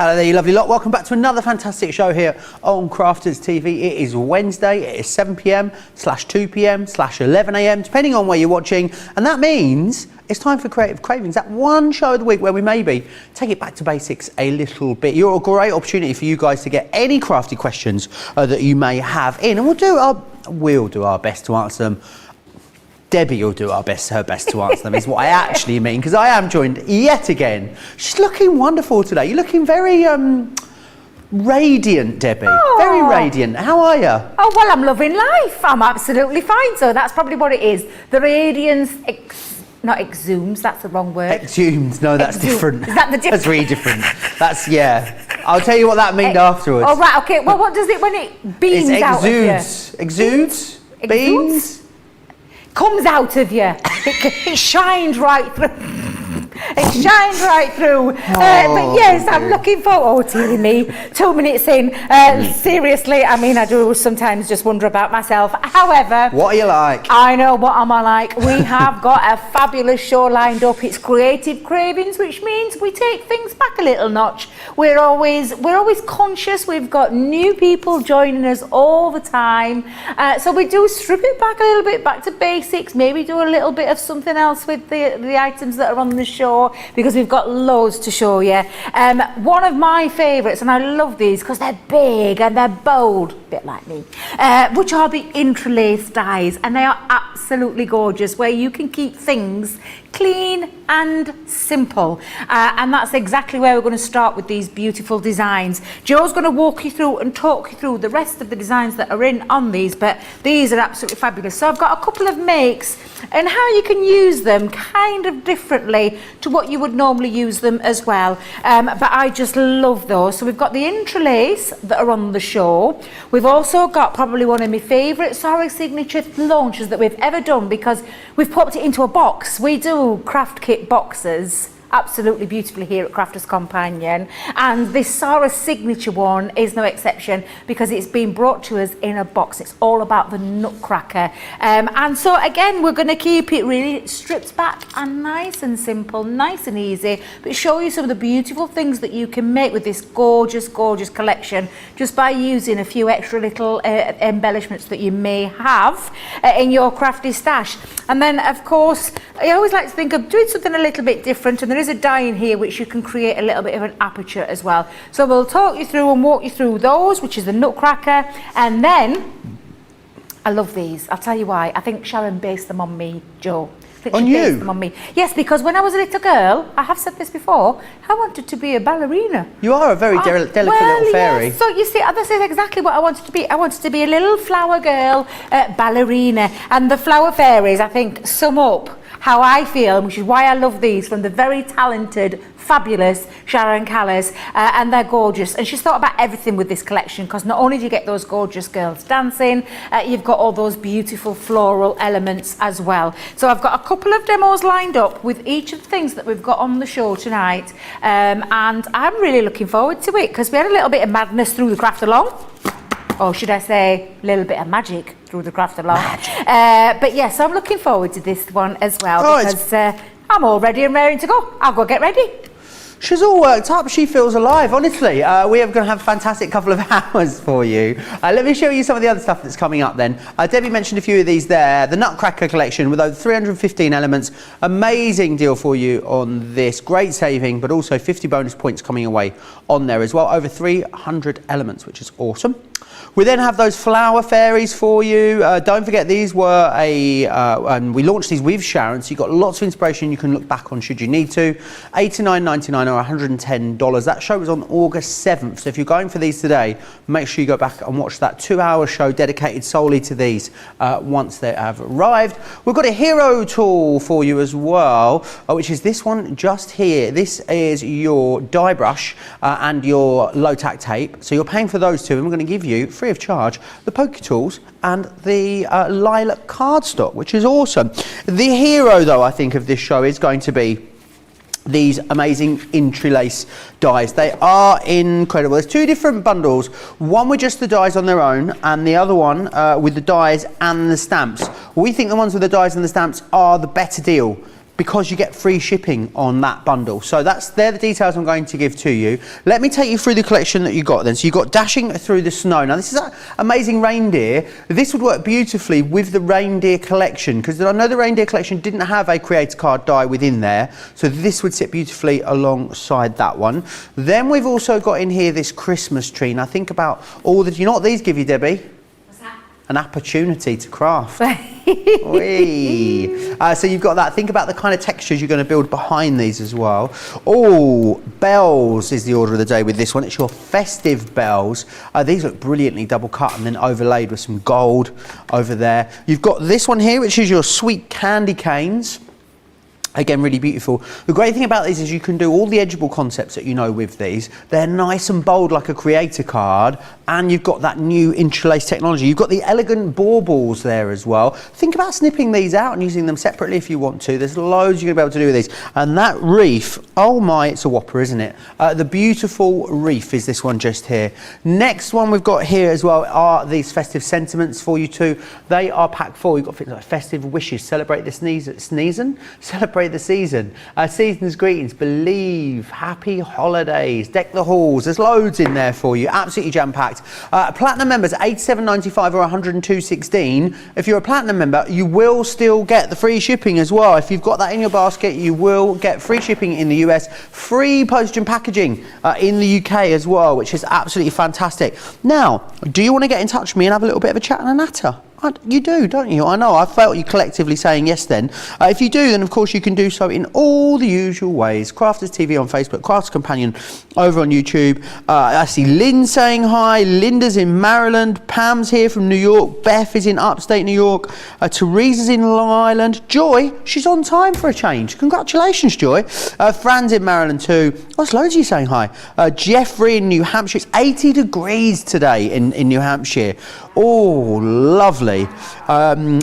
Hello there, you lovely lot. Welcome back to another fantastic show here on Crafters TV. It is Wednesday. It is 7 p.m/2 p.m/11 a.m, depending on where you're watching. And that means it's time for Creative Cravings, that one show of the week where we maybe take it back to basics a little bit. You're a great opportunity for you guys to get any crafty questions that you may have in, and we'll do our best to answer them. Debbie will do her best to answer them, is what I actually mean, because I am joined yet again. She's looking wonderful today. You're looking very radiant, Debbie. Oh. Very radiant. How are you? Oh, well, I'm loving life. I'm absolutely fine. So that's probably what it is. The radiance, not exhumes, that's the wrong word. Exhumes, no, that's different. Is that the difference? That's really different. That's, yeah. I'll tell you what that means afterwards. Oh, right, okay. Well, what does it when it beams out of you? Exudes? Beams? Comes out of you. It shines right through. It shines right through. But yes, I'm looking forward. Oh, dearie me. 2 minutes in. Seriously, I mean, I do sometimes just wonder about myself. However, what are you like? I know what am I like. We have got a fabulous show lined up. It's Creative Cravings, which means we take things back a little notch. We're always conscious. We've got new people joining us all the time. So we do strip it back a little bit, back to basics. Maybe do a little bit of something else with the items that are on the show, because we've got loads to show you. One of my favourites, and I love these because they're big and they're bold, a bit like me, which are the Intri'lace dies, and they are absolutely gorgeous, where you can keep things clean and simple, and that's exactly where we're going to start with these beautiful designs. Joe's going to walk you through and talk you through the rest of the designs that are in on these, but these are absolutely fabulous. So I've got a couple of makes and how you can use them kind of differently to what you would normally use them as well, but I just love those. So we've got the Intri'lace that are on the show. We've also got probably one of my favourite Sara signature launches that we've ever done, because we've popped it into a box. We do craft kit boxes absolutely beautifully here at Crafters Companion, and this Sara signature one is no exception, because it's been brought to us in a box. It's all about the Nutcracker, and so again we're going to keep it really stripped back and nice and simple, nice and easy, but show you some of the beautiful things that you can make with this gorgeous collection just by using a few extra little embellishments that you may have in your crafty stash. And then of course I always like to think of doing something a little bit different, and there is a die in here which you can create a little bit of an aperture as well. So we'll talk you through and walk you through those, which is the Nutcracker, and then I love these. I'll tell you why. I think Sharon based them on me, Joe. On you? Based them on me. Yes, because when I was a little girl, I have said this before, I wanted to be a ballerina. You are a very delicate little fairy. Yes. So you see, this is exactly what I wanted to be. I wanted to be a little flower girl ballerina, and the flower fairies, I think, sum up how I feel, which is why I love these, from the very talented, fabulous Sharon Callis, and they're gorgeous. And she's thought about everything with this collection, because not only do you get those gorgeous girls dancing, you've got all those beautiful floral elements as well. So I've got a couple of demos lined up with each of the things that we've got on the show tonight, and I'm really looking forward to it, because we had a little bit of madness through the craft along. Or should I say, a little bit of magic through the craft along. But yes, I'm looking forward to this one as well, because I'm all ready and raring to go. I'll go get ready. She's all worked up. She feels alive, honestly. We are going to have a fantastic couple of hours for you. Let me show you some of the other stuff that's coming up then. Debbie mentioned a few of these there. The Nutcracker collection with over 315 elements. Amazing deal for you on this. Great saving, but also 50 bonus points coming away on there as well. Over 300 elements, which is awesome. We then have those flower fairies for you. Don't forget, these were and we launched these with Sharon, so you've got lots of inspiration you can look back on should you need to. $89.99 or $110. That show was on August 7th, so if you're going for these today, make sure you go back and watch that 2-hour show dedicated solely to these once they have arrived. We've got a hero tool for you as well, which is this one just here. This is your die brush and your low-tack tape, so you're paying for those two, and we're going to give you, free of charge, the poker tools and the lilac cardstock, which is awesome. The hero, though, I think of this show is going to be these amazing Intri'lace dies. They are incredible. There's two different bundles, one with just the dies on their own and the other one with the dies and the stamps. We think the ones with the dies and the stamps are the better deal, because you get free shipping on that bundle. So they're the details I'm going to give to you. Let me take you through the collection that you got then. So you got Dashing Through the Snow. Now this is an amazing reindeer. This would work beautifully with the reindeer collection, because I know the reindeer collection didn't have a creator card die within there. So this would sit beautifully alongside that one. Then we've also got in here this Christmas tree. Now think about all the, you know what these give you, Debbie? An opportunity to craft. So you've got that. Think about the kind of textures you're going to build behind these as well. Oh, bells is the order of the day with this one. It's your festive bells. These look brilliantly double cut and then overlaid with some gold over there. You've got this one here, which is your sweet candy canes. Again, really beautiful. The great thing about these is you can do all the edgeable concepts that you know with these. They're nice and bold like a creator card, and you've got that new Intri'lace technology. You've got the elegant baubles there as well. Think about snipping these out and using them separately if you want to. There's loads you're going to be able to do with these. And that reef, oh my, it's a whopper, isn't it? The beautiful reef is this one just here. Next one we've got here as well are these festive sentiments for you too. They are packed full. You've got things like festive wishes, celebrate the sneezing, celebrate the season, season's greetings, believe, happy holidays, deck the halls. There's loads in there for you, absolutely jam-packed. Platinum members, $87.95 or $102.16. If you're a platinum member, you will still get the free shipping as well. If you've got that in your basket, you will get free shipping in the US, free postage and packaging in the UK as well, which is absolutely fantastic. Now, do you want to get in touch with me and have a little bit of a chat and a natter? You do, don't you? I know, I felt you collectively saying yes then. If you do, then of course you can do so in all the usual ways. Crafters TV on Facebook, Crafters Companion over on YouTube. I see Lynn saying hi, Linda's in Maryland, Pam's here from New York, Beth is in upstate New York, Teresa's in Long Island, Joy, she's on time for a change. Congratulations, Joy. Fran's in Maryland too. There's loads of you saying hi. Jeffrey in New Hampshire, it's 80 degrees today in New Hampshire. Oh, lovely.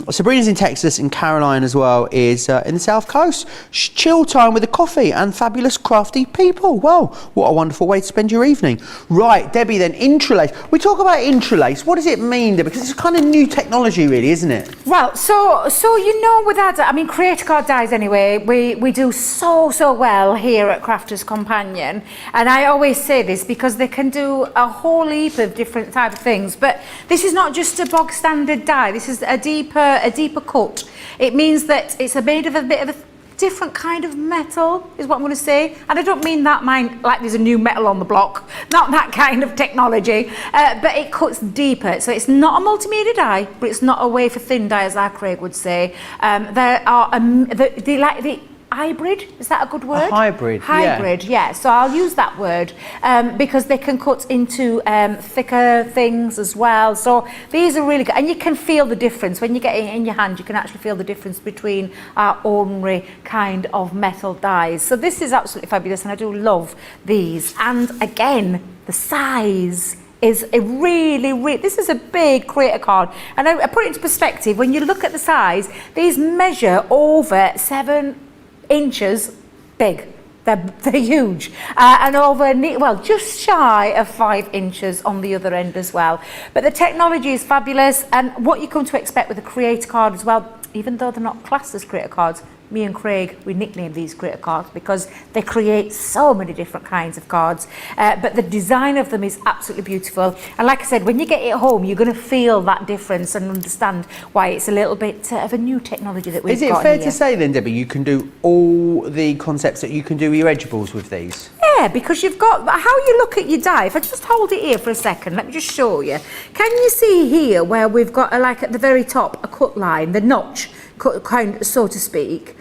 Sabrina's in Texas and Caroline as well is in the South Coast. Chill time with a coffee and fabulous crafty people. Well, what a wonderful way to spend your evening. Right, Debbie then, Intri'lace. We talk about Intri'lace. What does it mean, Debbie? Because it's kind of new technology really, isn't it? Well, so you know with that, I mean, creator card dies anyway, we do so well here at Crafters Companion. And I always say this because they can do a whole heap of different type of things. But this is not just a bog standard die. This is a deeper cut. It means that it's made of a bit of a different kind of metal, is what I'm going to say. And I don't mean that like there's a new metal on the block, not that kind of technology, but it cuts deeper. So it's not a multimedia die, but it's not a wafer thin die, as our Craig would say. There are the hybrid, is that a good word? A hybrid, yeah. So I'll use that word because they can cut into thicker things as well. So these are really good, and you can feel the difference when you get it in your hand. You can actually feel the difference between our ordinary kind of metal dies. So this is absolutely fabulous, and I do love these. And again, the size is a really, this is a big creator card. And I put it into perspective. When you look at the size, these measure over 7 inches big. They're huge, and over, well, just shy of 5 inches on the other end as well. But the technology is fabulous, and what you come to expect with a creator card as well, even though they're not classed as creator cards, me and Craig, we nickname these creator cards because they create so many different kinds of cards. But the design of them is absolutely beautiful. And like I said, when you get it home, you're going to feel that difference and understand why it's a little bit of a new technology that we've got. Is it fair to say then, Debbie, you can do all the concepts that you can do with your edgeables with these? Yeah, because you've got, how you look at your die, if I just hold it here for a second, let me just show you. Can you see here where we've got, like at the very top, a cut line, the notch, kind, so to speak?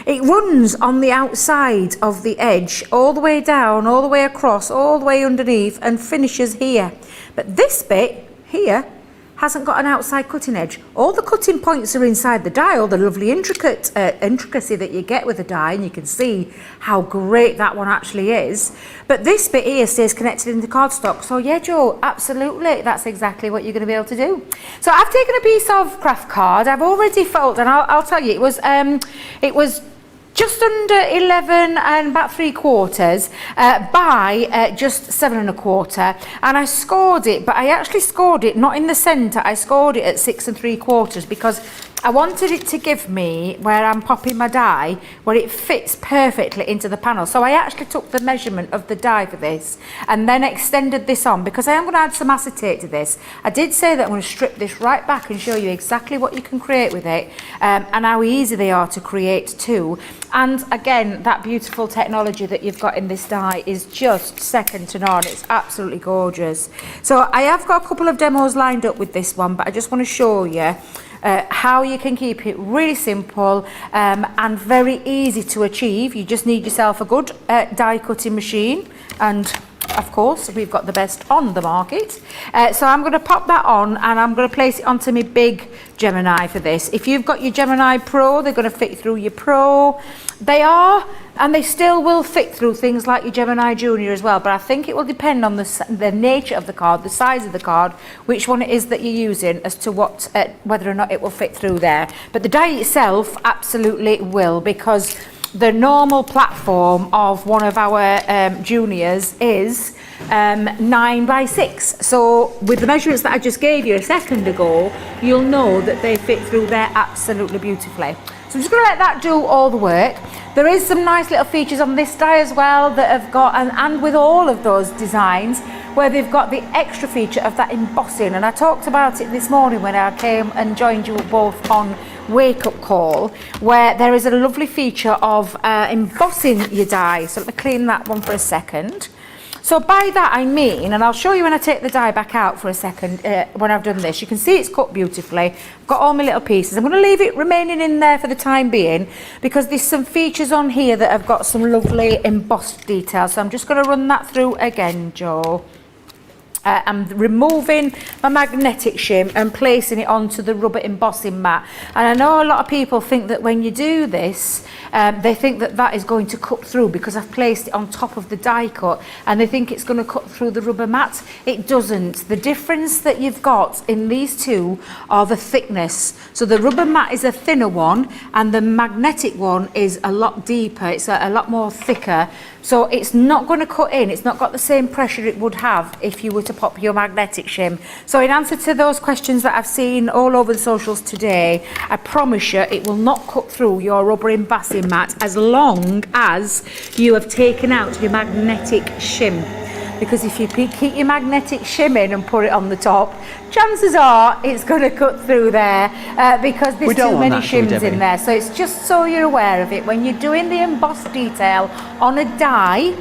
It runs on the outside of the edge, all the way down, all the way across, all the way underneath, and finishes here. But this bit here hasn't got an outside cutting edge. All the cutting points are inside the die, all the lovely intricacy that you get with the die, and you can see how great that one actually is. But this bit here stays connected in the cardstock. So yeah, Joe, absolutely, that's exactly what you're going to be able to do. So I've taken a piece of craft card. I've already felt, and I'll tell you, it was just under 11 and about 3/4 by just 7 1/4, and I scored it, but I actually scored it not in the centre, I scored it at 6 3/4 because I wanted it to give me, where I'm popping my die, where it fits perfectly into the panel. So I actually took the measurement of the die for this and then extended this on, because I am going to add some acetate to this. I did say that I'm going to strip this right back and show you exactly what you can create with it, and how easy they are to create too. And again, that beautiful technology that you've got in this die is just second to none. It's absolutely gorgeous. So I have got a couple of demos lined up with this one, but I just want to show you how you can keep it really simple and very easy to achieve. You just need yourself a good die cutting machine, and of course we've got the best on the market. So I'm going to pop that on, and I'm going to place it onto my big Gemini for this. If you've got your Gemini Pro, they're going to fit through your Pro. They are, and they still will fit through things like your Gemini Junior as well, but I think it will depend on the nature of the card, the size of the card, which one it is that you're using, as to what whether or not it will fit through there. But the die itself absolutely will, because the normal platform of one of our juniors is 9 by 6. So with the measurements that I just gave you a second ago, you'll know that they fit through there absolutely beautifully. So I'm just going to let that do all the work. There is some nice little features on this die as well that have got, and with all of those designs, where they've got the extra feature of that embossing. And I talked about it this morning when I came and joined you both on Wake Up Call, where there is a lovely feature of embossing your die. So let me clean that one for a second. So by that I mean, and I'll show you when I take the die back out for a second, when I've done this, you can see it's cut beautifully. I've got all my little pieces. I'm going to leave it remaining in there for the time being, because there's some features on here that have got some lovely embossed details. So I'm just going to run that through again, Joe. I'm removing my magnetic shim and placing it onto the rubber embossing mat. And I know a lot of people think that when you do this, they think that that is going to cut through, because I've placed it on top of the die cut, and they think it's going to cut through the rubber mat. It doesn't. The difference that you've got in these two are the thickness. So the rubber mat is a thinner one, and the magnetic one is a lot deeper. It's a lot more thicker. So it's not going to cut in. It's not got the same pressure it would have if you were to pop your magnetic shim. So in answer to those questions that I've seen all over the socials today, I promise you it will not cut through your rubber embossing mat, as long as you have taken out your magnetic shim. Because if you keep your magnetic shim in and put it on the top, chances are it's going to cut through there, because there's too many shims in there. So it's just so you're aware of it. When you're doing the embossed detail on a die,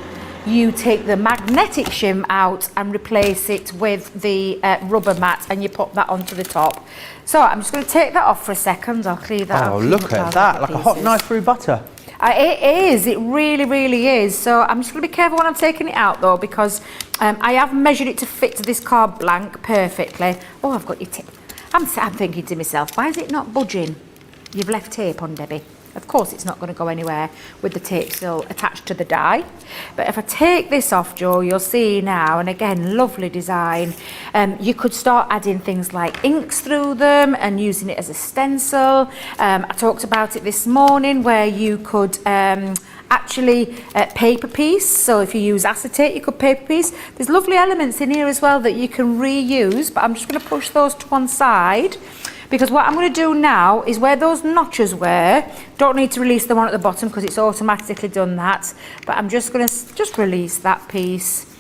you take the magnetic shim out and replace it with the rubber mat, and you pop that onto the top. So I'm just going to take that off for a second. I'll clear that out. Oh, look at that, like a hot knife through butter. It is, it really, really is. So I'm just going to be careful when I'm taking it out though, because I have measured it to fit to this card blank perfectly. Oh, I've got your tip. I'm thinking to myself, why is it not budging? You've left tape on, Debbie. Of course it's not going to go anywhere with the tape still attached to the die. But if I take this off, Joe, you'll see now, and again, lovely design. You could start adding things like inks through them and using it as a stencil. I talked about it this morning, where you could actually paper piece. So if you use acetate, you could paper piece. There's lovely elements in here as well that you can reuse, but I'm just going to push those to one side. Because what I'm going to do now is, where those notches were, don't need to release the one at the bottom because it's automatically done that, but I'm just going to just release that piece.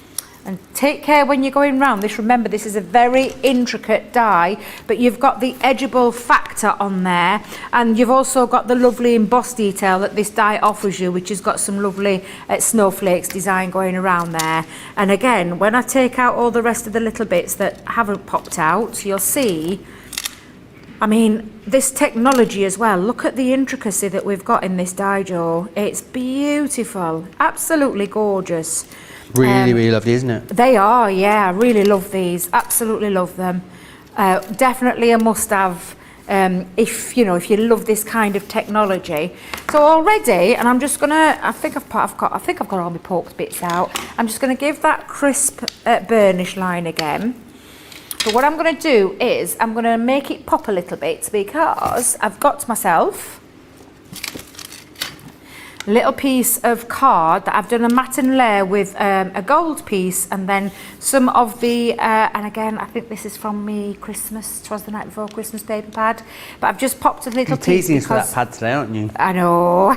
And take care when you're going round this. Remember, this is a very intricate die, but you've got the edgeable factor on there, and you've also got the lovely embossed detail that this die offers you, which has got some lovely snowflakes design going around there. And again, when I take out all the rest of the little bits that haven't popped out, you'll see, I mean, this technology as well. Look at the intricacy that we've got in this die, Joe. It's beautiful, absolutely gorgeous. Really, really lovely, isn't it? They are, yeah. I really love these. Absolutely love them. Definitely a must-have if you love this kind of technology. So already, and I'm just gonna. I think I've got all my poked bits out. I'm just gonna give that crisp burnish line again. But what I'm going to do is I'm going to make it pop a little bit, because I've got myself little piece of card that I've done a matten layer with a gold piece, and then some of the, and again, I think this is from me Christmas, 'twas the night before Christmas paper pad, but I've just popped a little You're piece. teasing us for that pad today, aren't you? I know,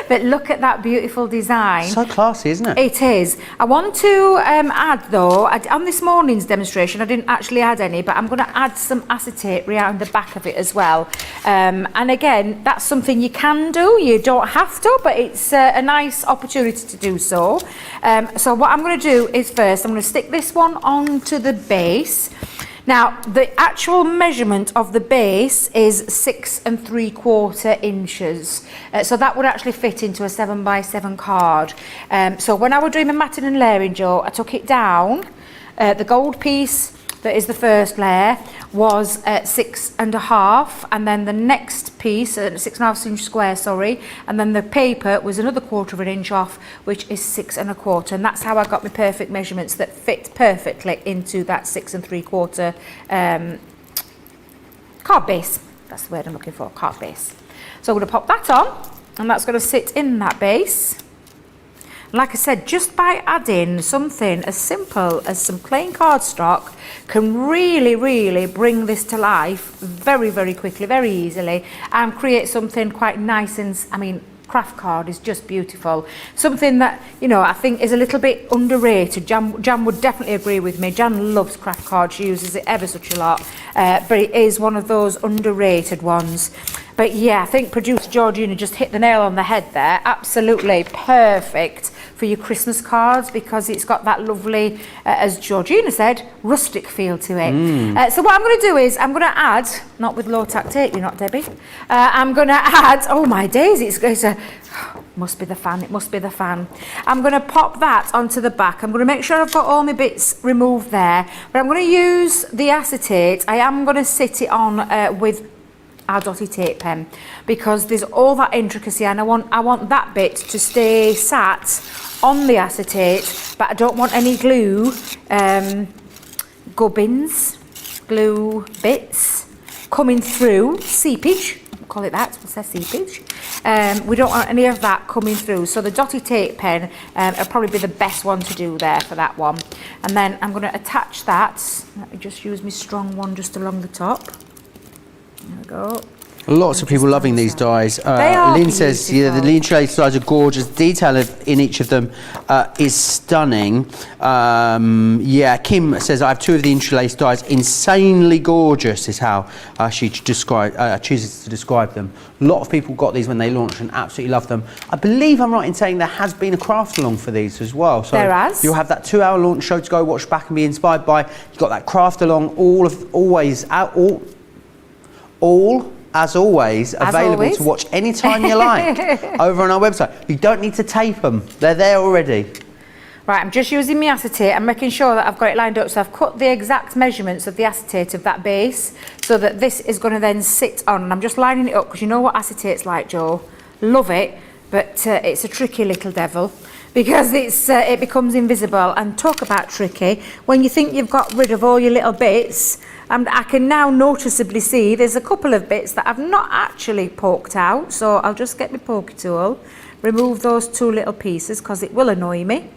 but look at that beautiful design. So classy, isn't it? It is. I want to add though, on this morning's demonstration, I didn't actually add any, but I'm going to add some acetate around the back of it as well. And again, that's something you can do. You don't have to, but it's a nice opportunity to do so. So what I'm going to do is first, I'm going to stick this one onto the base. Now, the actual measurement of the base is 6 3/4 inches. So that would actually fit into a 7 by 7 card. So when I was doing my matting and layering, Joe, I took it down. The gold piece, that is the first layer, was 6 1/2, and then the next piece, 6 1/2 inch square, sorry, and then the paper was another 1/4 inch off, which is 6 1/4, and that's how I got my perfect measurements that fit perfectly into that 6 3/4 card base. That's the word I'm looking for, card base. So I'm going to pop that on, and that's going to sit in that base. Like I said, just by adding something as simple as some plain cardstock can really, really bring this to life very, very quickly, very easily, and create something quite nice. And I mean, craft card is just beautiful. Something that, you know, I think is a little bit underrated. Jan would definitely agree with me. Jan loves craft card. She uses it ever such a lot. But it is one of those underrated ones. But yeah, I think producer Georgina just hit the nail on the head there. Absolutely perfect for your Christmas cards, because it's got that lovely, as Georgina said, rustic feel to it. So what I'm going to do is I'm going to add, not with low tack tape, you're not Debbie. I'm going to add, oh my days, it's a, must be the fan, it must be the fan. I'm going to pop that onto the back. I'm going to make sure I've got all my bits removed there, but I'm going to use the acetate. I am going to sit it on with our dotty tape pen, because there's all that intricacy, and I want that bit to stay sat on the acetate, but I don't want any glue gubbins, glue bits coming through, seepage, we'll call it that, we'll say seepage. We don't want any of that coming through, so the dotty tape pen will probably be the best one to do there for that one. And then I'm going to attach that. Let me just use my strong one just along the top. There we go. Lots of people loving these dies. They are Lynn says, yeah, the Intri'lace dies are gorgeous. Detail in each of them is stunning. Yeah, Kim says, I have 2 of the Intri'lace dies. Insanely gorgeous is how she chooses to describe them. A lot of people got these when they launched and absolutely love them. I believe I'm right in saying there has been a craft along for these as well. So there has. You'll have that 2-hour launch show to go watch back and be inspired by. You've got that craft along, as always, available to watch anytime you like over on our website. You don't need to tape them. They're there already. Right, I'm just using my acetate. I'm making sure that I've got it lined up. So I've cut the exact measurements of the acetate of that base, so that this is going to then sit on. And I'm just lining it up, because you know what acetate's like, Joe. Love it, but it's a tricky little devil, because it becomes invisible. And talk about tricky, when you think you've got rid of all your little bits, I can now noticeably see there's a couple of bits that I've not actually poked out, so I'll just get my poker tool, remove those 2 little pieces, because it will annoy me.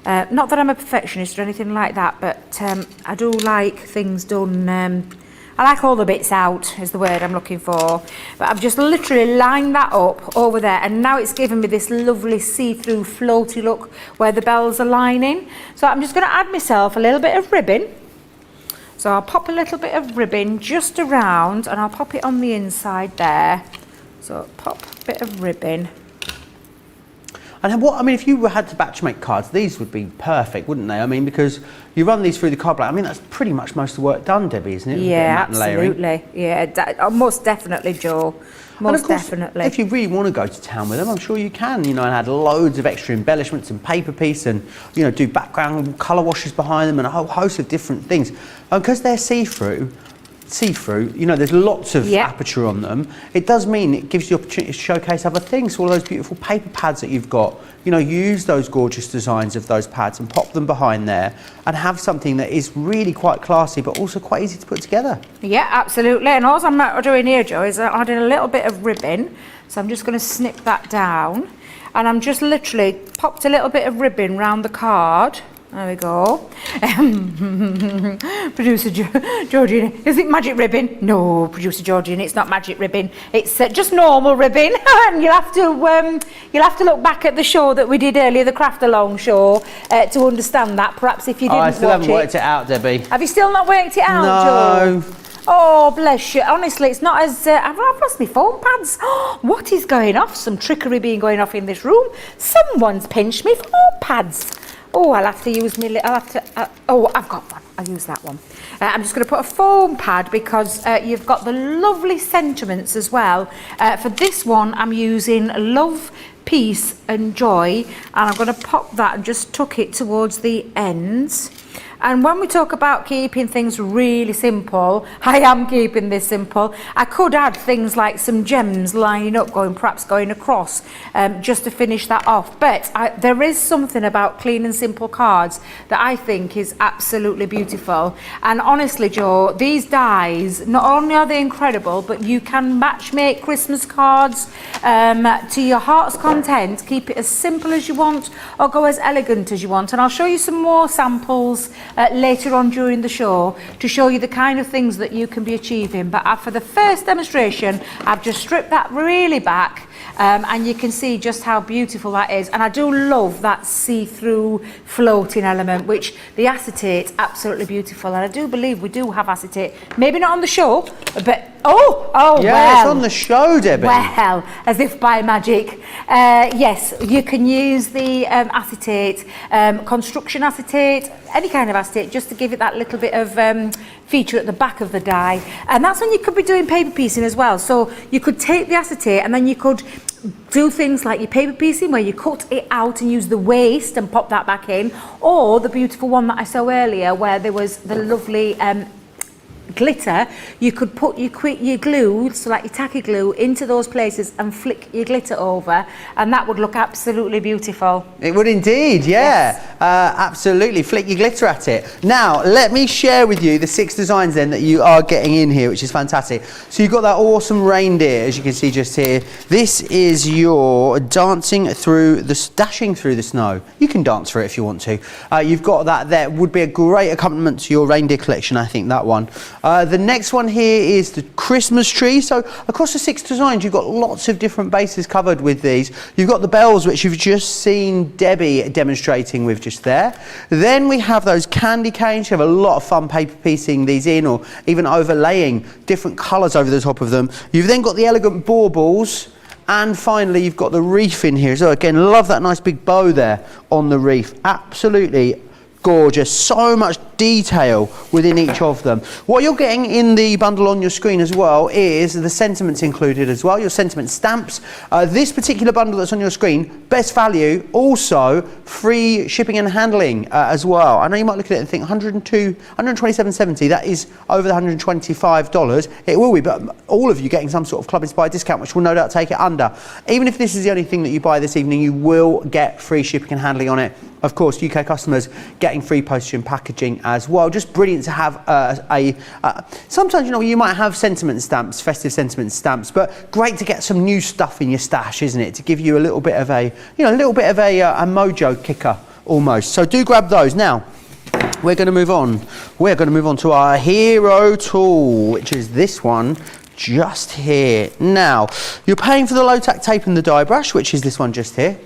Not that I'm a perfectionist or anything like that, but I do like things done, I like all the bits out, is the word I'm looking for. But I've just literally lined that up over there, and now it's given me this lovely see-through floaty look where the bells are lining. So I'm just going to add myself a little bit of ribbon. So I'll pop a little bit of ribbon just around, and I'll pop it on the inside there. So pop a bit of ribbon. And what, I mean, if you had to batch make cards, these would be perfect, wouldn't they? I mean, because you run these through the card block. I mean, that's pretty much most of the work done, Debbie, isn't it? Yeah, absolutely. Yeah, most definitely, Joe. Most definitely. If you really want to go to town with them, I'm sure you can, you know, and add loads of extra embellishments and paper piece, and, you know, do background colour washes behind them and a whole host of different things. And because they're see-through, you know, there's lots of aperture on them. It does mean it gives you the opportunity to showcase other things. So all those beautiful paper pads that you've got, you know, use those gorgeous designs of those pads and pop them behind there and have something that is really quite classy but also quite easy to put together. Yeah, absolutely. And all I'm doing here, Joe, is adding a little bit of ribbon. So I'm just going to snip that down. and I'm just literally popped a little bit of ribbon round the card. There we go. Producer Georgina, is it magic ribbon? No, Producer Georgina, it's not magic ribbon. It's just normal ribbon. And you'll have to look back at the show that we did earlier, the Craft Along show, to understand that. Perhaps if you didn't watch it. I still haven't worked it out, Debbie. Have you still not worked it out, No. Joe? Oh, bless you. Honestly, it's not as... I've lost my foam pads. What is going off? Some trickery being going off in this room. Someone's pinched me foam pads. Oh, I'll have to use my... oh, I've got one. I'll use that one. I'm just going to put a foam pad because you've got the lovely sentiments as well. For this one, I'm using love, peace and joy. And I'm going to pop that and just tuck it towards the ends. And when we talk about keeping things really simple, I am keeping this simple. I could add things like some gems lining up, perhaps going across, just to finish that off. But there is something about clean and simple cards that I think is absolutely beautiful. And honestly, Joe, these dies, not only are they incredible, but you can match make Christmas cards to your heart's content. Keep it as simple as you want or go as elegant as you want. And I'll show you some more samples later on during the show to show you the kind of things that you can be achieving. But for the first demonstration, I've just stripped that really back and you can see just how beautiful that is. And I do love that see-through floating element, which the acetate, absolutely beautiful. And I do believe we do have acetate, maybe not on the show, but oh yeah, well. it's on the show, Debbie. Well, as if by magic. Yes, you can use the acetate, construction acetate, any kind of acetate, just to give it that little bit of feature at the back of the die. And that's when you could be doing paper piecing as well. So you could take the acetate and then you could do things like your paper piecing where you cut it out and use the waste and pop that back in, or the beautiful one that I saw earlier where there was the lovely glitter. You could put your glue, so like your tacky glue, into those places and flick your glitter over, and that would look absolutely beautiful. It would indeed, yeah. Yes. Absolutely, flick your glitter at it. Now, let me share with you the 6 designs then that you are getting in here, which is fantastic. So you've got that awesome reindeer, as you can see just here. This is your dashing through the snow. You can dance for it if you want to. You've got that there. Would be a great accompaniment to your reindeer collection, I think, that one. The next one here is the Christmas tree. So across the 6 designs, you've got lots of different bases covered with these. You've got the bells, which you've just seen Debbie demonstrating with just there. Then we have those candy canes. You have a lot of fun paper piecing these in, or even overlaying different colours over the top of them. You've then got the elegant baubles. And finally, you've got the wreath in here. So again, love that nice big bow there on the wreath. Absolutely gorgeous. So much detail within each of them. What you're getting in the bundle on your screen as well is the sentiments included as well, your sentiment stamps. This particular bundle that's on your screen, best value, also free shipping and handling as well. I know you might look at it and think $127.70, that is over the $125. It will be, but all of you getting some sort of Club Inspired discount, which will no doubt take it under. Even if this is the only thing that you buy this evening, you will get free shipping and handling on it. Of course, UK customers getting free postage and packaging as well. Just brilliant to have sometimes, you know, you might have sentiment stamps, festive sentiment stamps, but great to get some new stuff in your stash, isn't it? To give you a little bit of a mojo kicker almost. So do grab those. Now, we're going to move on. We're going to move on to our hero tool, which is this one just here. Now, you're paying for the low tack tape and the die brush, which is this one just here.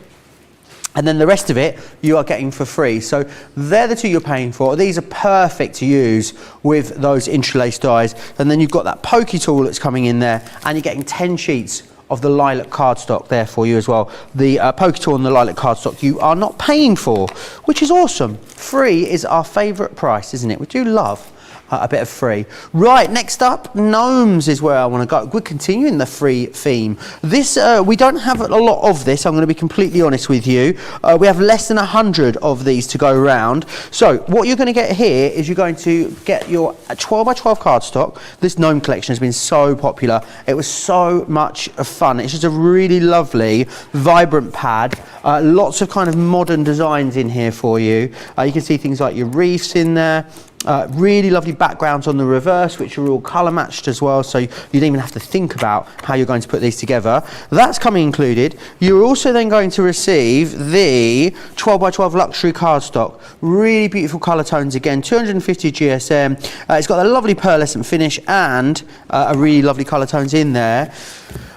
And then the rest of it you are getting for free. So they're the 2 you're paying for. These are perfect to use with those Intri'lace dies. And then you've got that pokey tool that's coming in there, and you're getting 10 sheets of the lilac cardstock there for you as well. The pokey tool and the lilac cardstock you are not paying for, which is awesome. Free is our favourite price, isn't it? We do love a bit of free. Right, next up, gnomes is where I want to go. We're continuing the free theme. This, we don't have a lot of this, I'm going to be completely honest with you. We have less than 100 of these to go around. So what you're going to get here is you're going to get your 12 by 12 cardstock. This gnome collection has been so popular. It was so much fun. It's just a really lovely, vibrant pad. Lots of kind of modern designs in here for you. You can see things like your wreaths in there. Really lovely backgrounds on the reverse, which are all colour matched as well, so you don't even have to think about how you're going to put these together. That's coming included. You're also then going to receive the 12 by 12 luxury cardstock. Really beautiful colour tones again, 250 GSM. It's got a lovely pearlescent finish and a really lovely colour tones in there.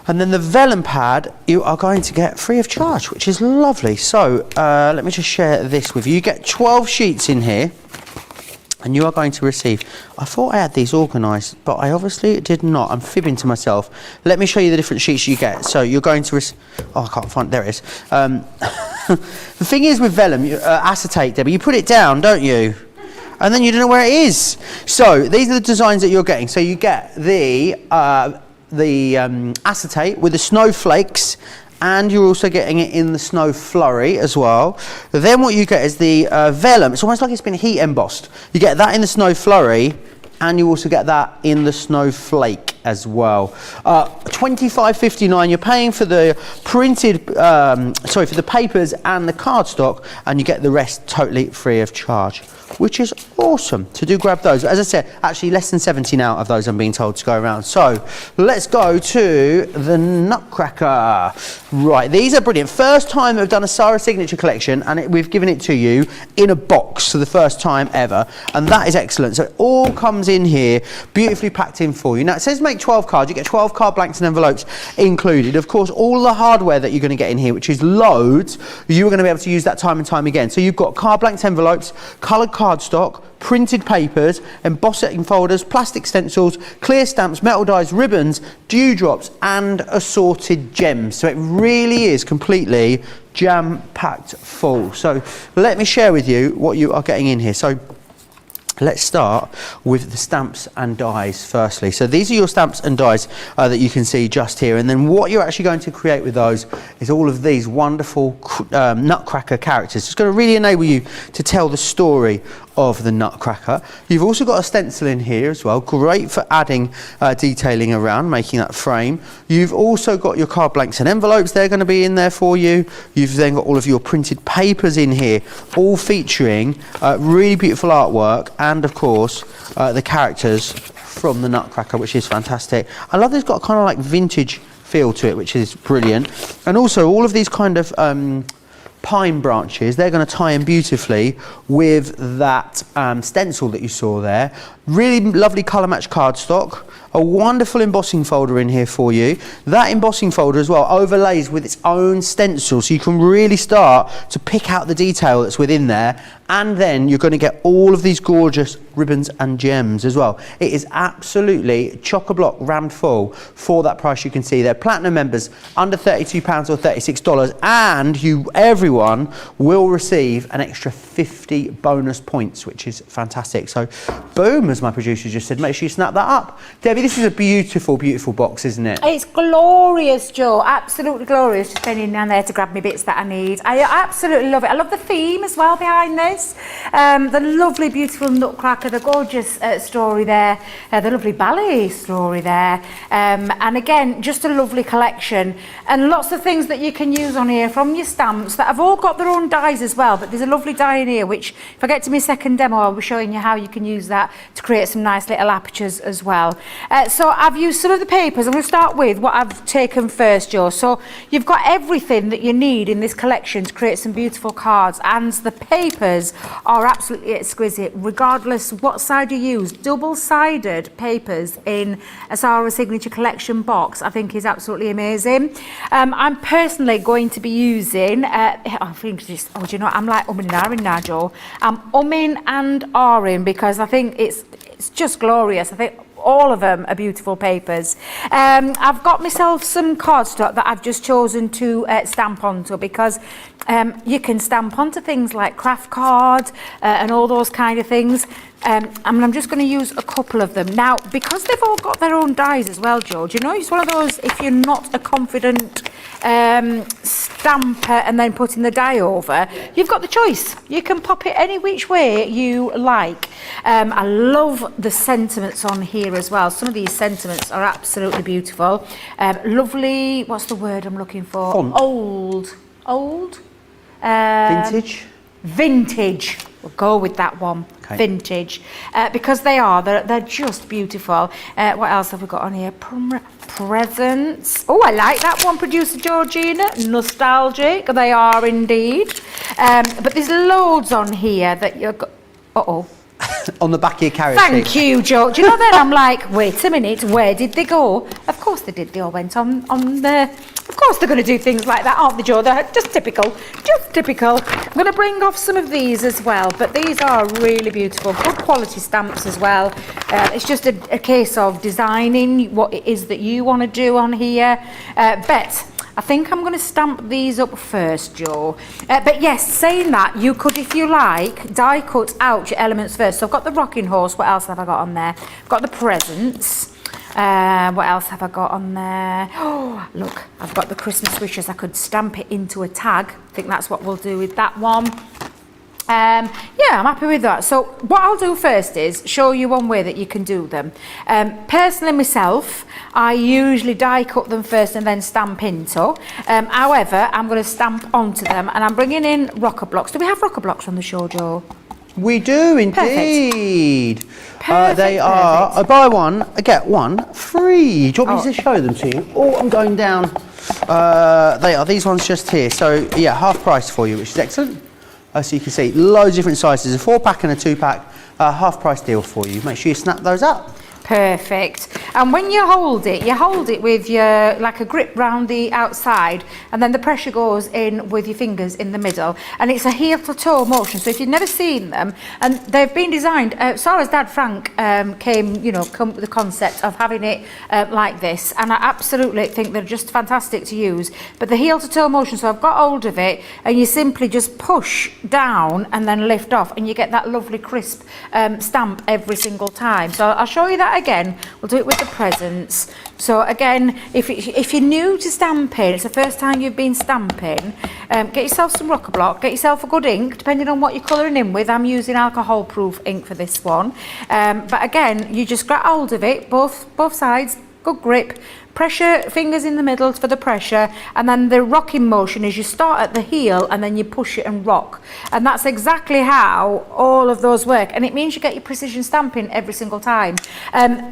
And then the vellum pad you are going to get free of charge, which is lovely. So let me just share this with you. You get 12 sheets in here. And you are going to receive, I thought I had these organised, but I obviously did not. I'm fibbing to myself. Let me show you the different sheets you get. So you're going to receive, oh, I can't find, there it is. The thing is with vellum, acetate, Debbie, you put it down, don't you? And then you don't know where it is. So these are the designs that you're getting. So you get the acetate with the snowflakes, and you're also getting it in the snow flurry as well. Then what you get is the vellum. It's almost like it's been heat embossed. You get that in the snow flurry, and you also get that in the snowflake as well. $25.59. You're paying for the printed, for the papers and the cardstock, and you get the rest totally free of charge, which is awesome. So do grab those. As I said, actually less than 70 now of those I'm being told to go around. So let's go to the Nutcracker. Right, these are brilliant. First time we've done a Sara signature collection, and we've given it to you in a box for the first time ever, and that is excellent. So it all comes in here, beautifully packed in for you. Now it says make 12 cards. You get 12 card blanks and envelopes included. Of course, all the hardware that you're going to get in here, which is loads, you're going to be able to use that time and time again. So you've got card blanks, envelopes, coloured cardstock, printed papers, embossing folders, plastic stencils, clear stamps, metal dies, ribbons, dewdrops, and assorted gems. So it really is completely jam-packed full. So let me share with you what you are getting in here. So let's start with the stamps and dies firstly. So these are your stamps and dies that you can see just here, and then what you're actually going to create with those is all of these wonderful Nutcracker characters. It's going to really enable you to tell the story of the Nutcracker. You've also got a stencil in here as well, great for adding detailing around, making that frame. You've also got your card blanks and envelopes, they're going to be in there for you. You've then got all of your printed papers in here, all featuring really beautiful artwork, and of course the characters from the Nutcracker, which is fantastic. I love that it's got a kind of like vintage feel to it, which is brilliant. And also all of these kind of pine branches, they're going to tie in beautifully with that stencil that you saw there. Really lovely colour match cardstock, a wonderful embossing folder in here for you. That embossing folder as well overlays with its own stencil, so you can really start to pick out the detail that's within there, and then you're going to get all of these gorgeous ribbons and gems as well. It is absolutely chock-a-block rammed full for that price you can see there. Platinum members under £32 or $36, and everyone will receive an extra 50 bonus points, which is fantastic. So boom, as my producer just said, make sure you snap that up. Debbie, this is a beautiful, beautiful box, isn't it? It's glorious, Joe. Absolutely glorious. Just bending down there to grab me bits that I need. I absolutely love it. I love the theme as well behind this. The lovely, beautiful Nutcracker, the gorgeous story there, the lovely ballet story there. And again, just a lovely collection. And lots of things that you can use on here from your stamps that have all got their own dies as well. But there's a lovely die in here, which if I get to my second demo, I'll be showing you how you can use that to create some nice little apertures as well. So I've used some of the papers. I'm going to start with what I've taken first, Joe. So you've got everything that you need in this collection to create some beautiful cards, and the papers are absolutely exquisite, regardless what side you use. Double-sided papers in a Sara Signature Collection box, I think is absolutely amazing. I'm personally going to be using, I think just, oh, do you know what? I'm like umming and ahhing now, Joe. I'm umming and ahhing because I think it's just glorious. I think all of them are beautiful papers. I've got myself some cardstock that I've just chosen to stamp onto, because you can stamp onto things like craft card and all those kind of things. And I'm just going to use a couple of them. Now, because they've all got their own dies as well, George, you know, it's one of those, if you're not a confident stamper and then putting the die over, you've got the choice. You can pop it any which way you like. I love the sentiments on here as well. Some of these sentiments are absolutely beautiful. Lovely, what's the word I'm looking for? Font. Old. Vintage? vintage. We'll go with that one. Okay. Vintage, because they're just beautiful. What else have we got on here? Presents. Oh, I like that one, producer Georgina. Nostalgic, they are indeed. But there's loads on here that you're. On the back of your carriage Thank seat. you, Joe. Do you know then I'm like, wait a minute, where did they go? Of course they did. They all went on the. Of course they're going to do things like that, aren't they, Joe? They're just typical. Just typical. I'm going to bring off some of these as well, but these are really beautiful. Good quality stamps as well. It's just a case of designing what it is that you want to do on here. Bet. I think I'm going to stamp these up first, Joe. But yes, saying that, you could, if you like, die cut out your elements first. So I've got the rocking horse. What else have I got on there? I've got the presents. What else have I got on there? Oh, look, I've got the Christmas wishes. I could stamp it into a tag. I think that's what we'll do with that one. Yeah, I'm happy with that. So what I'll do first is show you one way that you can do them. Personally myself, I usually die cut them first and then stamp into. However, I'm going to stamp onto them, and I'm bringing in rocker blocks. Do we have rocker blocks on the show, Joe? We do indeed. Perfect, they are, I buy one, I get one free. Do you want me to show them to you? Oh, I'm going down. They are these ones just here. So yeah, half price for you, which is excellent. So you can see loads of different sizes, a 4-pack and a 2-pack, half price deal for you. Make sure you snap those up. Perfect. And when you hold it with your, like a grip round the outside, and then the pressure goes in with your fingers in the middle, and it's a heel to toe motion. So if you've never seen them, and they've been designed, Sara's dad Frank come with the concept of having it like this, and I absolutely think they're just fantastic to use. But the heel to toe motion, so I've got hold of it, and you simply just push down and then lift off, and you get that lovely crisp stamp every single time. So I'll show you that again. We'll do it with the presents. So again, if you're new to stamping, it's the first time you've been stamping, get yourself some rocker block, get yourself a good ink, depending on what you're colouring in with. I'm using alcohol proof ink for this one. But again, you just grab hold of it, both sides, good grip, pressure, fingers in the middle for the pressure, and then the rocking motion is you start at the heel and then you push it and rock. And that's exactly how all of those work, and it means you get your precision stamping every single time.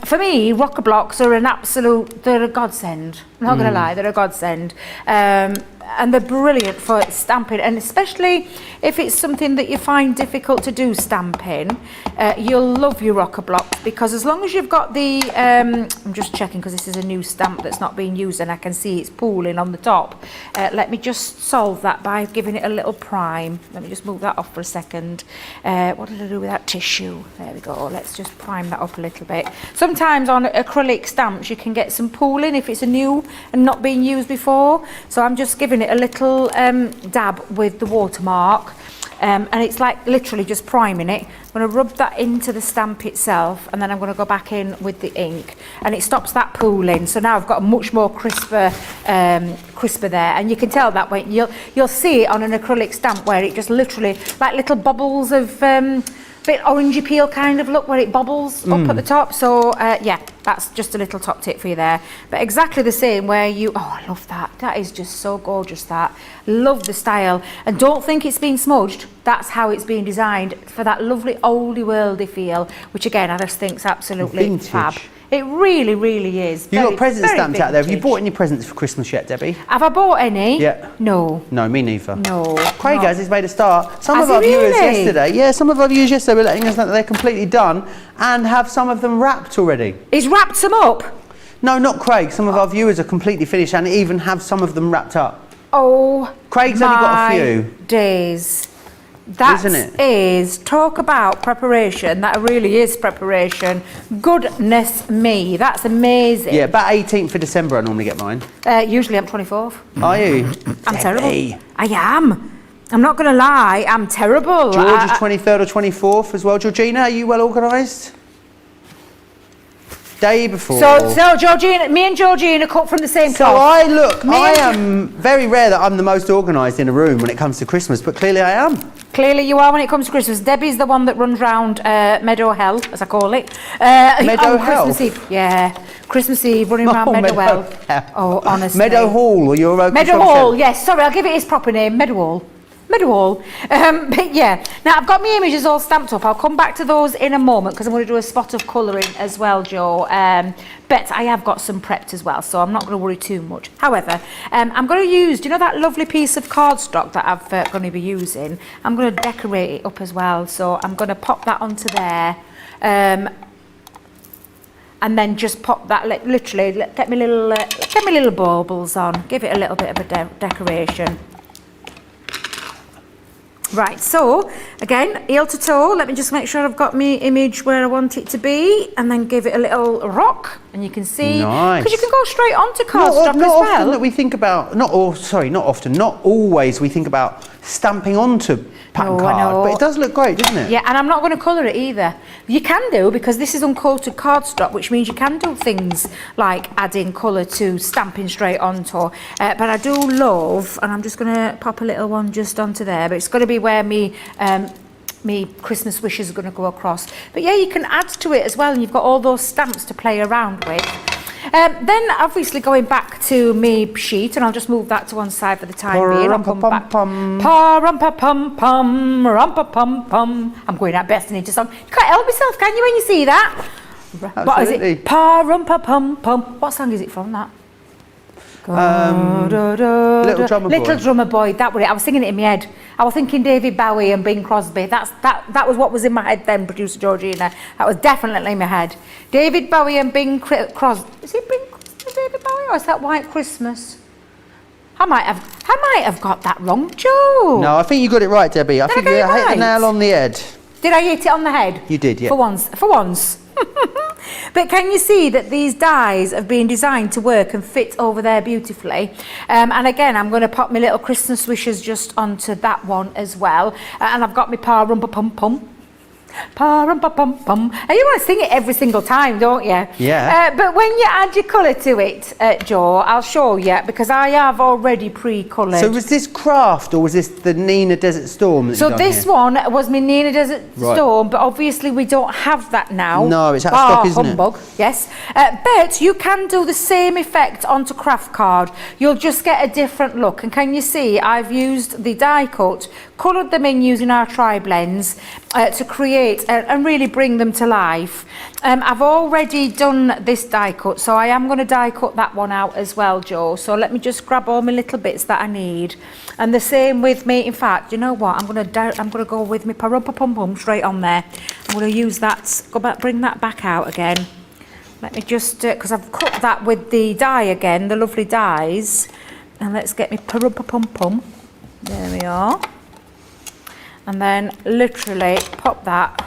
For me, rocker blocks are they're a godsend. I'm not going to lie, they're a godsend. And they're brilliant for stamping, and especially if it's something that you find difficult to do stamping, you'll love your rocker blocks, because as long as you've got the I'm just checking because this is a new stamp that's not being used and I can see it's pooling on the top. Let me just solve that by giving it a little prime. Let me just move that off for a second. What did I do with that tissue? There we go. Let's just prime that up a little bit. Sometimes on acrylic stamps you can get some pooling if it's a new and not being used before, so I'm just giving it a little dab with the watermark, and it's like literally just priming it. I'm going to rub that into the stamp itself, and then I'm going to go back in with the ink, and it stops that pooling. So now I've got a much more crisper there, and you can tell that way. You'll see it on an acrylic stamp where it just literally like little bubbles of bit orangey peel kind of look where it bobbles up at the top. So yeah, that's just a little top tip for you there. But exactly the same where I love that. That is just so gorgeous. That love the style, and don't think it's been smudged. That's how it's been designed, for that lovely oldie worldy feel, which again I just think's absolutely Vintage. fab. It really, really is. You've got present very stamps out there. Have you vintage. bought any presents for Christmas yet, Debbie? Have I bought any? Yeah. No. No, me neither. No. Craig not. has made a start. Some Has of our he viewers really? yesterday, some of our viewers yesterday were letting us know that they're completely done and have some of them wrapped already. He's wrapped them up. No, not Craig. Some of our viewers are completely finished and even have some of them wrapped up. Oh, Craig's only got a few. Days. That Isn't it? is, talk about preparation. That really is preparation. Goodness me, that's amazing. Yeah, about 18th of December I normally get mine. Usually I'm 24th. Are you? I'm terrible. Debbie. I am. I'm not going to lie, I'm terrible. George is 23rd or 24th as well. Georgina, are you well organised? Day before. So Georgina, me and Georgina cut from the same So cloth. I am very rare that I'm the most organised in a room when it comes to Christmas, but clearly I am. Clearly you are when it comes to Christmas. Debbie's the one that runs round Meadow Hell, as I call it. Meadow on Hell? Christmas Eve. Yeah, Christmas Eve running around Meadow Hell. Oh, honestly. Meadow Hall, or your Meadow Hall, yes. Sorry, I'll give it its proper name, Meadow Hall. Mid-wall. But yeah, now I've got my images all stamped up. I'll come back to those in a moment because I'm going to do a spot of colouring as well, Joe. But I have got some prepped as well, so I'm not going to worry too much. However, I'm going to use, do you know that lovely piece of cardstock that I'm going to be using? I'm going to decorate it up as well, so I'm going to pop that onto there. And then just pop that, literally, get me little baubles on, give it a little bit of a decoration. Right, so again, heel to toe, let me just make sure I've got my image where I want it to be, and then give it a little rock, and you can see, because you can go straight onto cardstock as well. Not often that we think about, not always we think about stamping onto pattern card, but it does look great, doesn't it? Yeah, and I'm not going to colour it either. You can do, because this is uncoated cardstock, which means you can do things like adding colour to stamping straight onto. But I do love, and I'm just going to pop a little one just onto there, but it's going to be where me Christmas wishes are going to go across. But yeah, you can add to it as well, and you've got all those stamps to play around with. Then obviously going back to me sheet, and I'll just move that to one side for the time being. I'll come back. Pa-rum-pa-pum-pum, rum-pa-pum-pum. I'm going out best into song. You can't help yourself, can you, when you see that? Absolutely. What is it? Pa-rum-pa-pum-pum. What song is it from, that? Little Drummer Boy. Little Drummer Boy, that was it. I was singing it in my head. I was thinking David Bowie and Bing Crosby. That was what was in my head then, producer Georgina. That was definitely in my head. David Bowie and Bing Crosby. Is it Bing Crosby, David Bowie, or is that White Christmas? I might have got that wrong, Joe. No, I think you got it right, Debbie. I think you hit the nail on the head. Did I hit it on the head? You did, yeah. For once. But can you see that these dies have been designed to work and fit over there beautifully? And again, I'm going to pop my little Christmas wishes just onto that one as well. And I've got my pa-rum-pa-pum-pum. Pa-rum-pa-pum-pum. And you want to sing it every single time, don't you? Yeah. But when you add your colour to it, Joe, I'll show you, because I have already pre-coloured. So was this craft, or was this the Nina Desert Storm that So you've done this here? one was my Nina Desert Storm, but obviously we don't have that now. No, it's out of stock, isn't humbug. Yes. But you can do the same effect onto craft card. You'll just get a different look. And can you see, I've used the die cut, coloured them in using our tri-blends to create and really bring them to life. I've already done this die cut, so I am going to die cut that one out as well, Joe. So let me just grab all my little bits that I need. And the same with me. In fact, you know what? I'm going to go with my pa-rum-pa-pum-pum straight on there. I'm going to use that. Go back, bring that back out again. Let me just, because I've cut that with the die again, the lovely dies. And let's get me pa-rum-pa-pum-pum. There we are. And then literally pop that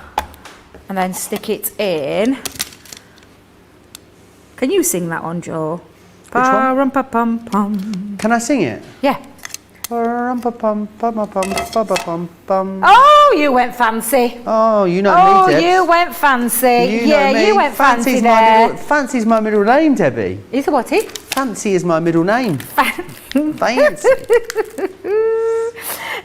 and then stick it in. Can you sing that one, Joe? Pa-rum-pa-pum-pum. Can I sing it? Yeah. Pa-rum-pa-pum-pum-pum-pum-pum. Oh, you went fancy. Oh, you know me, Deb. Oh, you went fancy. You went fancy there. Fancy's my middle name, Debbie. Is it what it? Fancy is my middle name. Fancy.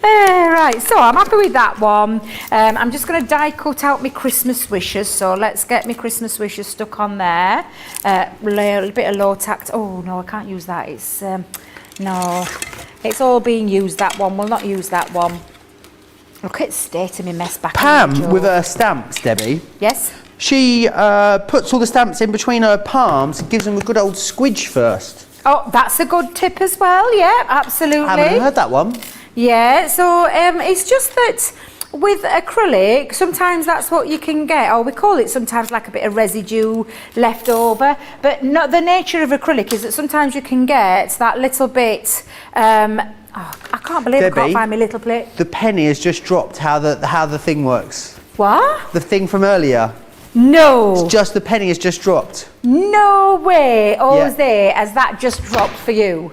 Right, so I'm happy with that one. I'm just going to die cut out my Christmas wishes. So let's get my Christmas wishes stuck on there. A little bit of low tact. Oh no, I can't use that. It's no, it's all being used. That one. We'll not use that one. Look at the state of my mess back. Pam with her stamps, Debbie. Yes. She puts all the stamps in between her palms and gives them a good old squidge first. Oh, that's a good tip as well. Yeah, absolutely. I haven't heard that one. Yeah, so it's just that with acrylic, sometimes that's what you can get, or we call it sometimes like a bit of residue left over, but not the nature of acrylic is that sometimes you can get that little bit, I can't believe Debbie, I can't find my little plate. The penny has just dropped how the thing works. What? The thing from earlier. No. It's just the penny has just dropped. No way, Yeah. has that just dropped for you?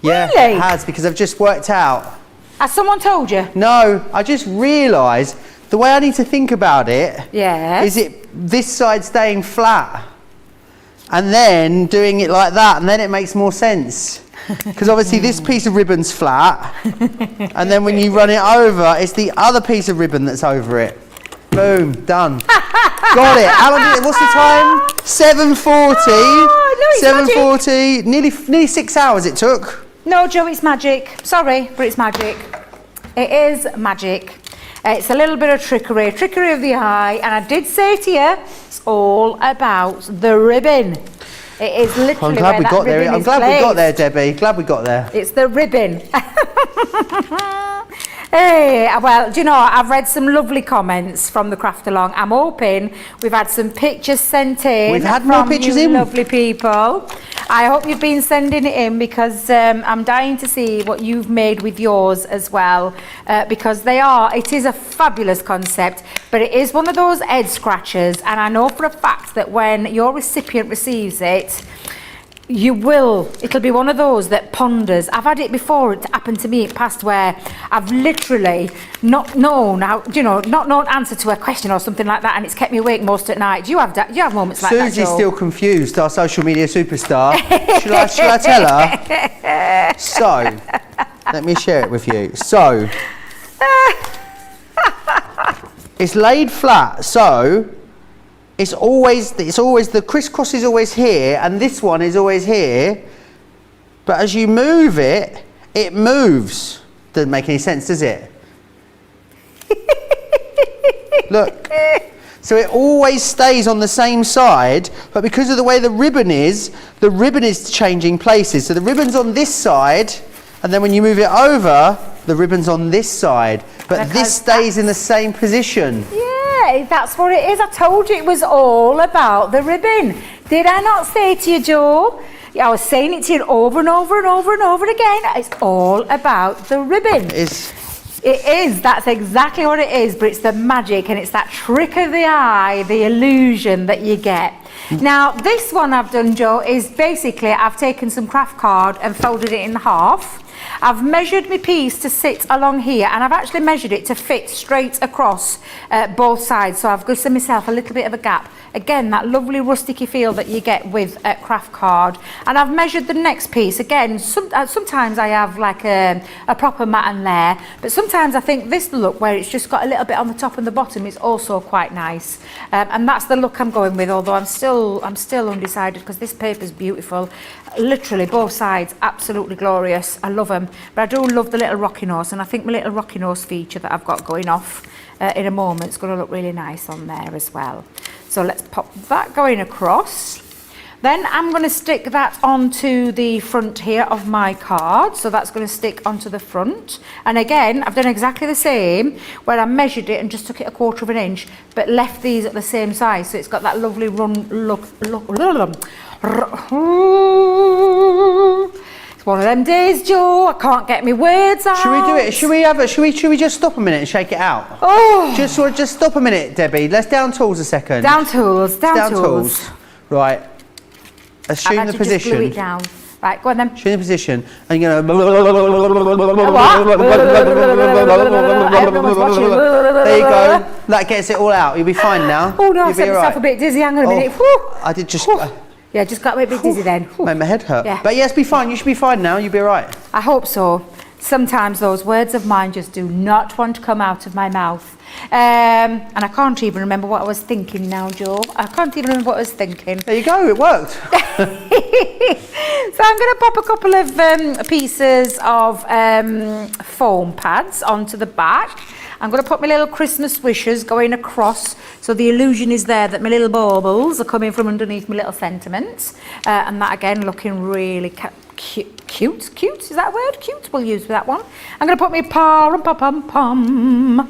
Yeah, Really? it has, because I've just worked out. Has someone told you? No, I just realised the way I need to think about it Yes. is this side staying flat and then doing it like that, and then it makes more sense. Because obviously this piece of ribbon's flat, and then when you run it over, it's the other piece of ribbon that's over it. Boom, done. Got it. How long did it? What's the time? 7:40. Oh, no, it's 7:40. Nearly 6 hours it took. No, Joe, it's magic. Sorry, but it's magic. It is magic. It's a little bit of trickery of the eye, and I did say to you, it's all about the ribbon. It is literally I'm glad we got there. I'm glad we got there, Debbie. Glad we got there. It's the ribbon. Hey, well, do you know, I've read some lovely comments from the craft along. I'm hoping we've had some pictures sent in. We've had more pictures in. Lovely people. I hope you've been sending it in, because I'm dying to see what you've made with yours as well, because it is a fabulous concept, but it is one of those head scratchers, and I know for a fact that when your recipient receives it, it'll be one of those that ponders. I've had it before, it happened to me in the past, where I've literally not known answer to a question or something like that, and it's kept me awake most at night. Do you have moments like that, Susie's Joe? still confused, our social media superstar. Shall I tell her? So, let me share it with you. So, it's laid flat, so it's always the crisscross is always here, and this one is always here, but as you move it, it moves. Doesn't make any sense, does it? Look, so it always stays on the same side, but because of the way the ribbon is changing places. So the ribbon's on this side, and then when you move it over, the ribbon's on this side, but this stays in the same position. Yeah, that's what it is. I told you it was all about the ribbon. Did I not say to you, Joe? I was saying it to you over and over and over and over again. It's all about the ribbon. It is. That's exactly what it is. But it's the magic, and it's that trick of the eye, the illusion that you get. Now, this one I've done, Joe, is basically I've taken some craft card and folded it in half. I've measured my piece to sit along here, and I've actually measured it to fit straight across both sides, so I've given myself a little bit of a gap. Again, that lovely rusticy feel that you get with craft card. And I've measured the next piece. Again, sometimes I have like a proper mat and layer, but sometimes I think this look where it's just got a little bit on the top and the bottom is also quite nice. And that's the look I'm going with, although I'm still undecided, because this paper's beautiful. Literally both sides absolutely glorious. I love them, but I do love the little rocking horse, and I think my little rocking horse feature that I've got going off in a moment is going to look really nice on there as well. So let's pop that going across. Then I'm going to stick that onto the front here of my card. So that's going to stick onto the front. And again, I've done exactly the same, where I measured it and just took it 1/4 of an inch, but left these at the same size. So it's got that lovely run look. It's one of them days, Joe. I can't get my words out. Should we do it? Should we just stop a minute and shake it out? Oh. Just stop a minute, Debbie. Let's down tools a second. Down tools. Right. Assume the position. Just glue it down. Right, go on then. Assume the position, and you're gonna. There you go. That gets it all out. You'll be fine now. Oh no, I set myself a bit dizzy. Hang on a minute. I did just. Yeah, just got a bit dizzy then. Made my head hurt. Yeah. But yes, be fine. You should be fine now. You'll be all right. I hope so. Sometimes those words of mine just do not want to come out of my mouth. And I can't even remember what I was thinking now, Joe. I can't even remember what I was thinking. There you go. It worked. So I'm going to pop a couple of pieces of foam pads onto the back. I'm going to put my little Christmas wishes going across, so the illusion is there that my little baubles are coming from underneath my little sentiments. And that again looking really cute. Is that a word? Cute, we'll use that one. I'm going to put my pom-pom-pom.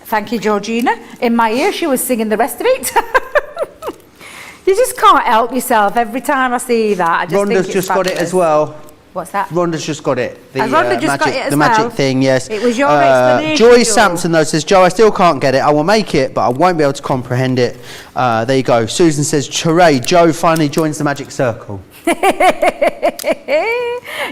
Thank you, Georgina. In my ear, she was singing the rest of it. You just can't help yourself. Every time I see that, I just think Rhonda's it's just fabulous. got it as well. What's that? Rhonda's just got it. Rhonda just got it as the well. magic thing, yes. It was your explanation, Joy Joe. Sampson though says, Joe, I still can't get it. I will make it, but I won't be able to comprehend it. There you go. Susan says, hooray, Joe finally joins the magic circle.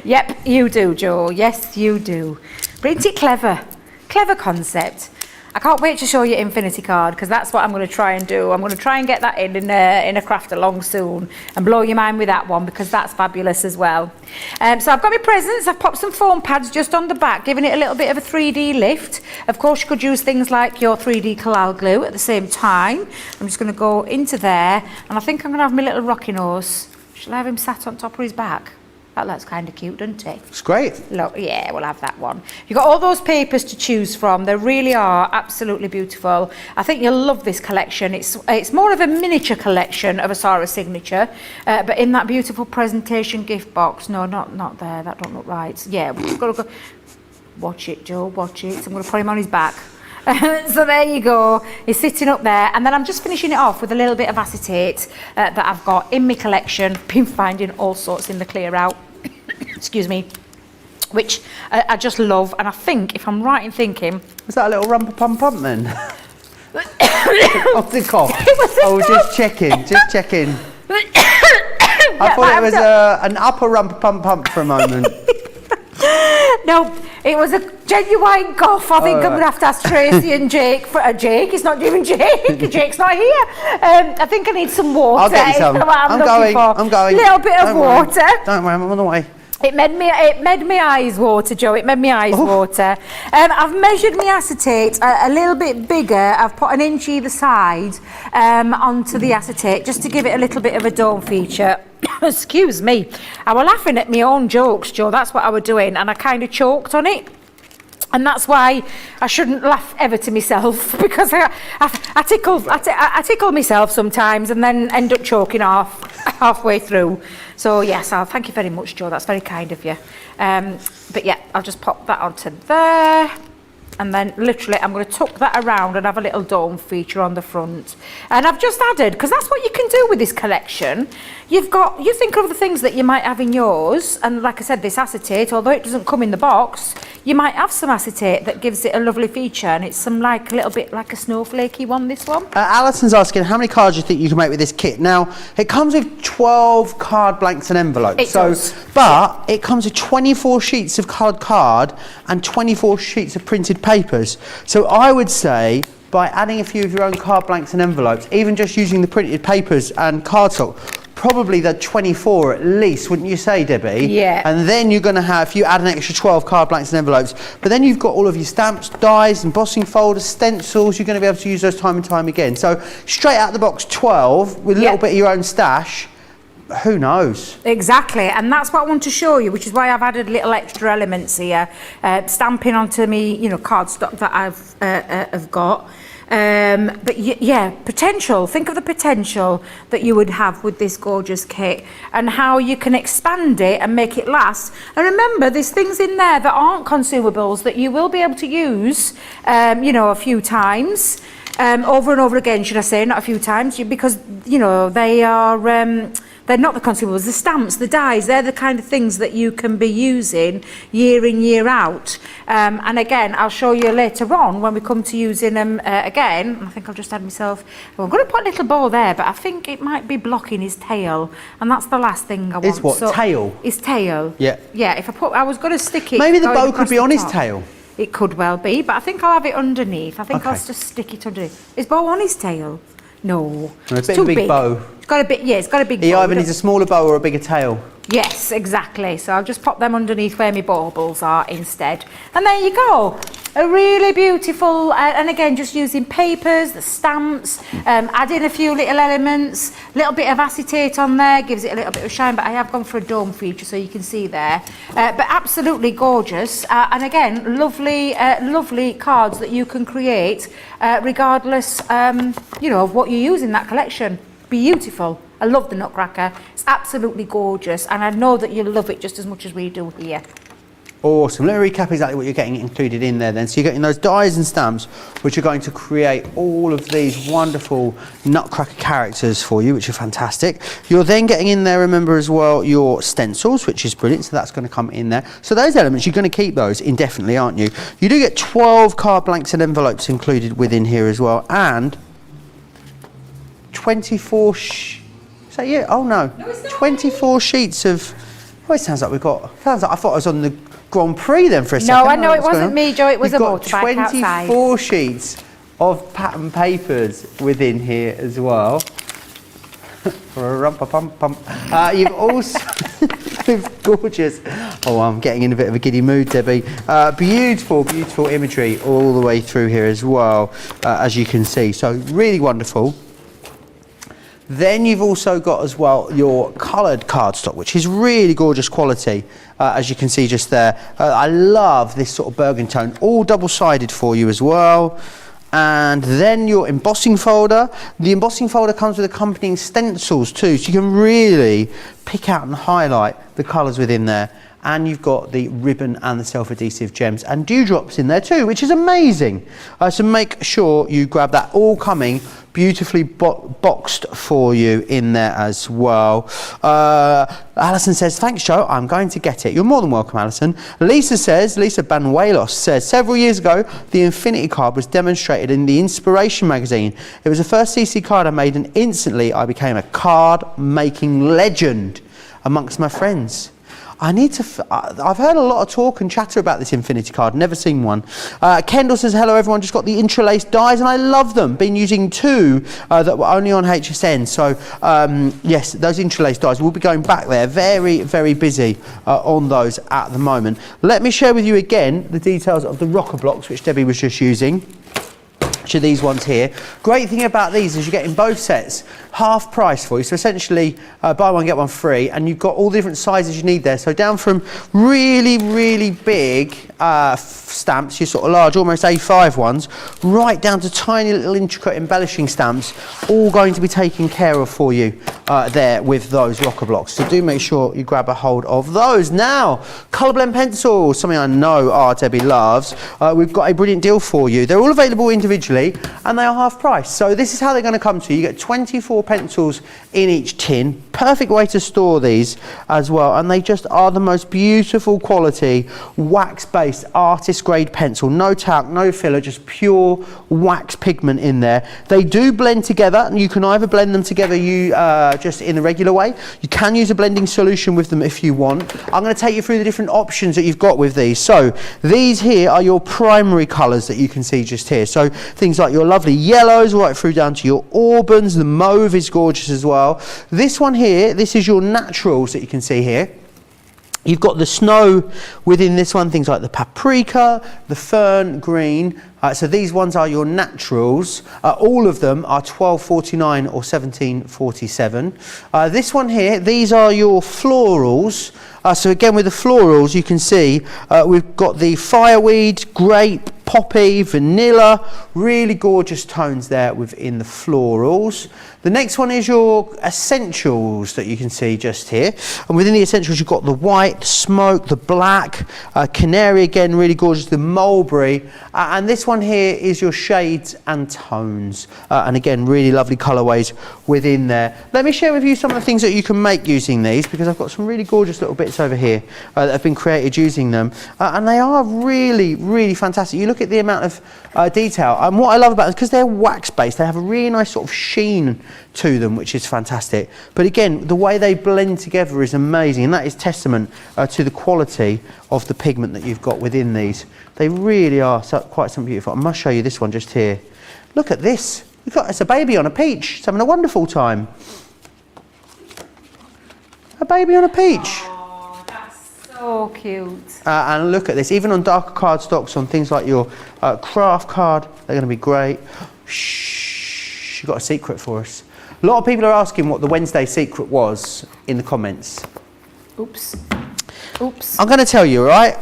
Yep, you do, Joe. Yes, you do. But isn't it clever? Clever concept. I can't wait to show you Infinity card, because that's what I'm going to try and do. I'm going to try and get that in a craft along soon and blow your mind with that one, because that's fabulous as well. So I've got my presents. I've popped some foam pads just on the back, giving it a little bit of a 3D lift. Of course, you could use things like your 3D Collal glue at the same time. I'm just going to go into there, and I think I'm going to have my little rocking horse. Shall I have him sat on top of his back? That looks kind of cute, doesn't it? It's great. Look, yeah, we'll have that one. You've got all those papers to choose from. They really are absolutely beautiful. I think you'll love this collection. It's more of a miniature collection of a Sara signature, but in that beautiful presentation gift box. No, not there. That don't look right. Yeah, we've got to go. Watch it, Joe. Watch it. So I'm going to put him on his back. So there you go. He's sitting up there, and then I'm just finishing it off with a little bit of acetate that I've got in my collection. Been finding all sorts in the clear out. Excuse me. Which I just love, and I think, if I'm right in thinking, was that a little rumpa pum pump then? Off the cough. Oh, just checking. I thought it was an upper rumpa pum pump for a moment. No, it was a genuine cough. I think I'm going to have to ask Tracy and Jake for a Jake. It's not even Jake. Jake's not here. I think I need some water. I'll get you some. I'm going. A little bit of water. Don't worry, I'm on the way. It made me eyes water, Joe. It made me eyes water. I've measured my acetate a little bit bigger. I've put an inch either side onto the acetate just to give it a little bit of a dome feature. Excuse me. I was laughing at my own jokes, Joe. That's what I was doing, and I kind of choked on it. And that's why I shouldn't laugh ever to myself, because I tickle myself sometimes and then end up choking off halfway through. So yes, I'll thank you very much, Joe. That's very kind of you. But yeah, I'll just pop that onto there. And then literally I'm going to tuck that around and have a little dome feature on the front. And I've just added, because that's what you can do with this collection. You think of the things that you might have in yours, and like I said, this acetate, although it doesn't come in the box, you might have some acetate that gives it a lovely feature, and it's some like a little bit like a snowflakey one, this one. Alison's asking, how many cards do you think you can make with this kit? Now, it comes with 12 card blanks and envelopes. It does. But it comes with 24 sheets of coloured card and 24 sheets of printed papers. So I would say, by adding a few of your own card blanks and envelopes, even just using the printed papers and cardstock, probably the 24 at least, wouldn't you say, Debbie? Yeah. And then you're going to have, you add an extra 12 card blanks and envelopes, but then you've got all of your stamps, dies, embossing folders, stencils. You're going to be able to use those time and time again. So straight out the box, 12 with a little bit of your own stash. Who knows? Exactly, and that's what I want to show you, which is why I've added little extra elements here, stamping onto me, cardstock that I've got. But yeah, potential. Think of the potential that you would have with this gorgeous kit, and how you can expand it and make it last. And remember, there's things in there that aren't consumables that you will be able to use, a few times, over and over again, should I say, not a few times, because they are. They're not the consumables, the stamps, the dies, they're the kind of things that you can be using year in, year out. And again, I'll show you later on when we come to using them again. I think I've just had myself, I'm going to put a little bow there, but I think it might be blocking his tail. And that's the last thing I want. Is what, tail? His tail. Yeah. Yeah, I was going to stick it. Maybe the bow could be on his tail. It could well be, but I think I'll have it underneath. I think I'll just stick it underneath. Is bow on his tail? No. It's too big bow. It's got a big bow. He either needs a smaller bow or a bigger tail. Yes, exactly. So I'll just pop them underneath where my baubles are instead. And there you go. A really beautiful, and again, just using papers, the stamps, adding a few little elements, a little bit of acetate on there, gives it a little bit of shine, but I have gone for a dome feature so you can see there. But absolutely gorgeous. And again, lovely cards that you can create regardless, of what you use in that collection. Beautiful. I love the Nutcracker. It's absolutely gorgeous, and I know that you'll love it just as much as we do here. Awesome. Let me recap exactly what you're getting included in there then. So you're getting those dies and stamps, which are going to create all of these wonderful Nutcracker characters for you, which are fantastic. You're then getting in there, remember as well, your stencils, which is brilliant. So that's going to come in there. So those elements, you're going to keep those indefinitely, aren't you? You do get 12 card blanks and envelopes included within here as well, and 24 is that you? Oh no, 24 sheets of. Oh, it sounds like we've got. Sounds like I thought I was on the Grand Prix then for a second. No, I know it wasn't me, Joe. It was a motorbike outside. You've got 24 sheets of pattern papers within here as well. You've also gorgeous. Oh, I'm getting in a bit of a giddy mood, Debbie. Beautiful imagery all the way through here as well, as you can see. So really wonderful. Then you've also got as well your coloured cardstock, which is really gorgeous quality, as you can see just there. I love this sort of burgundy tone, all double-sided for you as well. And then your embossing folder. The embossing folder comes with accompanying stencils too, so you can really pick out and highlight the colours within there. And you've got the ribbon and the self-adhesive gems and dewdrops in there too, which is amazing. So make sure you grab that, all coming beautifully boxed for you in there as well. Alison says, thanks Joe, I'm going to get it. You're more than welcome, Alison. Lisa Banuelos says, several years ago, the Infinity card was demonstrated in the Inspiration magazine. It was the first CC card I made, and instantly I became a card making legend amongst my friends. I need to, I've heard a lot of talk and chatter about this Infinity card, never seen one. Kendall says, hello everyone, just got the Intri'lace dies and I love them. Been using two that were only on HSN. So yes, those Intri'lace dies, we'll be going back there. Very, very busy on those at the moment. Let me share with you again the details of the rocker blocks, which Debbie was just using. Which are these ones here. Great thing about these is you're getting both sets half price for you, so essentially buy one get one free, and you've got all the different sizes you need there. So down from really big stamps, your sort of large, almost A5 ones, right down to tiny little intricate embellishing stamps, all going to be taken care of for you there with those rocker blocks. So do make sure you grab a hold of those. Now, colour blend pencils, something I know our Debbie loves. We've got a brilliant deal for you. They're all available individually and they are half price. So this is how they're going to come to you. You get 24 pencils in each tin. Perfect way to store these as well, and they just are the most beautiful quality wax-based artist grade pencil. No talc, no filler, just pure wax pigment in there. They do blend together, and you can either blend them together just in the regular way. You can use a blending solution with them if you want. I'm going to take you through the different options that you've got with these. So these here are your primary colours that you can see just here. So things like your lovely yellows right through down to your auburns. The mauve is gorgeous as well. This one here, this is your naturals that you can see here. You've got the snow within this one, things like the paprika, the fern green. So these ones are your naturals. All of them are $12.49 or $17.47. This one here, these are your florals. So again, with the florals, you can see we've got the fireweed, grape, poppy, vanilla, really gorgeous tones there within the florals. The next one is your essentials that you can see just here. And within the essentials, you've got the white, smoke, the black, canary again, really gorgeous, the mulberry. And this one here is your shades and tones. And again, really lovely colourways within there. Let me share with you some of the things that you can make using these, because I've got some really gorgeous little bits over here that have been created using them. And they are really fantastic. You look at the amount of detail, and what I love about them is because they're wax based, they have a really nice sort of sheen to them, which is fantastic. But again, the way they blend together is amazing, and that is testament to the quality of the pigment that you've got within these. They really are quite something beautiful. I must show you this one just here. Look at this. It's a baby on a peach. It's having a wonderful time. A baby on a peach. So cute. And look at this, even on darker cardstocks, on things like your craft card, they're going to be great. Shh, you've got a secret for us. A lot of people are asking what the Wednesday secret was in the comments. Oops. I'm going to tell you, all right?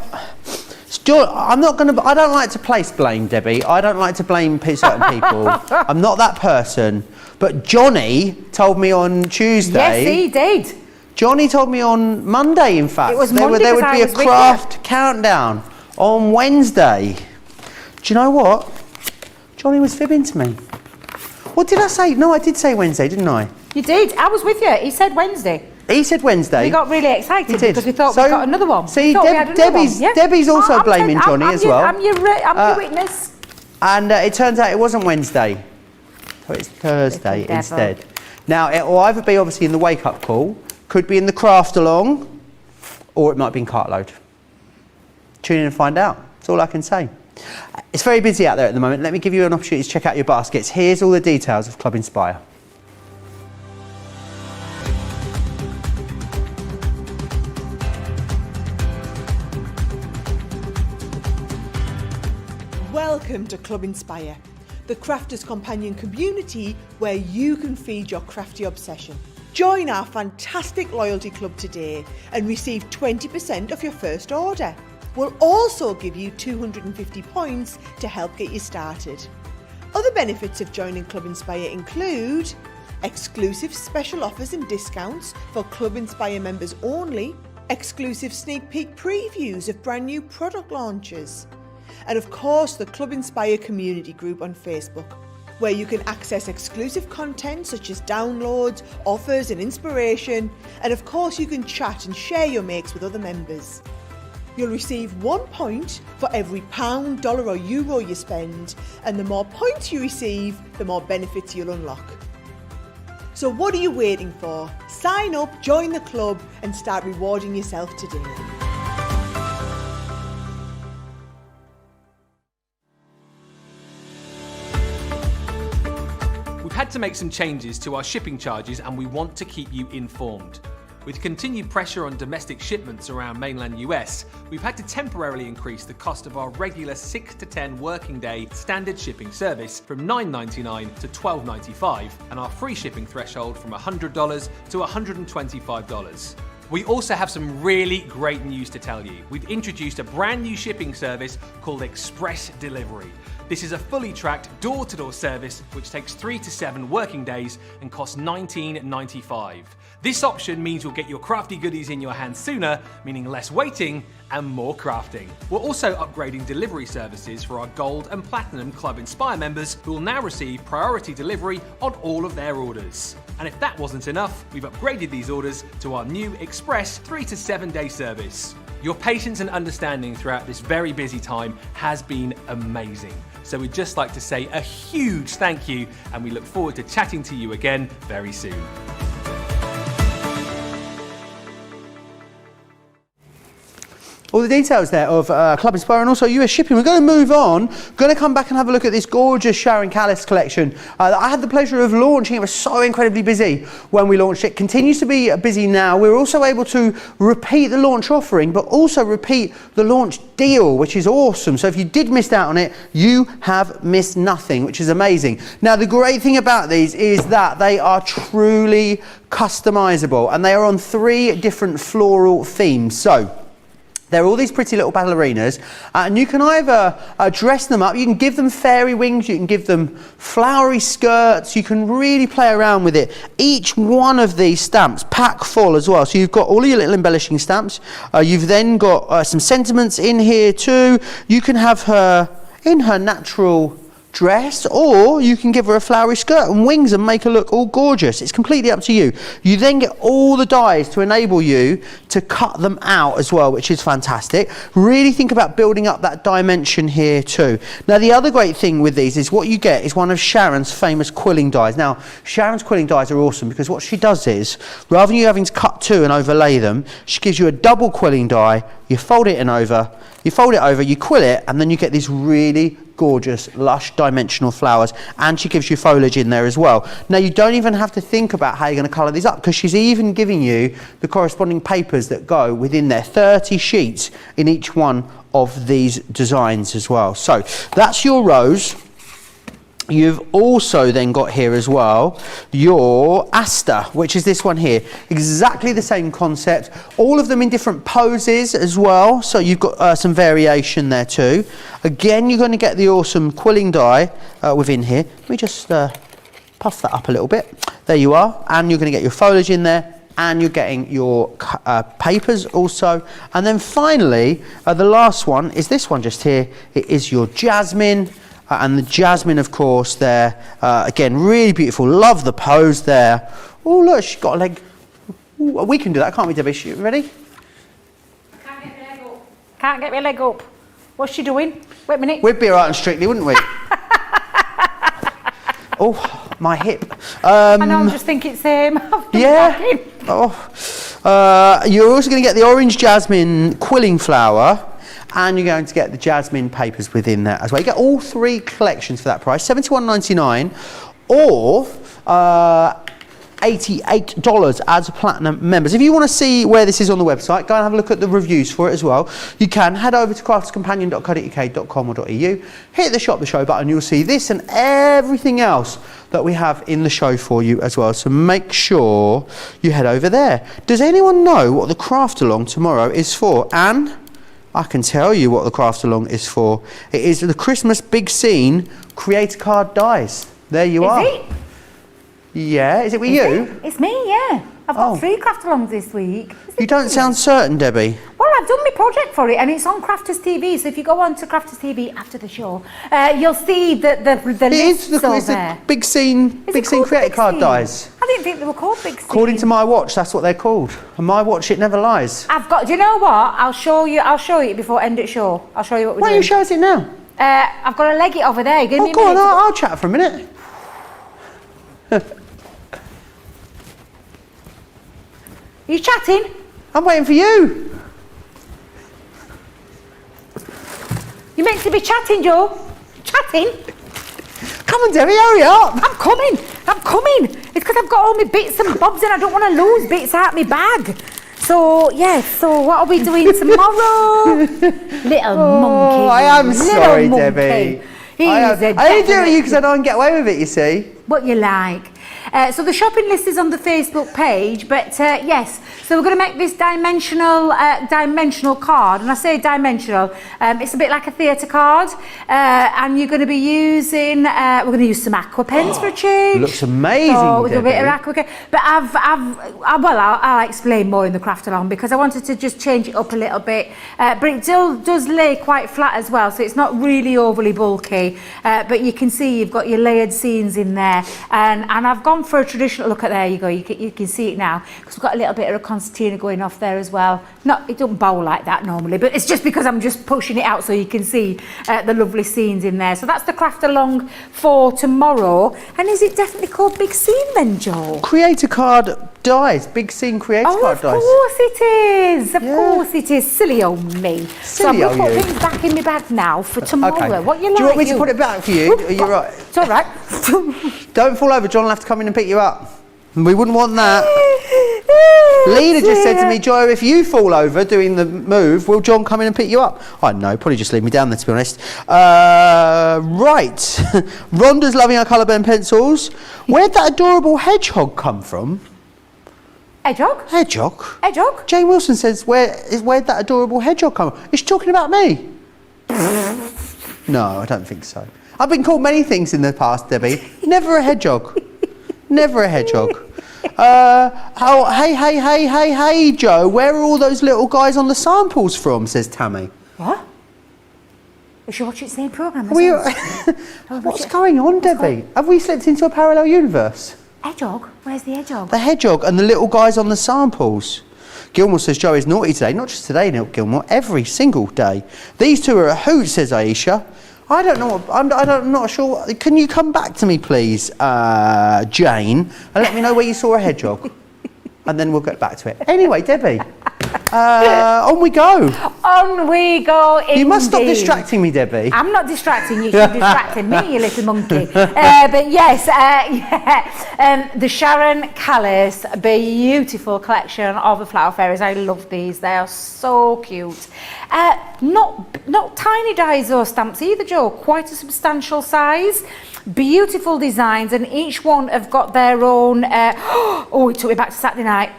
I don't like to place blame, Debbie. I don't like to blame certain people. I'm not that person. But Johnny told me on Tuesday. Yes, he did. Johnny told me on Monday, in fact. It was Monday, there would be a craft countdown on Wednesday. Do you know what? Johnny was fibbing to me. What did I say? No, I did say Wednesday, didn't I? You did. I was with you. He said Wednesday. He said Wednesday. We got really excited because we thought we got another one. See, Debbie's also blaming Johnny as well. I'm your witness. And it turns out it wasn't Wednesday. So it's Thursday instead. Now, it will either be obviously in the wake-up call, could be in the craft along, or it might be in cartload. Tune in and find out. That's all I can say. It's very busy out there at the moment. Let me give you an opportunity to check out your baskets. Here's all the details of Club Inspire. Welcome to Club Inspire. the Crafters Companion community where you can feed your crafty obsession. Join our fantastic loyalty club today and receive 20% off your first order. We'll also give you 250 points to help get you started. Other benefits of joining Club Inspire include exclusive special offers and discounts for Club Inspire members only, exclusive sneak peek previews of brand new product launches, and of course the Club Inspire community group on Facebook, where you can access exclusive content such as downloads, offers and inspiration, and of course you can chat and share your makes with other members. You'll receive 1 point for every £1, $1 or euro you spend, and the more points you receive, the more benefits you'll unlock. So what are you waiting for? Sign up, join the club and start rewarding yourself today. We've had to make some changes to our shipping charges and we want to keep you informed. With continued pressure on domestic shipments around mainland US, we've had to temporarily increase the cost of our regular 6 to 10 working day standard shipping service from $9.99 to $12.95 and our free shipping threshold from $100 to $125. We also have some really great news to tell you. We've introduced a brand new shipping service called Express Delivery. This is a fully tracked door-to-door service which takes 3 to 7 working days and costs $19.95. This option means you'll get your crafty goodies in your hands sooner, meaning less waiting and more crafting. We're also upgrading delivery services for our Gold and Platinum Club Inspire members who will now receive priority delivery on all of their orders. And if that wasn't enough, we've upgraded these orders to our new Express 3 to 7 day service. Your patience and understanding throughout this very busy time has been amazing. So we'd just like to say a huge thank you and we look forward to chatting to you again very soon. All the details there of Club Inspire and also US shipping. We're going to move on. Going to come back and have a look at this gorgeous Sharon Callis collection that I had the pleasure of launching. It was so incredibly busy when we launched it. Continues to be busy now. We're also able to repeat the launch offering, but also repeat the launch deal, which is awesome. So if you did miss out on it, you have missed nothing, which is amazing. Now, the great thing about these is that they are truly customizable and they are on 3 different floral themes. So they're all these pretty little ballerinas, and you can either dress them up, you can give them fairy wings, you can give them flowery skirts, you can really play around with it. Each one of these stamps pack full as well, so you've got all of your little embellishing stamps, you've then got some sentiments in here too. You can have her in her natural dress, or you can give her a flowery skirt and wings and make her look all gorgeous. It's completely up to you. You then get all the dies to enable you to cut them out as well, which is fantastic. Really think about building up that dimension here too. Now, the other great thing with these is what you get is one of Sharon's famous quilling dies. Now, Sharon's quilling dies are awesome because what she does is, rather than you having to cut 2 and overlay them, she gives you a double quilling die, you fold it over, you quill it, and then you get these really gorgeous, lush, dimensional flowers, and she gives you foliage in there as well. Now, you don't even have to think about how you're going to colour these up because she's even giving you the corresponding papers that go within there, 30 sheets in each one of these designs as well. So that's your rose. You've also then got here as well your aster, which is this one here. Exactly the same concept. All of them in different poses as well. So you've got some variation there too. Again, you're going to get the awesome quilling die within here. Let me just puff that up a little bit. There you are. And you're going to get your foliage in there. And you're getting your papers also. And then finally, the last one is this one just here. It is your jasmine. And the jasmine, of course, there. Again, really beautiful. Love the pose there. Oh, look, she's got a leg. Ooh, we can do that, can't we, Debbie? You ready? Can't get my leg up. Can't get my leg up. What's she doing? Wait a minute. We'd be all right on Strictly, wouldn't we? Oh, my hip. I know, I'm just thinking same. Yeah. Oh. You're also going to get the orange jasmine quilling flower. And you're going to get the jasmine papers within that as well. You get all 3 collections for that price, $71.99, or $88 as platinum members. If you want to see where this is on the website, go and have a look at the reviews for it as well. You can head over to craftscompanion.co.uk.com/.au, hit the shop the show button, you'll see this and everything else that we have in the show for you as well. So make sure you head over there. Does anyone know what the craft along tomorrow is for? Anne? I can tell you what the craft along is for. It is the Christmas Big Scene Create a Card Dies. There you are. Is it? Yeah, is it with you? It's me, yeah. I've got 3 craft alongs this week. You don't sound certain, Debbie. Well, I've done my project for it and it's on Crafters TV. So if you go on to Crafters TV after the show, you'll see that the list is over there. The Big Scene, Is Big it Scene called Create a Big Card Scene? Dies. I didn't think they were called Big Scene. According to my watch, that's what they're called. And my watch, it never lies. I've got, do you know what? I'll show you before end of show. I'll show you what we're Why don't doing. you show us it now? I've got to leg it over there. Give me Oh, a go on, minute to- I'll chat for a minute. Are you chatting? I'm waiting for you. You're meant to be chatting, Joe. Chatting? Come on, Debbie, hurry up. I'm coming. It's because I've got all my bits and bobs and I don't want to lose bits out my bag. So, yeah, so what are we doing tomorrow? Little monkey. I am little sorry, monkey. Debbie. He's I only do it with you because I definite- don't get away with it, you see. What you like. So the shopping list is on the Facebook page, but yes, so we're going to make this dimensional card, and I say dimensional, it's a bit like a theatre card, and you're going to be using, we're going to use some aqua pens for a change. Looks amazing, So with a bit of Debbie. aqua, but I'll explain more in the craft along because I wanted to just change it up a little bit, but it still does lay quite flat as well, so it's not really overly bulky, but you can see you've got your layered scenes in there, and I've gone for a traditional look. At there you go, you can see it now because we've got a little bit of a concertina going off there as well. It doesn't bowl like that normally, but it's just because I'm just pushing it out so you can see the lovely scenes in there. So that's the craft along for tomorrow. And is it definitely called Big Scene then, Joe? Create a Card Dies. Big Scene Create a Card Of Dies. course it is. Of Yeah. course it is. Silly old me. So I'm Silly going to old put you. things back in my bag now for tomorrow. Okay. What you like? Do you want me to put it back for you? Are you right? It's all right. Don't fall over. John will have to come in and pick you up. We wouldn't want that. Lena just said to me, Joe, if you fall over doing the move, will John come in and pick you up? I don't know, probably just leave me down there, to be honest. Right. Rhonda's loving our colour pen pencils. Where'd that adorable hedgehog come from? Hedgehog? Hedgehog? Hedgehog? Jane Wilson says, where'd that adorable hedgehog come from? Is she talking about me? No, I don't think so. I've been called many things in the past, Debbie. Never a hedgehog. Never a hedgehog. Hey, Joe, where are all those little guys on the samples from, says Tammy. What? We should watch it same programme. What's going on, Debbie? Have we slipped into a parallel universe? Hedgehog? Where's the hedgehog? The hedgehog and the little guys on the samples. Gilmore says Joe is naughty today. Not just today, Gilmore, every single day. These two are a hoot, says Aisha. I don't know. I'm not sure. Can you come back to me, please, Jane, and let me know where you saw a hedgehog, and then we'll get back to it. Anyway, Debbie, on we go. On we go. You must stop indeed. distracting me, Debbie. I'm not distracting you. You're distracting me, you little monkey. But yes, the Sharon Callis, beautiful collection of the flower fairies. I love these. They are so cute. Not tiny dies or stamps either, Joe. Quite a substantial size. Beautiful designs, and each one have got their own. Oh, it took me back to Saturday night.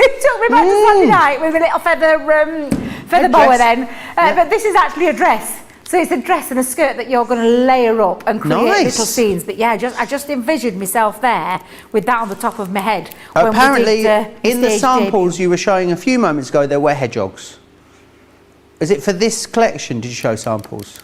It took me back to Saturday night with a little feather boa then. But this is actually a dress. So it's a dress and a skirt that you're going to layer up and create Nice. little scenes. But yeah, I just envisioned myself there with that on the top of my head. when we Apparently, did, in the stage samples you were showing a few moments ago, there were hedgehogs. Is it for this collection? Did you show samples?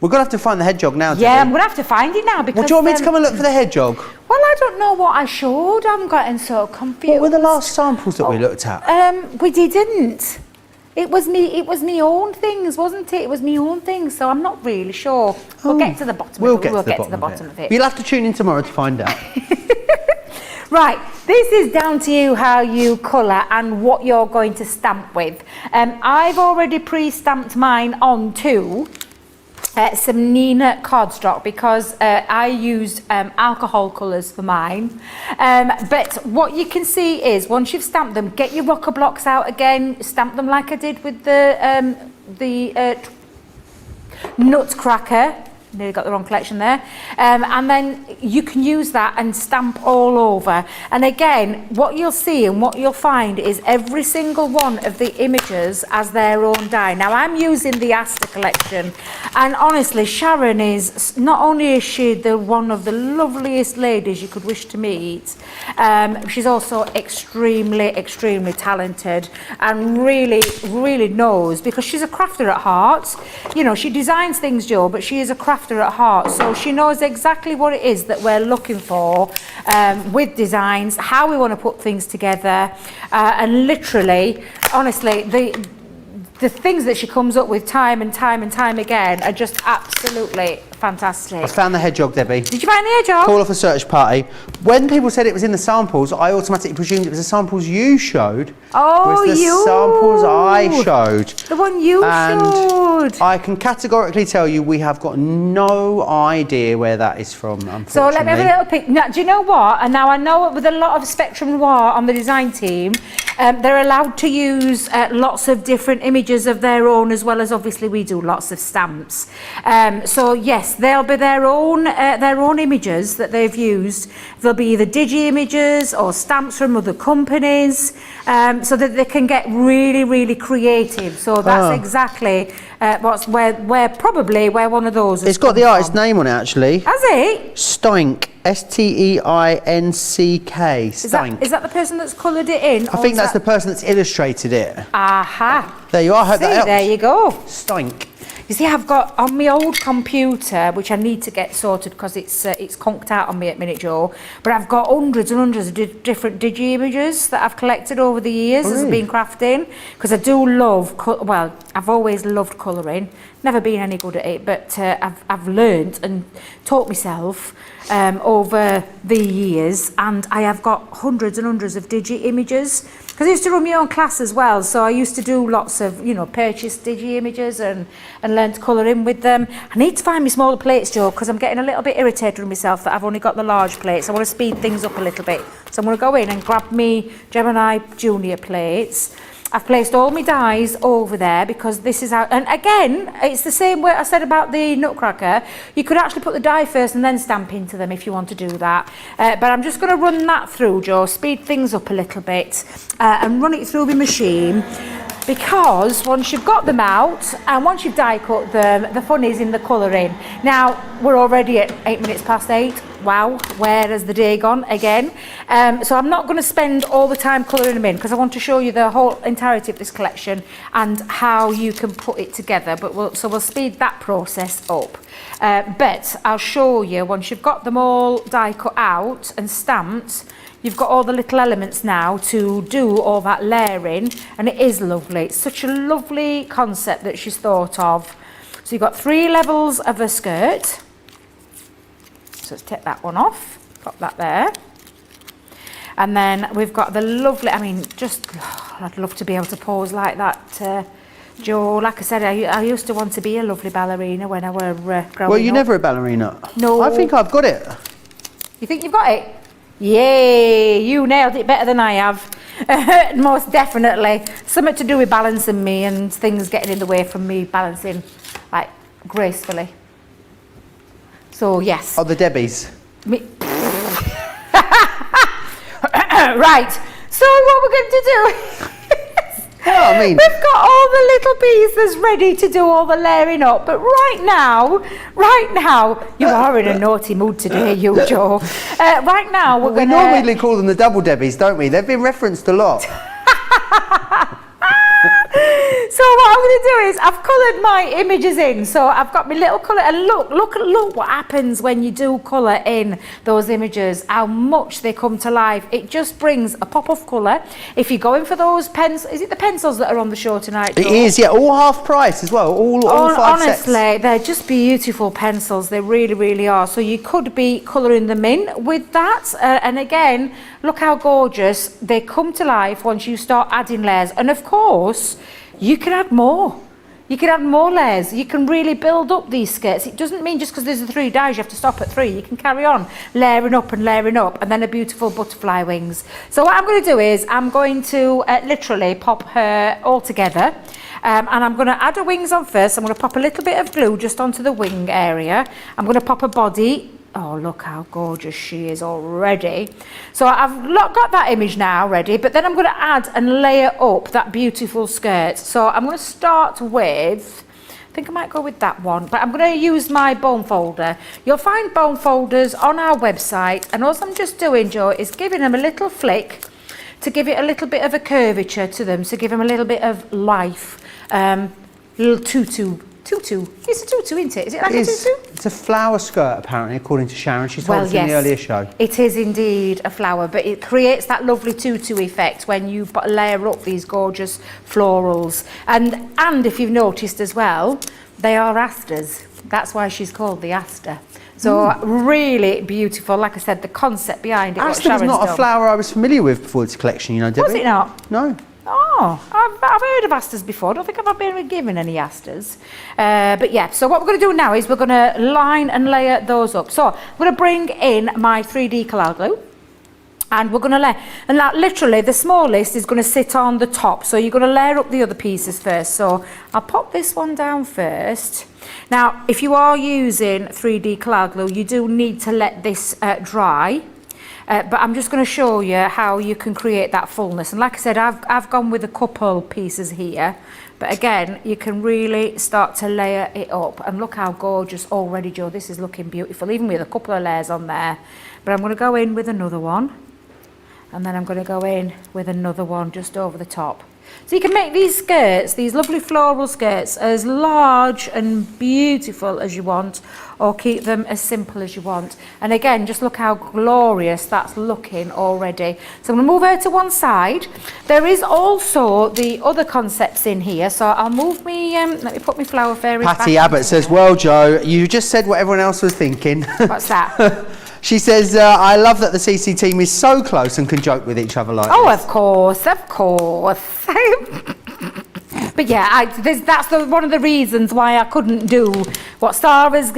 We're going to have to find the hedgehog now, debut. Yeah, I'm Debbie. going to have to find it now because. Well, do you want me to come and look for the hedgehog? Well, I don't know what I showed. I'm getting so confused. What were the last samples that we looked at? We didn't. It was me own things, wasn't it? It was me own things, so I'm not really sure. We'll get to the bottom of it. We'll get to the bottom of it. You'll have to tune in tomorrow to find out. Right, this is down to you how you colour and what you're going to stamp with. I've already pre-stamped mine on two. some Nina cardstock because I used alcohol colours for mine. But what you can see is once you've stamped them, get your rocker blocks out again, stamp them like I did with the Nutcracker. Nearly got the wrong collection there. And then you can use that and stamp all over. And again, what you'll see and what you'll find is every single one of the images as their own die. Now I'm using the Asta collection, and honestly, Sharon is, not only is she one of the loveliest ladies you could wish to meet, she's also extremely talented and really knows, because she's a crafter at heart. You know, she designs things, Joe, but she is a crafter at heart, so she knows exactly what it is that we're looking for with designs, how we want to put things together, and literally, honestly, the things that she comes up with time and time again are just absolutely fantastic. I found the hedgehog, Debbie. Did you find the hedgehog? Call off a search party. When people said it was in the samples, I automatically presumed it was the samples you showed. Oh, was the samples I showed. The one you showed. I can categorically tell you we have got no idea where that is from, unfortunately. So let me have a little pic. Now, do you know what? And now I know with a lot of Spectrum Noir on the design team, they're allowed to use lots of different images of their own, as well as obviously we do lots of stamps. So yes, they'll be their own images that they've used. They'll be either digi images or stamps from other companies, so that they can get really creative. So that's exactly where one of those has It's got the artist's name on it, actually. Has it? Steinck. Steinck. Is that the person that's coloured it in? I think that's the person that's illustrated it. Aha. There you are. I hope that helps. There you go. Steinck. You see, I've got on my old computer, which I need to get sorted because it's conked out on me at minute, Joe. But I've got hundreds and hundreds of different digi images that I've collected over the years as I've been crafting. Because I do love, I've always loved colouring. Never been any good at it, but I've learned and taught myself over the years, and I have got hundreds and hundreds of digi images. Because I used to run my own class as well, so I used to do lots of, purchase digi images and learn to colour in with them. I need to find my smaller plates, Joe, because I'm getting a little bit irritated with myself that I've only got the large plates. I want to speed things up a little bit. So I'm going to go in and grab me Gemini Junior plates. I've placed all my dies over there because this is how, and again, it's the same way I said about the Nutcracker. You could actually put the die first and then stamp into them if you want to do that. But I'm just going to run that through, Joe, speed things up a little bit and run it through my machine. Because once you've got them out and once you've die cut them, the fun is in the colouring. Now, we're already at 8 minutes past 8. Wow, where has the day gone again? So I'm not going to spend all the time colouring them in because I want to show you the whole entirety of this collection and how you can put it together. But we'll speed that process up. But I'll show you once you've got them all die cut out and stamped, you've got all the little elements now to do all that layering, and it is lovely. It's such a lovely concept that she's thought of. So you've got 3 levels of a skirt. So let's take that one off, pop that there. And then we've got the lovely, I'd love to be able to pose like that, Joe. Like I said, I used to want to be a lovely ballerina when I were growing up. Well, you're never a ballerina. No. I think I've got it. You think you've got it? Yay, you nailed it better than I have. Most definitely. Something to do with balancing me and things getting in the way from me balancing, like, gracefully. So, yes. Oh, the Debbies. Right. So, what we're going to do... Well, I mean, we've got all the little pieces ready to do all the layering up, but right now, you are in a naughty mood today, you Joe. Right now, we normally call them the double Debbies, don't we? They've been referenced a lot. So what I'm going to do is I've coloured my images in. So I've got my little colour, and look what happens when you do colour in those images, how much they come to life. It just brings a pop of colour. If you're going for those pencils, is it the pencils that are on the show tonight, Joe? It is, yeah, all half price as well, all 5 sets. Honestly, they're just beautiful pencils, they really are. So you could be colouring them in with that, and again, look how gorgeous they come to life once you start adding layers. And of course, you can add more. You can add more layers. You can really build up these skirts. It doesn't mean just because there's the 3 dyes you have to stop at 3. You can carry on layering up, and then a beautiful butterfly wings. So what I'm going to do is I'm going to literally pop her all together. And I'm going to add her wings on first. I'm going to pop a little bit of glue just onto the wing area. I'm going to pop her body. Oh, look how gorgeous she is already. So I've got that image now ready, but then I'm going to add and layer up that beautiful skirt. So I'm going to start with, I think I might go with that one, but I'm going to use my bone folder. You'll find bone folders on our website, and all I'm just doing, Joe, is giving them a little flick to give it a little bit of a curvature to them, to give them a little bit of life. Little tutu. It's a tutu, isn't it? Is it like a tutu? It's a flower skirt, apparently, according to Sharon. She told us in the earlier show. It is indeed a flower, but it creates that lovely tutu effect when you layer up these gorgeous florals. And if you've noticed as well, they are asters. That's why she's called the aster. So really beautiful. Like I said, the concept behind it. Aster was not a flower I was familiar with before this collection, you know, Debbie. Was it not? No. Oh, I've heard of asters before. I don't think I've been given any asters. But yeah, so what we're going to do now is we're going to line and layer those up. So I'm going to bring in my 3D colour glue. And we're going to layer, and that literally the smallest is going to sit on the top. So you're going to layer up the other pieces first. So I'll pop this one down first. Now, if you are using 3D colour glue, you do need to let this dry. But I'm just going to show you how you can create that fullness. And like I said, I've gone with a couple pieces here. But again, you can really start to layer it up. And look how gorgeous already, Joe. This is looking beautiful, even with a couple of layers on there. But I'm going to go in with another one. And then I'm going to go in with another one just over the top. So you can make these skirts, these lovely floral skirts, as large and beautiful as you want, or keep them as simple as you want. And again, just look how glorious that's looking already. So I'm going to move her to one side. There is also the other concepts in here. So I'll move me, let me put my flower fairies back. Patty Abbott says, well, Joe, you just said what everyone else was thinking. What's that? She says, I love that the CC team is so close and can joke with each other like this. Of course. But yeah, that's one of the reasons why I couldn't do what Sara's,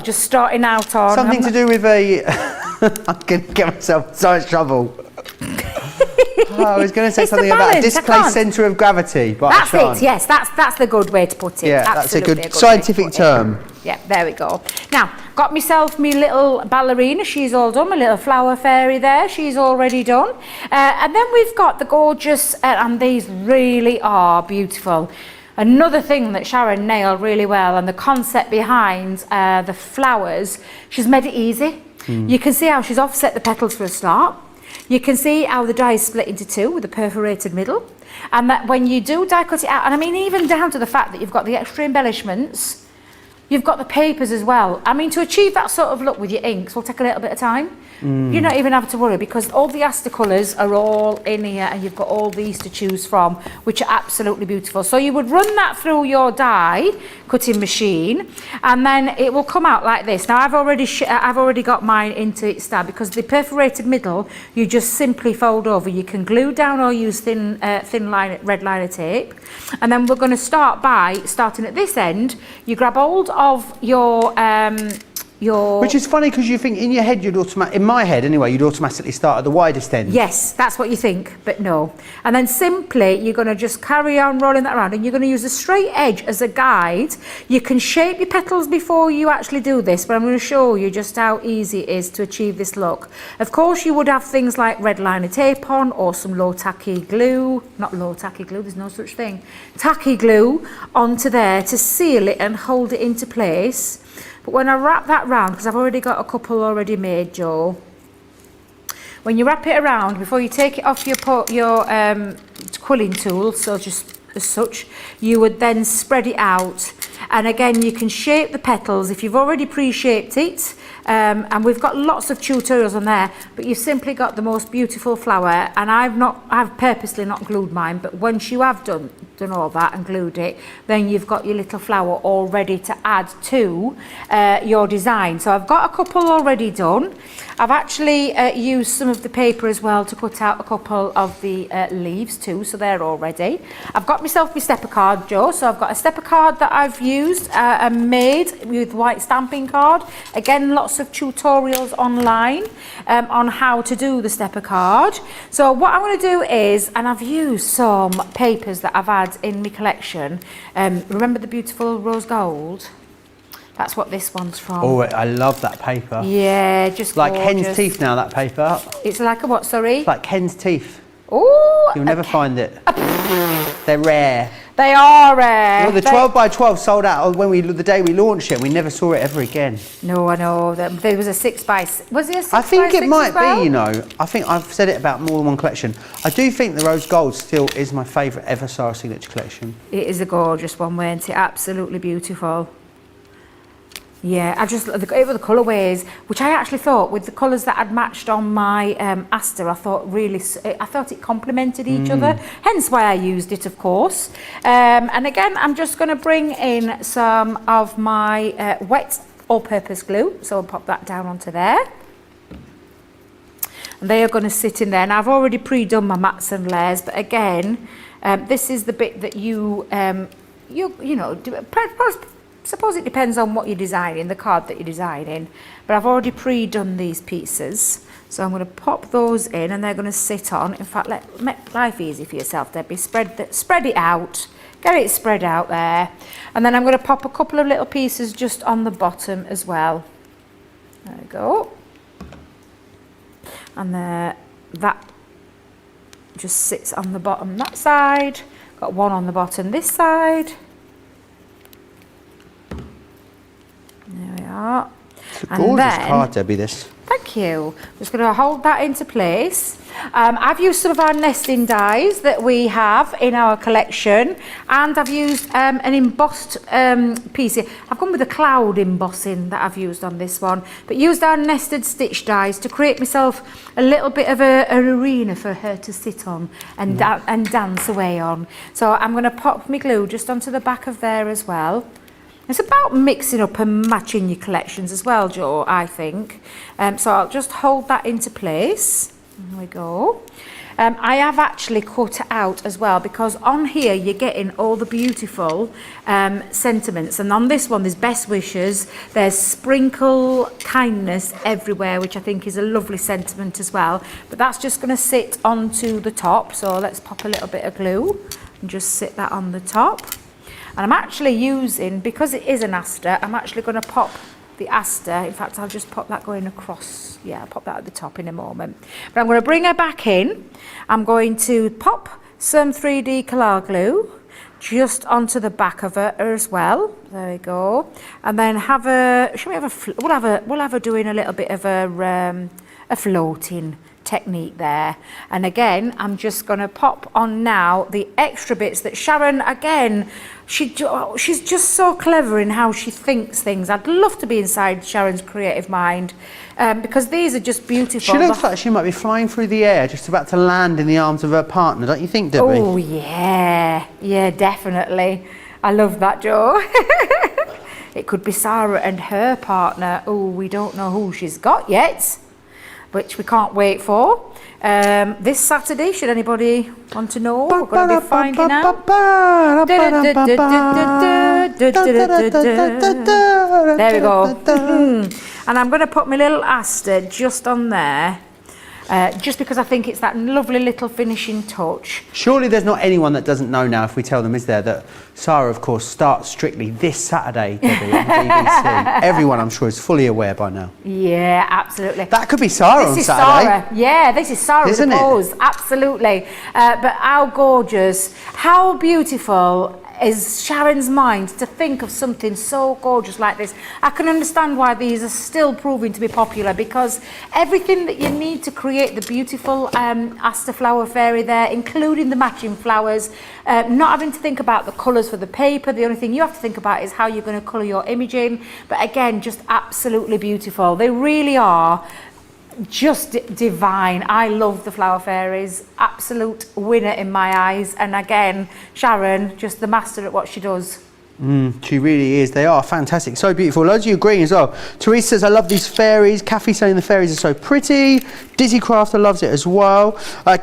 just starting out on. Something to do with I'm going to get myself in so much trouble. I was going to say something about a displaced centre of gravity, but that's it. Yes, that's the good way to put it. Yeah, absolutely that's a good scientific term. Yeah, there we go. Now, got myself my little ballerina. She's all done. My little flower fairy there. She's already done. And then we've got the gorgeous, and these really are beautiful. Another thing that Sharon nailed really well, and the concept behind the flowers, she's made it easy. You can see how she's offset the petals for a start. You can see how the die is split into two with a perforated middle. And that when you do die cut it out, and I mean even down to the fact that you've got the extra embellishments, you've got the papers as well. I mean, to achieve that sort of look with your inks will take a little bit of time. You're not even having to worry because all the Aster colours are all in here and you've got all these to choose from, which are absolutely beautiful. So you would run that through your die cutting machine and then it will come out like this. Now I've already got mine into its stand because the perforated middle you just simply fold over. You can glue down or use thin red liner tape. And then we're going to start by starting at this end. You grab hold of your which is funny because you think in your head in my head anyway, you'd automatically start at the widest end. Yes, that's what you think, but no. And then simply you're going to just carry on rolling that around and you're going to use a straight edge as a guide. You can shape your petals before you actually do this, but I'm going to show you just how easy it is to achieve this look. Of course, you would have things like red liner tape on or some low tacky glue, not low tacky glue, there's no such thing, tacky glue onto there to seal it and hold it into place. But when I wrap that round, because I've already got a couple already made, Joe, when you wrap it around, before you take it off your quilling tool, so just as such, you would then spread it out. And again, you can shape the petals if you've already pre-shaped it. And we've got lots of tutorials on there, but you've simply got the most beautiful flower. And I've purposely not glued mine, but once you have done done all that and glued it, then you've got your little flower all ready to add to your design. So I've got a couple already done. I've actually used some of the paper as well to cut out a couple of the leaves too, so they're all ready. I've got myself my stepper card, Joe, so I've got a stepper card that I've used and made with white stamping card. Again, lots of tutorials online on how to do the stepper card. So what I'm going to do is, and I've used some papers that I've had in my collection. Remember the beautiful rose gold? That's what this one's from. Oh, I love that paper. Yeah, just like gorgeous. hen's teeth now, that paper. It's like a what, sorry? It's like hen's teeth. Oh, You'll never find it. They're rare. They are rare. Well, the 12 by 12 sold out when the day we launched it, and we never saw it ever again. No, I know. There was a 6 by 6. Was it a 6 by 6? I think it might as well? be, you know. I think I've said it about more than one collection. I do think the rose gold still is my favourite ever Sara signature collection. It is a gorgeous one, weren't it? Absolutely beautiful. Yeah, I just, it was the colourways, which I actually thought with the colours that I'd matched on my Aster, I thought it complemented each other, hence why I used it, of course. And again, I'm just going to bring in some of my wet all-purpose glue, so I'll pop that down onto there. And they are going to sit in there. Now, I've already pre-done my mats and layers, but again, this is the bit that you know, suppose it depends on what you're designing, the card that you're designing, but I've already pre-done these pieces, so I'm going to pop those in and they're going to sit on. In fact, make life easy for yourself, Debbie. Spread it out, get it spread out there, and then I'm going to pop a couple of little pieces just on the bottom as well. There we go, and that just sits on the bottom that side. Got one on the bottom this side. There we are. It's a gorgeous card, Debbie, this. Thank you. I'm just going to hold that into place. I've used some of our nesting dies that we have in our collection, and I've used an embossed piece here. I've gone with a cloud embossing that I've used on this one, but used our nested stitch dies to create myself a little bit of an arena for her to sit on and dance away on. So I'm going to pop my glue just onto the back of there as well. It's about mixing up and matching your collections as well, Joe, I think. So I'll just hold that into place. There we go. I have actually cut it out as well, because on here you're getting all the beautiful sentiments. And on this one there's best wishes, there's sprinkle kindness everywhere, which I think is a lovely sentiment as well. But that's just going to sit onto the top. So let's pop a little bit of glue and just sit that on the top. And I'm actually using, because it is an Aster, I'm actually going to pop the Aster. In fact, I'll just pop that going across. Yeah, I'll pop that at the top in a moment. But I'm going to bring her back in. I'm going to pop some 3D Collage glue just onto the back of her as well. There we go. And then have a, we'll have her doing a little bit of a floating technique there. And again, I'm just going to pop on now the extra bits that Sharon, again, she's just so clever in how she thinks things. I'd love to be inside Sharon's creative mind, because these are just beautiful. She looks like she might be flying through the air, just about to land in the arms of her partner, don't you think, Debbie? Oh yeah, definitely. I love that, Joe. It could be Sara and her partner. Oh, we don't know who she's got yet, which we can't wait for. This Saturday, should anybody want to know, we're going to be finding out. There we go. And I'm going to put my little Aster just on there, just because I think it's that lovely little finishing touch. Surely there's not anyone that doesn't know now, if we tell them, is there, that Sara, of course, starts Strictly this Saturday, Debbie, on BBC. Everyone, I'm sure, is fully aware by now. Yeah, absolutely. That could be Sara on Saturday. Sara. Yeah, this is Sara with a pose. Absolutely. But how gorgeous, how beautiful is Sharon's mind to think of something so gorgeous like this. I can understand why these are still proving to be popular, because everything that you need to create the beautiful Aster flower fairy there, including the matching flowers, not having to think about the colours for the paper. The only thing you have to think about is how you're going to colour your image in. But again, just absolutely beautiful. They really are just divine. I love the Flower Fairies, absolute winner in my eyes. And again, Sharon, just the master at what she does. She really is. They are fantastic. So beautiful. Loads of you agreeing as well. Teresa says, I love these fairies. Kathy saying the fairies are so pretty. Dizzy Crafter loves it as well.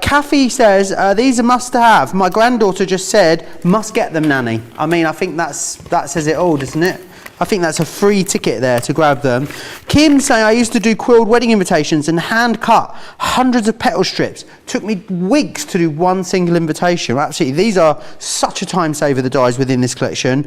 Kathy says, these are must to have. My granddaughter just said, must get them, Nanny. I mean, I think that says it all, doesn't it? I think that's a free ticket there to grab them. Kim saying, I used to do quilled wedding invitations and hand cut hundreds of petal strips. Took me weeks to do one single invitation. Absolutely, these are such a time saver, the dies within this collection.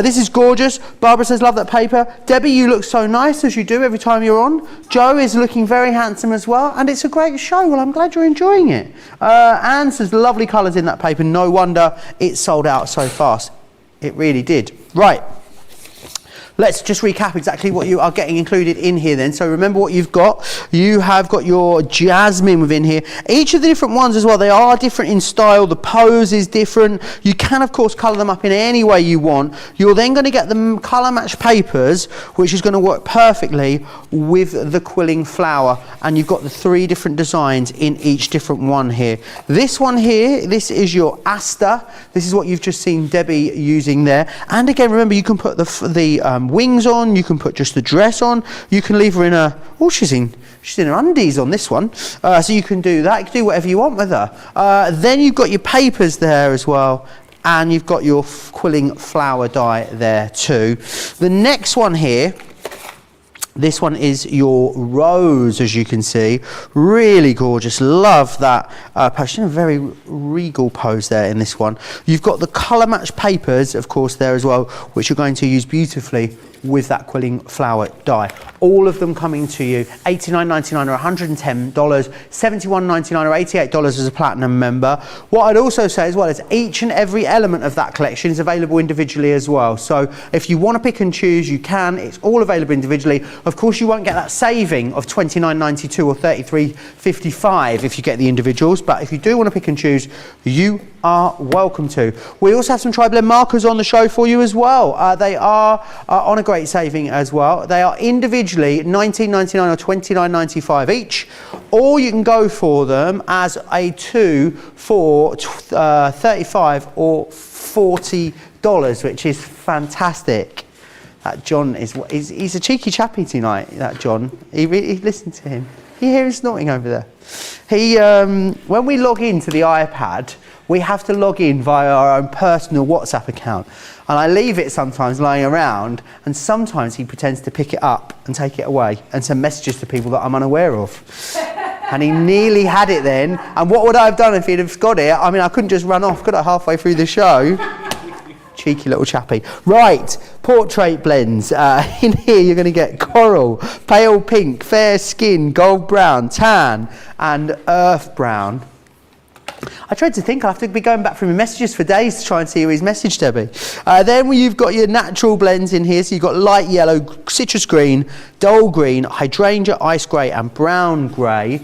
This is gorgeous. Barbara says, love that paper. Debbie, you look so nice, as you do every time you're on. Joe is looking very handsome as well, and it's a great show. Well, I'm glad you're enjoying it. Anne says, lovely colours in that paper. No wonder it sold out so fast. It really did. Right. Let's just recap exactly what you are getting included in here then. So remember what you've got. You have got your jasmine within here. Each of the different ones as well, they are different in style. The pose is different. You can, of course, colour them up in any way you want. You're then going to get the colour match papers, which is going to work perfectly with the quilling flower. And you've got the 3 different designs in each different one here. This one here, this is your Asta. This is what you've just seen Debbie using there. And again, remember, you can put the wings on, you can put just the dress on, you can leave her in a, oh, she's in her undies on this one, so you can do that, you can do whatever you want with her. Then you've got your papers there as well, and you've got your quilling flower die there too. The next one here, this one is your rose, as you can see. Really gorgeous. Love that pose. A very regal pose there in this one. You've got the colour match papers, of course, there as well, which you're going to use beautifully with that quilling flower die. All of them coming to you $89.99 or $110, $71.99 or $88 as a platinum member. What I'd also say as well is each and every element of that collection is available individually as well. So if you want to pick and choose, you can. It's all available individually. Of course, you won't get that saving of $29.92 or $33.55 if you get the individuals, but if you do want to pick and choose, you are welcome to. We also have some tri-blend markers on the show for you as well. They are on a great saving as well. They are individually $19.99 or $29.95 each, or you can go for them as a 2 for $35 or $40, which is fantastic. That John he's a cheeky chappy tonight, that John. Listen to him. You hear him snorting over there. He when we log into the iPad, we have to log in via our own personal WhatsApp account. And I leave it sometimes lying around, and sometimes he pretends to pick it up and take it away and send messages to people that I'm unaware of. And he nearly had it then. And what would I have done if he'd have got it? I mean, I couldn't just run off, could I, halfway through the show? Cheeky little chappy. Right, portrait blends. In here you're going to get coral, pale pink, fair skin, gold brown, tan, and earth brown. I tried to think I'll have to be going back through my messages for days to try and see who he's messaged, Debbie. Then you've got your natural blends in here. So you've got light yellow, citrus green, dull green, hydrangea, ice grey and brown grey.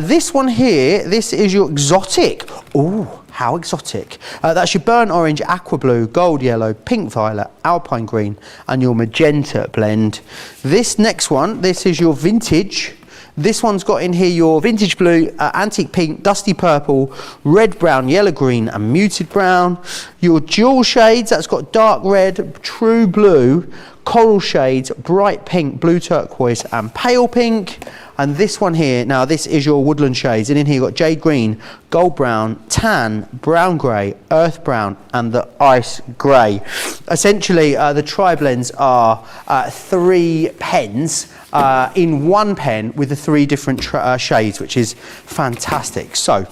This one here, this is your exotic. Ooh, how exotic. That's your burnt orange, aqua blue, gold yellow, pink violet, alpine green and your magenta blend. This next one, this is your vintage. This one's got in here your vintage blue, antique pink, dusty purple, red brown, yellow green and muted brown. Your jewel shades, that's got dark red, true blue, coral shades, bright pink, blue turquoise and pale pink. And this one here, now this is your woodland shades, and in here you've got jade green, gold brown, tan, brown grey, earth brown and the ice grey. Essentially the tri-blends are 3 pens in one pen with the 3 different shades, which is fantastic. So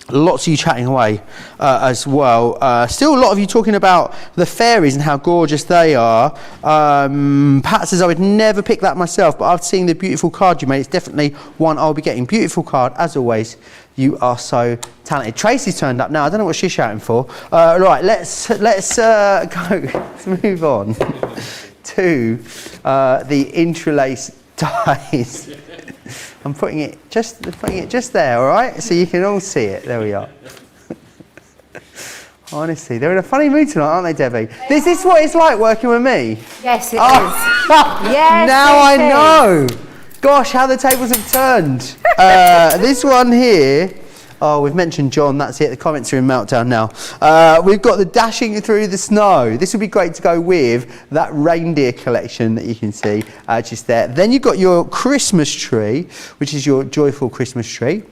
lots of you chatting away as well. Still a lot of you talking about the fairies and how gorgeous they are. Pat says, I would never pick that myself, but after seeing the beautiful card you made, it's definitely one I'll be getting. Beautiful card, as always. You are so talented. Tracy's turned up now. I don't know what she's shouting for. Right, let's go. Let's move on to the Intri'lace dies. I'm putting it just there, all right? So you can all see it. There we are. Honestly, they're in a funny mood tonight, aren't they, Debbie? Is this what it's like working with me? Yes, it is. Yes, now I know. Gosh, how the tables have turned. This one here, oh, we've mentioned John, that's it, the comments are in meltdown now. We've got the Dashing Through the Snow. This would be great to go with that reindeer collection that you can see just there. Then you've got your Christmas tree, which is your joyful Christmas tree.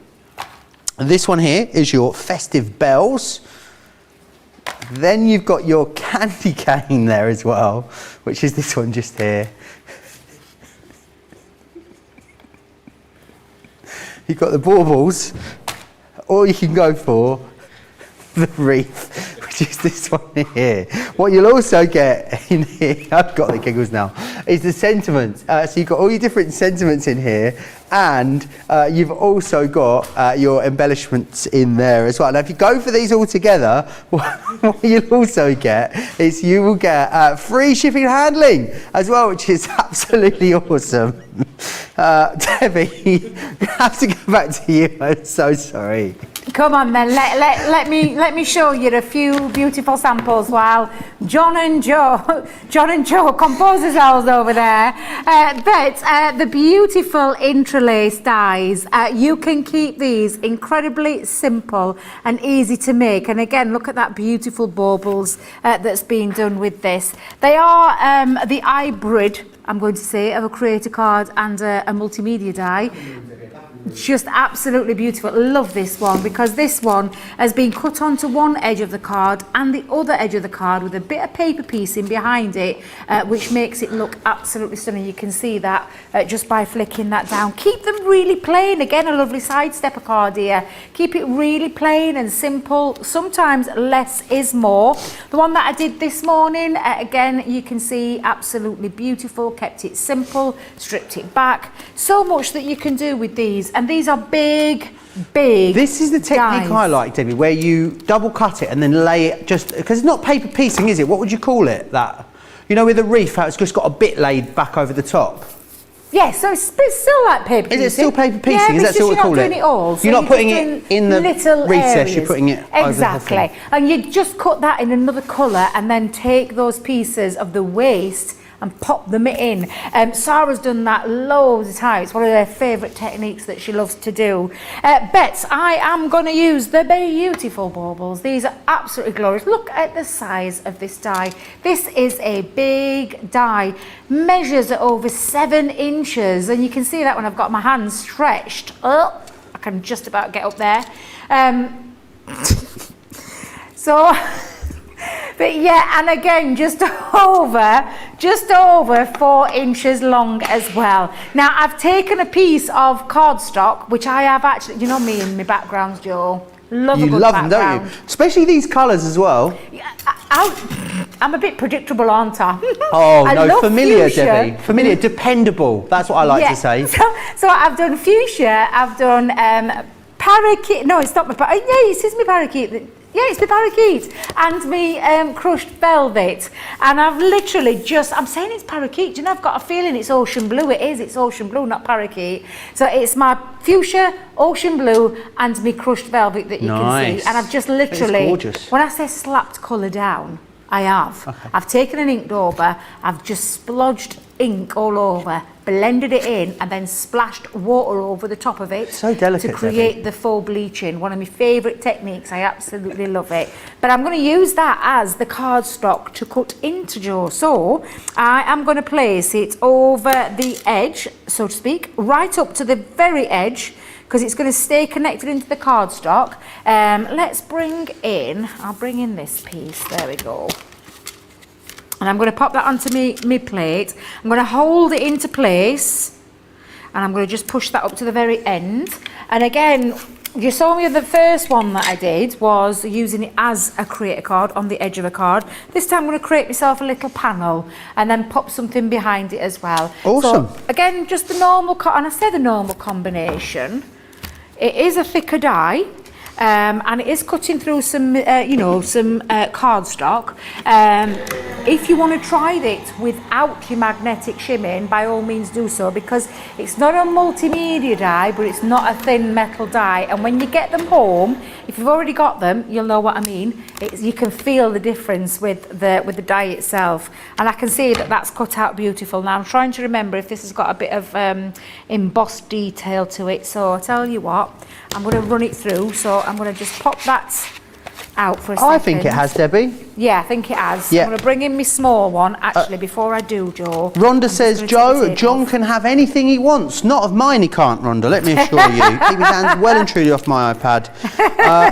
This one here is your festive bells. Then you've got your candy cane there as well, which is this one just here. You've got the baubles, or you can go for the wreath, which is this one here. What you'll also get in here, I've got the giggles now, is the sentiments. So you've got all your different sentiments in here, and you've also got your embellishments in there as well. Now, if you go for these all together, what you'll also get is you will get free shipping and handling as well, which is absolutely awesome. Debbie, I have to go back to you. I'm so sorry. Come on then, let me show you a few beautiful samples while John and Joe compose themselves over there. But the beautiful Intri'lace dies, you can keep these incredibly simple and easy to make. And again, look at that beautiful baubles that's being done with this. They are the hybrid, I'm going to say, of a creator card and a multimedia die. Just absolutely beautiful. Love this one because this one has been cut onto one edge of the card and the other edge of the card with a bit of paper piecing behind it, which makes it look absolutely stunning. You can see that just by flicking that down. Keep them really plain. Again, a lovely sidestepper card here. Keep it really plain and simple. Sometimes less is more. The one that I did this morning, again, you can see absolutely beautiful. Kept it simple, stripped it back. So much that you can do with these. And these are big. This is the technique dies. I like, Debbie, where you double cut it and then lay it just, because it's not paper piecing, is it? What would you call it? That, you know, with a wreath, how it's just got a bit laid back over the top. Yes, so it's still like paper piecing. Is it still paper piecing? Yeah, is that still what we call it? You're not doing it all. So you're not putting it in the little recess, areas. you're putting it over the thing. And you just cut that in another colour and then take those pieces of the waste and pop them in. Sara's done that loads of times. It's one of her favourite techniques that she loves to do. Bets, I am going to use the beautiful baubles. These are absolutely glorious. Look at the size of this die. This is a big die. Measures at over 7 inches. And you can see that when I've got my hands stretched. Oh, I can just about get up there. But yeah, and again, just over 4 inches long as well. Now, I've taken a piece of cardstock, which I have actually, you know me and my backgrounds, Joe. Love a good background. Them, don't you? Especially these colours as well. Yeah, I'm a bit predictable, aren't I? Oh, I no, love familiar, fuchsia. Debbie. Familiar, dependable. That's what I like to say. So I've done fuchsia, I've done parakeet. No, it's not my parakeet. Yeah, it says my parakeet. Yeah, it's my parakeet and me crushed velvet, and I've literally I'm saying it's parakeet. Do you know, I've got a feeling it's ocean blue. It's ocean blue, not parakeet. So it's my fuchsia, ocean blue, and me crushed velvet that you can see. And I've just literally, when I say slapped colour down, I have. Okay. I've taken an ink dauber, I've just splodged ink all over, blended it in, and then splashed water over the top of it. So delicate, to create the faux bleaching. One of my favourite techniques. I absolutely love it. But I'm going to use that as the cardstock to cut into Joe. So I am going to place it over the edge, so to speak, right up to the very edge, because it's going to stay connected into the cardstock. Let's I'll bring in this piece. There we go. And I'm going to pop that onto me plate. I'm going to hold it into place. And I'm going to just push that up to the very end. And again, you saw me the first one that I did was using it as a creator card on the edge of a card. This time I'm going to create myself a little panel and then pop something behind it as well. Awesome. So again, just the normal, and I say the normal combination. It is a thicker die. And it is cutting through some, some cardstock. If you want to try it without your magnetic shimming, by all means do so, because it's not a multimedia die, but it's not a thin metal die. And when you get them home, if you've already got them, you'll know what I mean. You can feel the difference with the dye itself, and I can see that that's cut out beautiful. Now I'm trying to remember if this has got a bit of embossed detail to it, so I'll tell you what, I'm going to run it through. So I'm going to just pop that out for a second. I think it has, Debbie. Yeah, I think it has. Yeah. I'm going to bring in my small one, actually, before I do, Joe. Rhonda says, Joe, John can have anything he wants. Not of mine he can't, Rhonda, let me assure you. Keep his hands well and truly off my iPad.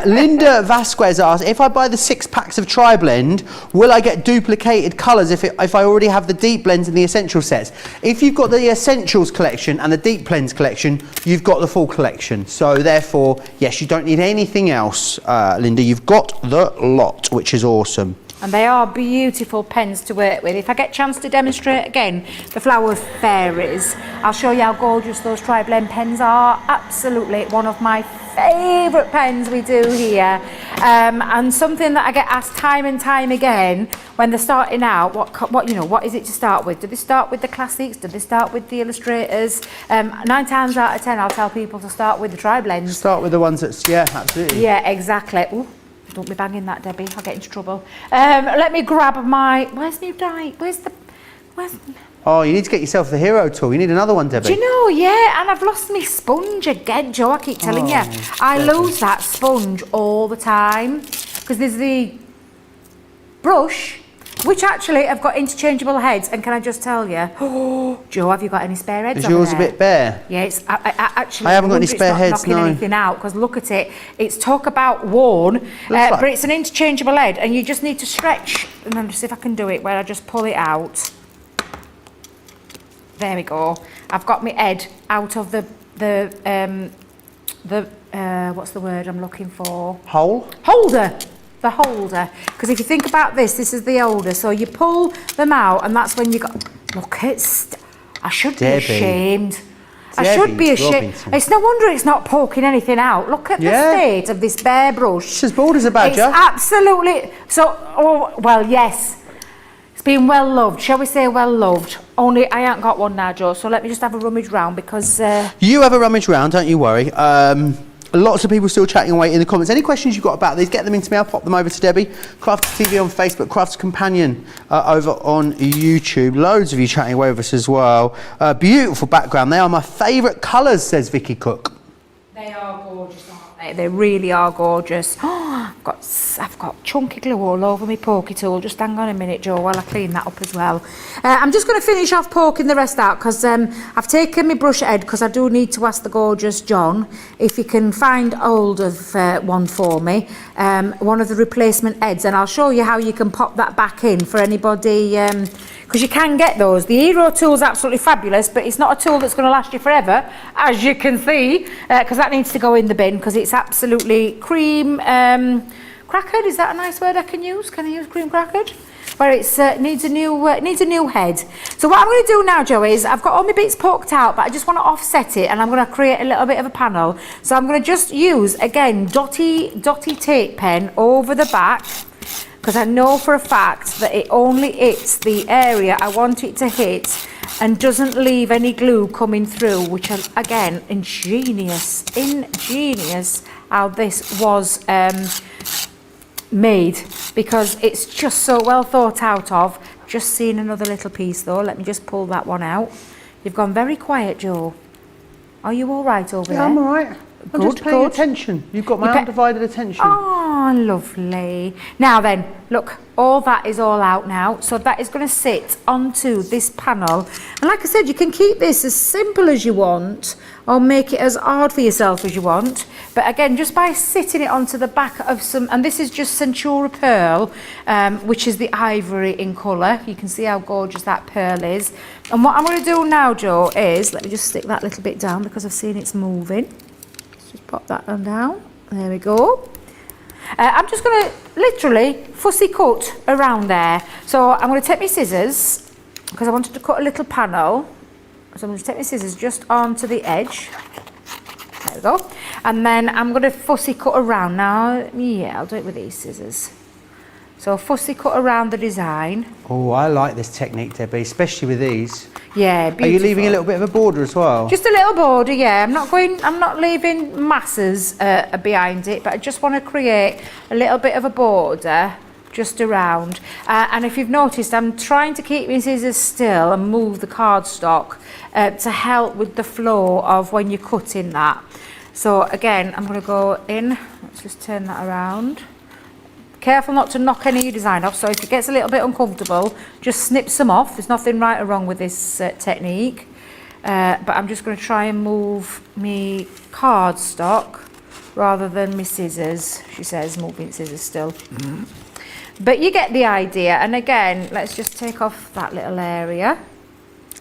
Linda Vasquez asks, if I buy the 6 packs of Tri-Blend, will I get duplicated colours if I already have the Deep Blends and the Essential sets? If you've got the Essentials collection and the Deep Blends collection, you've got the full collection. So therefore, yes, you don't need anything else, Linda. You've got the lot, which is awesome. And they are beautiful pens to work with. If I get a chance to demonstrate again the Flower Fairies, I'll show you how gorgeous those Tri-Blend pens are. Absolutely one of my favourite pens we do here. And something that I get asked time and time again when they're starting out, what is it to start with? Do they start with the classics? Do they start with the illustrators? 9 times out of 10 I'll tell people to start with the Tri-Blends. Start with the ones that's, yeah, absolutely. Yeah, exactly. Ooh. Don't be banging that, Debbie. I'll get into trouble. Let me grab my... Where's my dye? Where's... Oh, you need to get yourself the hero tool. You need another one, Debbie. Do you know, yeah, and I've lost my sponge again, Joe. I keep telling you. I lose that sponge all the time. Because there's the brush, which actually have got interchangeable heads. And can I just tell you, Joe, have you got any spare heads? Is yours a bit bare? Yeah, it's actually. I haven't got any spare heads, knocking no. anything out, because look at it. It's talk about worn, but it's an interchangeable head, and you just need to stretch. And then see if I can do it where I just pull it out. There we go. I've got my head out of the what's the word I'm looking for? Holder. The holder, because if you think about this is the holder, so you pull them out and that's when you got, look at, I should be ashamed. I should be ashamed. Robinson. It's no wonder it's not poking anything out. Look at the state of this bare brush. It's as bold as a badger. It's absolutely, well, yes. It's been well loved, shall we say well loved. Only I ain't got one now, Joe, so let me just have a rummage round because... You have a rummage round, don't you worry. Lots of people still chatting away in the comments. Any questions you've got about these, get them into me. I'll pop them over to Debbie. Crafty TV on Facebook, Crafts Companion over on YouTube. Loads of you chatting away with us as well. Beautiful background. They are my favourite colours, says Vicky Cook. They are gorgeous, aren't they? They really are gorgeous. Oh, I've got chunky glue all over my pokey tool. Just hang on a minute, Joe, while I clean that up as well. I'm just going to finish off poking the rest out because I've taken my brush head because I do need to ask the gorgeous John if he can find hold of one for me, one of the replacement heads, and I'll show you how you can pop that back in for anybody, because you can get those. The hero tool is absolutely fabulous, but it's not a tool that's going to last you forever, as you can see, because that needs to go in the bin because it's absolutely cream crackered. Is that a nice word I can use? Can I use cream crackered? Where it's needs a new head. So what I'm going to do now, Joe, is I've got all my bits poked out, but I just want to offset it, and I'm going to create a little bit of a panel. So I'm going to just use again dotty tape pen over the back, because I know for a fact that it only hits the area I want it to hit and doesn't leave any glue coming through, which is again ingenious how this was made, because it's just so well thought out of. Just seeing another little piece though. Let me just pull that one out. You've gone very quiet, Joe. Are you all right over there? I'm all right. I'm just paying attention. You've got my undivided attention. Oh, lovely. Now then, look, all that is all out now. So that is going to sit onto this panel. And like I said, you can keep this as simple as you want or make it as hard for yourself as you want. But again, just by sitting it onto the back of some, and this is just Centura Pearl, which is the ivory in colour. You can see how gorgeous that pearl is. And what I'm going to do now, Joe, is, let me just stick that little bit down because I've seen it's moving. Just pop that one down. There we go. I'm just going to literally fussy cut around there. So I'm going to take my scissors because I wanted to cut a little panel. So I'm going to take my scissors just onto the edge. There we go. And then I'm going to fussy cut around. Now, yeah, I'll do it with these scissors. So fussy cut around the design. Oh, I like this technique, Debbie, especially with these. Yeah, beautiful. Are you leaving a little bit of a border as well? Just a little border, yeah. I'm not leaving masses behind it, but I just want to create a little bit of a border just around. And if you've noticed, I'm trying to keep my scissors still and move the cardstock to help with the flow of when you're cutting that. So again, I'm going to go in. Let's just turn that around. Careful not to knock any of your design off, so if it gets a little bit uncomfortable, just snip some off. There's nothing right or wrong with this technique. But I'm just going to try and move me cardstock rather than my scissors. She says, moving scissors still. But you get the idea. And again, let's just take off that little area.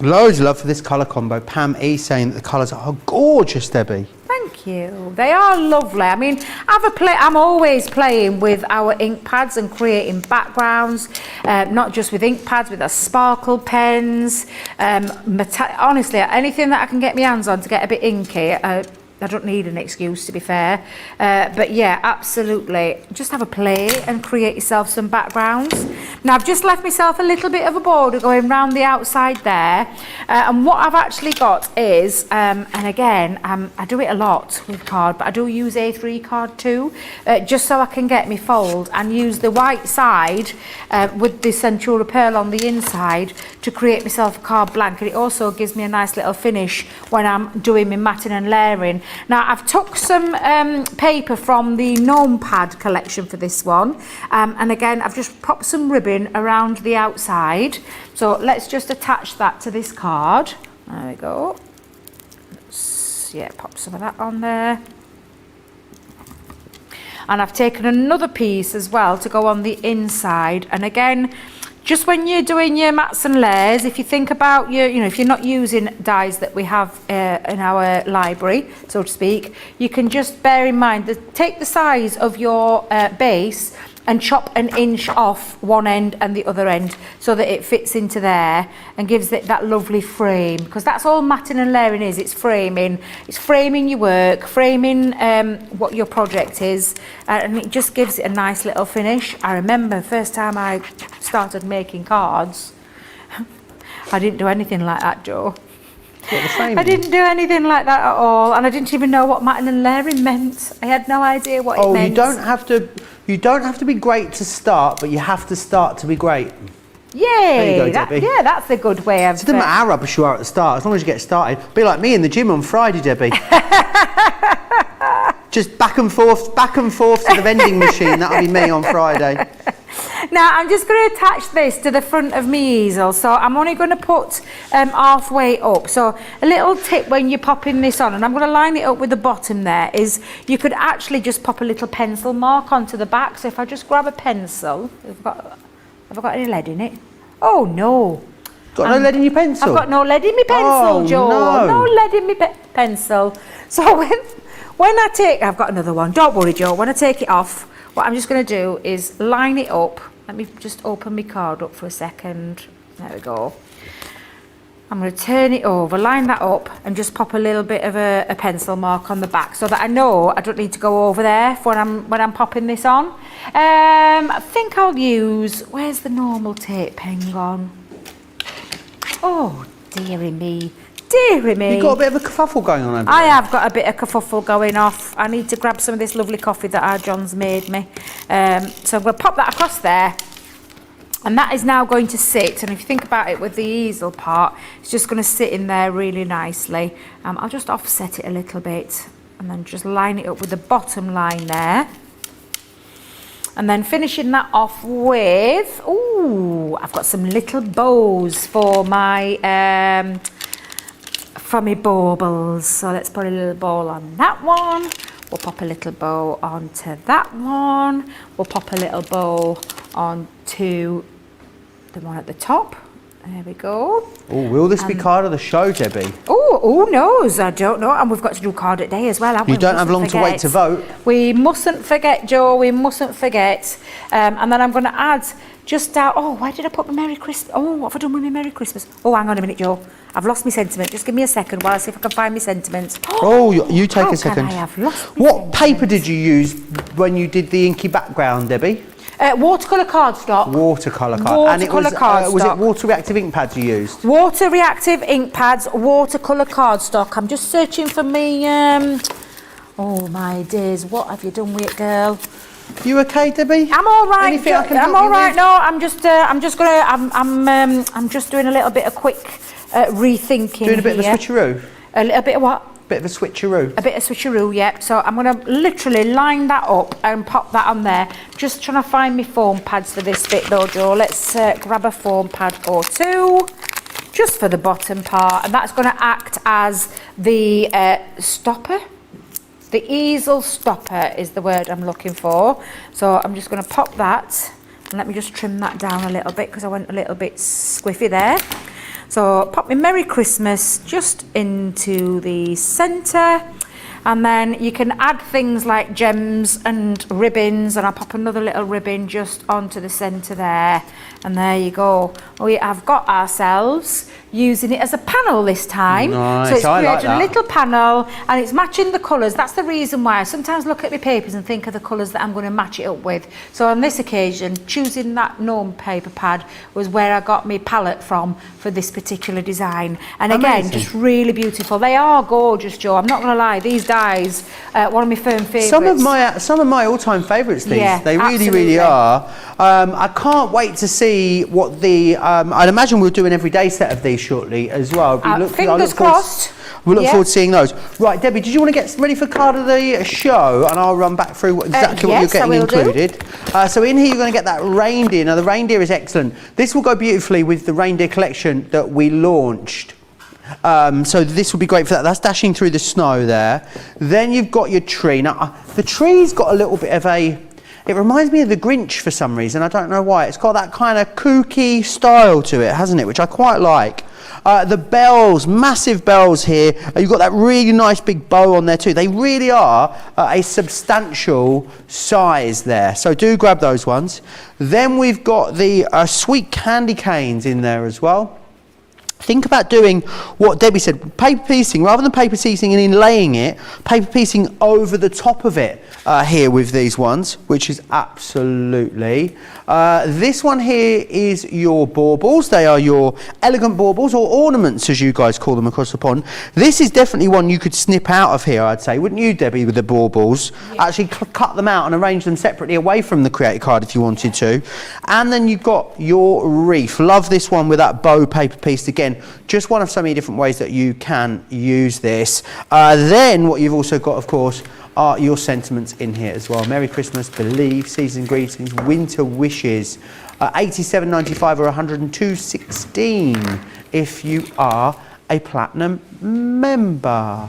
Loads of love for this colour combo. Pam E saying that the colours are gorgeous, Debbie. Thank you. They are lovely. I mean, I'm always playing with our ink pads and creating backgrounds, not just with ink pads, with our sparkle pens. Honestly, anything that I can get my hands on to get a bit inky, I don't need an excuse, to be fair. But yeah, absolutely. Just have a play and create yourself some backgrounds. Now, I've just left myself a little bit of a border going round the outside there. And what I've actually got is, and again, I do it a lot with card, but I do use A3 card too, just so I can get me fold and use the white side with the Centura Pearl on the inside to create myself a card blank. And it also gives me a nice little finish when I'm doing my matting and layering. Now, I've took some paper from the Gnome pad collection for this one, and again, I've just popped some ribbon around the outside. So let's just attach that to this card. There we go. Yeah, pop some of that on there. And I've taken another piece as well to go on the inside. And again, just when you're doing your mats and layers, if you think about if you're not using dies that we have in our library, so to speak, you can just bear in mind that take the size of your base and chop an inch off one end and the other end so that it fits into there and gives it that lovely frame, because that's all matting and layering is. It's framing your work, framing what your project is, and it just gives it a nice little finish. I remember the first time I started making cards, I didn't do anything like that, Joe. What, the framing? I didn't do anything like that at all, and I didn't even know what matting and layering meant. I had no idea what it meant. You don't have to be great to start, but you have to start to be great. Yay! There you go, Debbie. Yeah, that's a good way of... It doesn't matter how rubbish you are at the start, as long as you get started. Be like me in the gym on Friday, Debbie. Just back and forth to the vending machine. That'll be me on Friday. Now, I'm just going to attach this to the front of my easel. So I'm only going to put halfway up. So a little tip when you're popping this on, and I'm going to line it up with the bottom there, is you could actually just pop a little pencil mark onto the back. So if I just grab a pencil, have I got any lead in it? Oh, no. Got no lead in your pencil? I've got no lead in my pencil, oh, Joe. No lead in my pencil. So when I take... I've got another one. Don't worry, Joe. When I take it off, what I'm just going to do is line it up. Let me just open my card up for a second. There we go. I'm going to turn it over, line that up, and just pop a little bit of a pencil mark on the back so that I know I don't need to go over there when I'm popping this on. I think I'll use... Where's the normal tape pen gone? Oh, dearie me. Dearie me. You've got a bit of a kerfuffle going on over there. I have got a bit of kerfuffle going off. I need to grab some of this lovely coffee that our John's made me. So I'm going to pop that across there. And that is now going to sit. And if you think about it with the easel part, it's just going to sit in there really nicely. I'll just offset it a little bit and then just line it up with the bottom line there. And then finishing that off with, ooh, I've got some little bows for my baubles. So let's put a little bow on that one. We'll pop a little bow onto that one. We'll pop a little bow onto the one at the top. There we go. Oh, will this be card of the show, Debbie? Oh, who knows? I don't know. And we've got to do card at day as well, haven't we? You don't have long to wait to vote. We mustn't forget, Joe. We mustn't forget. And then I'm going to add just out... Oh, why did I put my Merry Christmas? Oh, what have I done with my Merry Christmas? Oh, hang on a minute, Joe. I've lost my sentiment. Just give me a second while I see if I can find my sentiment. Oh, you take a second. I have lost my What paper did you use when you did the inky background, Debbie? Watercolour cardstock. Watercolour card. And it was, Watercolour was it cardstock. water reactive ink pads you used? Water reactive ink pads, watercolour cardstock. I'm just searching for me. Oh my days, what have you done with it, girl? You okay, Debbie? I'm all right. Anything I can I'm help all you right. with? No, I'm just doing a little bit of quick rethinking. Doing a bit here. of a switcheroo? A little bit of what? Bit of a switcheroo. A bit of switcheroo, yeah. So I'm going to literally line that up and pop that on there. Just trying to find my foam pads for this bit though, Joe. Let's grab a foam pad or two, just for the bottom part. And that's going to act as the stopper. The easel stopper is the word I'm looking for. So I'm just going to pop that. And let me just trim that down a little bit because I went a little bit squiffy there. So pop my Merry Christmas just into the centre, and then you can add things like gems and ribbons, and I'll pop another little ribbon just onto the centre there, and there you go. We have got ourselves using it as a panel this time. Nice. So it's I like created that. a little panel and it's matching the colours. That's the reason why I sometimes look at my papers and think of the colours that I'm going to match it up with. So on this occasion, choosing that Gnome paper pad was where I got my palette from for this particular design. And again, Amazing. just really beautiful. They are gorgeous, Joe. I'm not going to lie. These dies, one of my firm favourites. Some of my all-time favourites. These, Yeah, they really, absolutely. really are. I can't wait to see what the. I'd imagine we'll do an everyday set of these shortly as well. Fingers crossed. We look Yeah. forward to seeing those. Right, Debbie, did you want to get ready for card of the show, and I'll run back through exactly what yes, you're I getting will do. included. So in here you're going to get that reindeer. Now the reindeer is excellent. This will go beautifully with the reindeer collection that we launched. So this will be great for that. That's dashing through the snow there. Then you've got your tree. Now the tree's got a little bit of a. It reminds me of the Grinch for some reason. I don't know why. It's got that kind of kooky style to it, hasn't it? Which I quite like. The bells, massive bells here. You've got that really nice big bow on there too. They really are a substantial size there. So do grab those ones. Then we've got the sweet candy canes in there as well. Think about doing what Debbie said, paper piecing, rather than paper piecing and inlaying it, paper piecing over the top of it here with these ones, which is absolutely. This one here is your baubles. They are your elegant baubles, or ornaments as you guys call them across the pond. This is definitely one you could snip out of here, I'd say, wouldn't you, Debbie, with the baubles? Yeah. Actually cut them out and arrange them separately away from the Create card if you wanted to. And then you've got your wreath. Love this one with that bow paper pieced again. Just one of so many different ways that you can use this. Then what you've also got, of course, are your sentiments in here as well. Merry Christmas, believe, season greetings, winter wishes. 87.95 or 102.16 if you are a platinum member.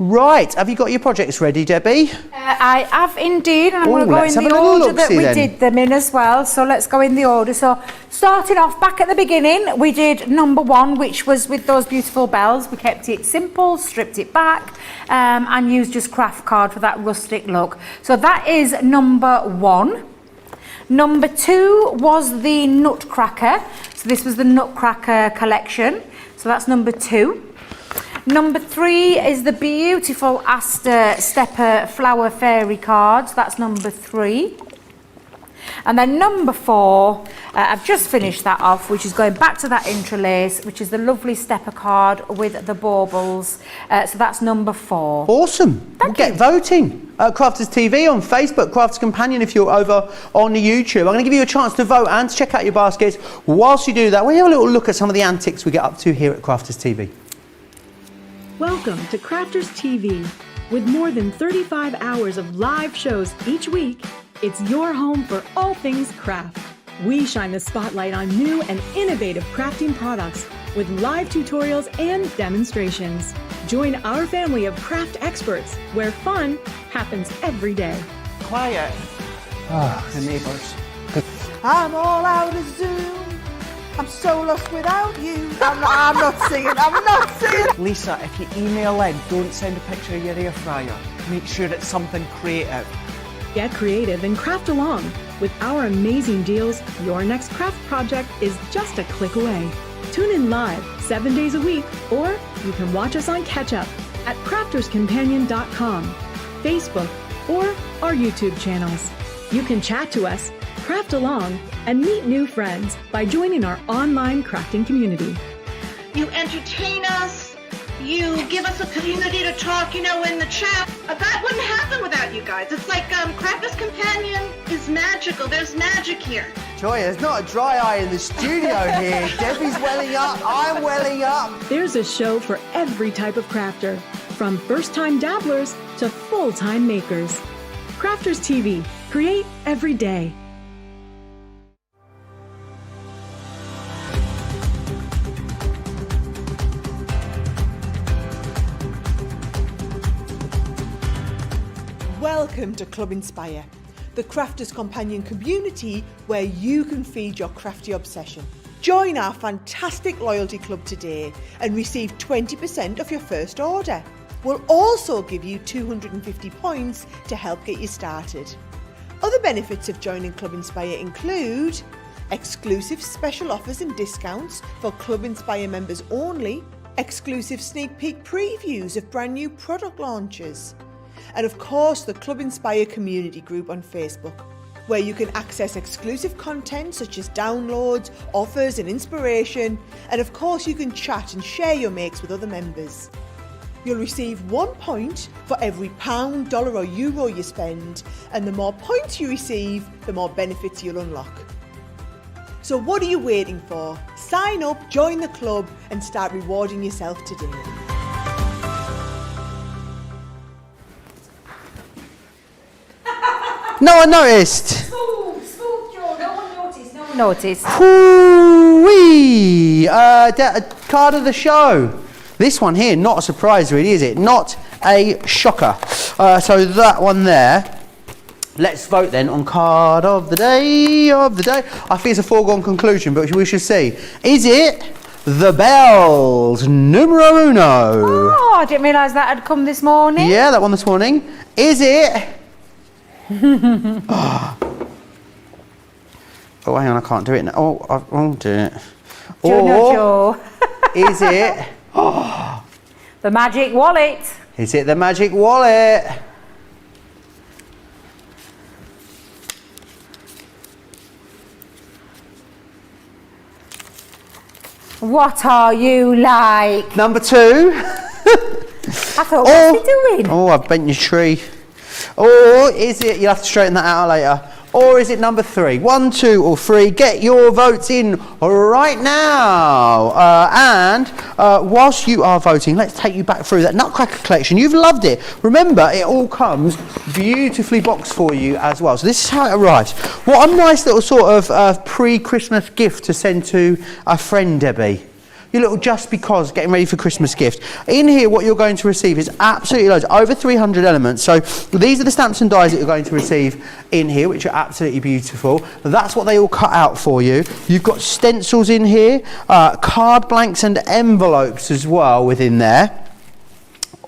Right, have you got your projects ready, Debbie? I have indeed, and I'm going to go let's in have the a little order that look-see we then. did them in as well. So let's go in the order. So starting off back at the beginning, we did number one, which was with those beautiful bells. We kept it simple, stripped it back, and used just craft card for that rustic look. So that is number one. Number two was the Nutcracker. So this was the Nutcracker collection. So that's number two. Number three is the beautiful Aster Stepper Flower Fairy cards. That's number three. And then number four, I've just finished that off, which is going back to that Intri'lace, which is the lovely Stepper card with the baubles. So that's number four. Awesome. Get voting. Crafters TV on Facebook, Crafters Companion if you're over on the YouTube. I'm going to give you a chance to vote and to check out your baskets. Whilst you do that, we'll have a little look at some of the antics we get up to here at Crafters TV. Welcome to Crafters TV. With more than 35 hours of live shows each week, it's your home for all things craft. We shine the spotlight on new and innovative crafting products with live tutorials and demonstrations. Join our family of craft experts where fun happens every day. Quiet. The neighbours. I'm all out of Zoom. I'm so lost without you. I'm not singing. Lisa, if you email in, don't send a picture of your air fryer. Make sure it's something creative. Get creative and craft along. With our amazing deals, your next craft project is just a click away. Tune in live 7 days a week, or you can watch us on Catch Up at crafterscompanion.com, Facebook, or our YouTube channels. You can chat to us, craft along and meet new friends by joining our online crafting community. You entertain us. You give us a community to talk, in the chat. That wouldn't happen without you guys. It's like Crafter's Companion is magical. There's magic here. Joy, there's not a dry eye in the studio here. Debbie's welling up, I'm welling up. There's a show for every type of crafter, from first-time dabblers to full-time makers. Crafters TV. Create every day. Welcome to Club Inspire, the Crafters Companion community where you can feed your crafty obsession. Join our fantastic loyalty club today and receive 20% of your first order. We'll also give you 250 points to help get you started. Other benefits of joining Club Inspire include exclusive special offers and discounts for Club Inspire members only, exclusive sneak peek previews of brand new product launches, and of course the Club Inspire community group on Facebook, where you can access exclusive content such as downloads, offers and inspiration, and of course you can chat and share your makes with other members. You'll receive 1 point for every pound, dollar or euro you spend, and the more points you receive, the more benefits you'll unlock. So what are you waiting for? Sign up, join the club and start rewarding yourself today. No one noticed. Smooth, Joe. No one noticed. No one noticed. Hoo-wee. Card of the show. This one here, not a surprise really, is it? Not a shocker. So that one there. Let's vote then on card of the day. I think it's a foregone conclusion, but we should see. Is it the bells numero uno? Oh, I didn't realise that had come this morning. Yeah, that one this morning. Is it? Oh, hang on, I can't do it now. Oh, I won't do it. Joe. Is it? The magic wallet. Is it the magic wallet? What are you like? Number 2. I thought, what's he doing? Oh, I've bent your tree. Or is it, you'll have to straighten that out later. Or is it number 3? 1, 2 or 3, get your votes in right now. Whilst you are voting, let's take you back through that Nutcracker collection. You've loved it. Remember, it all comes beautifully boxed for you as well. So this is how it arrives. What a nice little sort of pre-Christmas gift to send to a friend, Debbie. Your little just because getting ready for Christmas gift. In here, what you're going to receive is absolutely loads, over 300 elements. So these are the stamps and dies that you're going to receive in here, which are absolutely beautiful. That's what they all cut out for you. You've got stencils in here, card blanks and envelopes as well within there.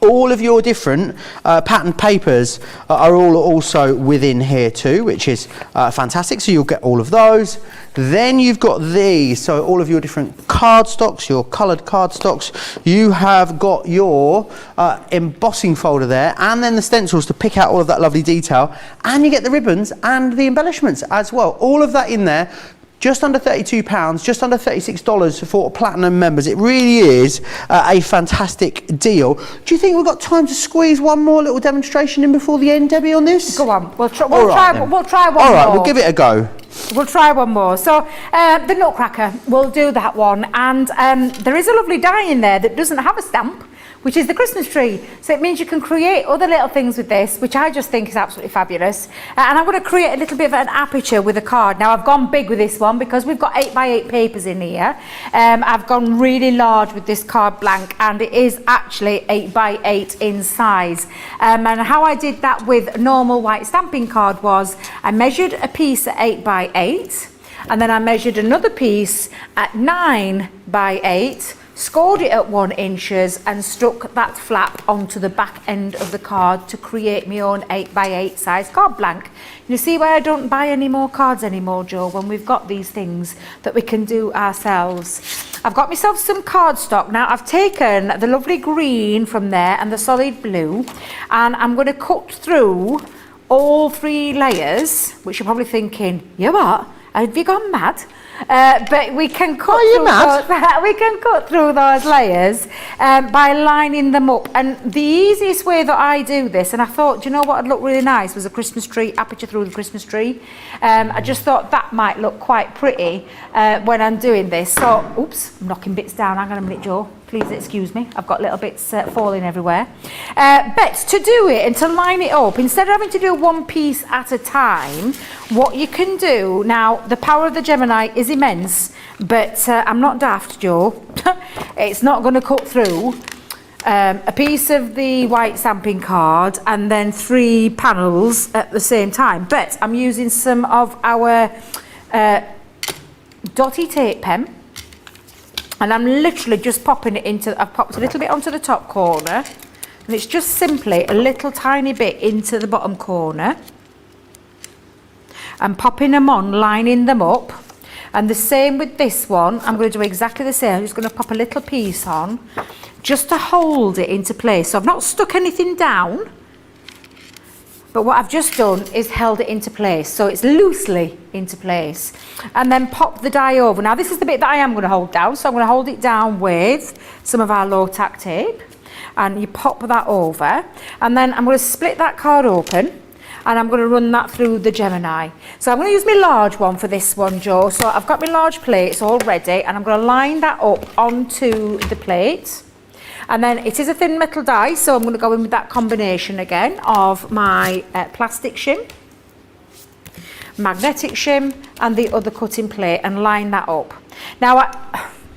All of your different patterned papers are all also within here too, which is fantastic. So you'll get all of those. Then you've got these, so all of your different cardstocks, your coloured cardstocks. You have got your embossing folder there, and then the stencils to pick out all of that lovely detail. And you get the ribbons and the embellishments as well. All of that in there. Just under £32, just under $36 for platinum members. It really is a fantastic deal. Do you think we've got time to squeeze one more little demonstration in before the end, Debbie, on this? Go on, we'll try All right, one more. All right, we'll give it a go. We'll try one more. So the Nutcracker, we'll do that one. And there is a lovely die in there that doesn't have a stamp, which is the Christmas tree. So it means you can create other little things with this, which I just think is absolutely fabulous. And I'm going to create a little bit of an aperture with a card. Now I've gone big with this one because we've got 8x8 papers in here. I've gone really large with this card blank, and it is actually 8x8 in size. And how I did that with normal white stamping card was I measured a piece at 8x8, and then I measured another piece at 9x8, scored it at 1 inches and stuck that flap onto the back end of the card to create my own 8x8 size card blank. You see why I don't buy any more cards anymore, Joe, when we've got these things that we can do ourselves. I've got myself some cardstock. Now I've taken the lovely green from there and the solid blue, and I'm going to cut through all 3 layers, which you're probably thinking, you what? Have you gone mad? But we can cut we can cut through those layers by lining them up. And the easiest way that I do this, and I thought, do you know what would look really nice, was a Christmas tree, aperture through the Christmas tree. I just thought that might look quite pretty when I'm doing this. So, oops, I'm knocking bits down. Hang on a minute, Joe. Please excuse me. I've got little bits falling everywhere. But to do it and to line it up, instead of having to do one piece at a time, what you can do, now the power of the Gemini is immense, but I'm not daft, Joe. It's not going to cut through a piece of the white stamping card and then 3 panels at the same time. But I'm using some of our dotty tape pen. And I'm literally just popping it into, I've popped a little bit onto the top corner, and it's just simply a little tiny bit into the bottom corner. I'm popping them on, lining them up. And the same with this one, I'm going to do exactly the same. I'm just going to pop a little piece on, just to hold it into place. So I've not stuck anything down, but what I've just done is held it into place, so it's loosely into place. And then pop the die over. Now this is the bit that I am going to hold down, so I'm going to hold it down with some of our low tack tape. And you pop that over, and then I'm going to split that card open, and I'm going to run that through the Gemini. So I'm going to use my large one for this one, Joe. So I've got my large plates all ready, and I'm going to line that up onto the plate. And then it is a thin metal die, so I'm going to go in with that combination again of my plastic shim, magnetic shim, and the other cutting plate, and line that up. Now,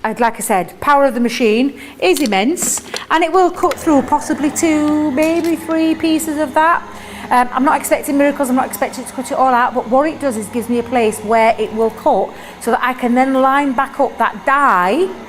I'd like I said, power of the machine is immense, and it will cut through possibly 2, maybe 3 pieces of that. I'm not expecting miracles, I'm not expecting to cut it all out, but what it does is gives me a place where it will cut, so that I can then line back up that die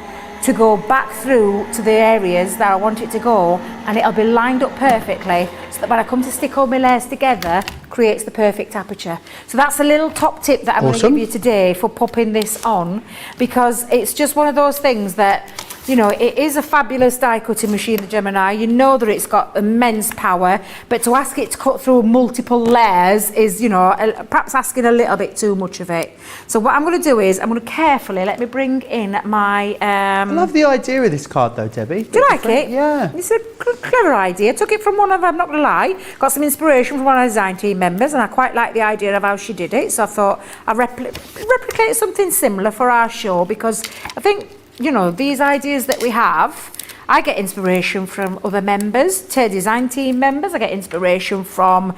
to go back through to the areas that I want it to go, and it'll be lined up perfectly, so that when I come to stick all my layers together, creates the perfect aperture. So that's a little top tip that I'm going to give you today for popping this on, because it's just one of those things that, you know, it is a fabulous die cutting machine, the Gemini. You know that it's got immense power, but to ask it to cut through multiple layers is, you know, perhaps asking a little bit too much of it. So what I'm going to do is, I'm going to carefully, let me bring in my... I love the idea of this card though, Debbie. Do you like it? Yeah. It's a clever idea. Took it from one of, I'm not going to lie, got some inspiration from one of our design team members, and I quite like the idea of how she did it. So I thought I'd replicate something similar for our show, because I think, you know, these ideas that we have, I get inspiration from other members, design team members. I get inspiration from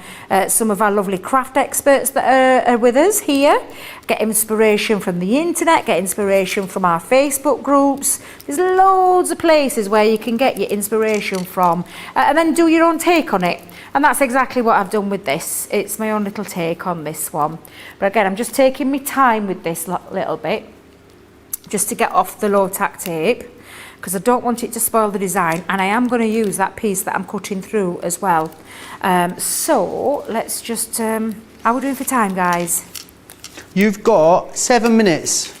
some of our lovely craft experts that are with us here. Get inspiration from the internet, get inspiration from our Facebook groups. There's loads of places where you can get your inspiration from, and then do your own take on it. And that's exactly what I've done with this. It's my own little take on this one. But again, I'm just taking my time with this little bit, just to get off the low tack tape, because I don't want it to spoil the design, and I am going to use that piece that I'm cutting through as well. So let's just, how are we doing for time, guys? You've got 7 minutes.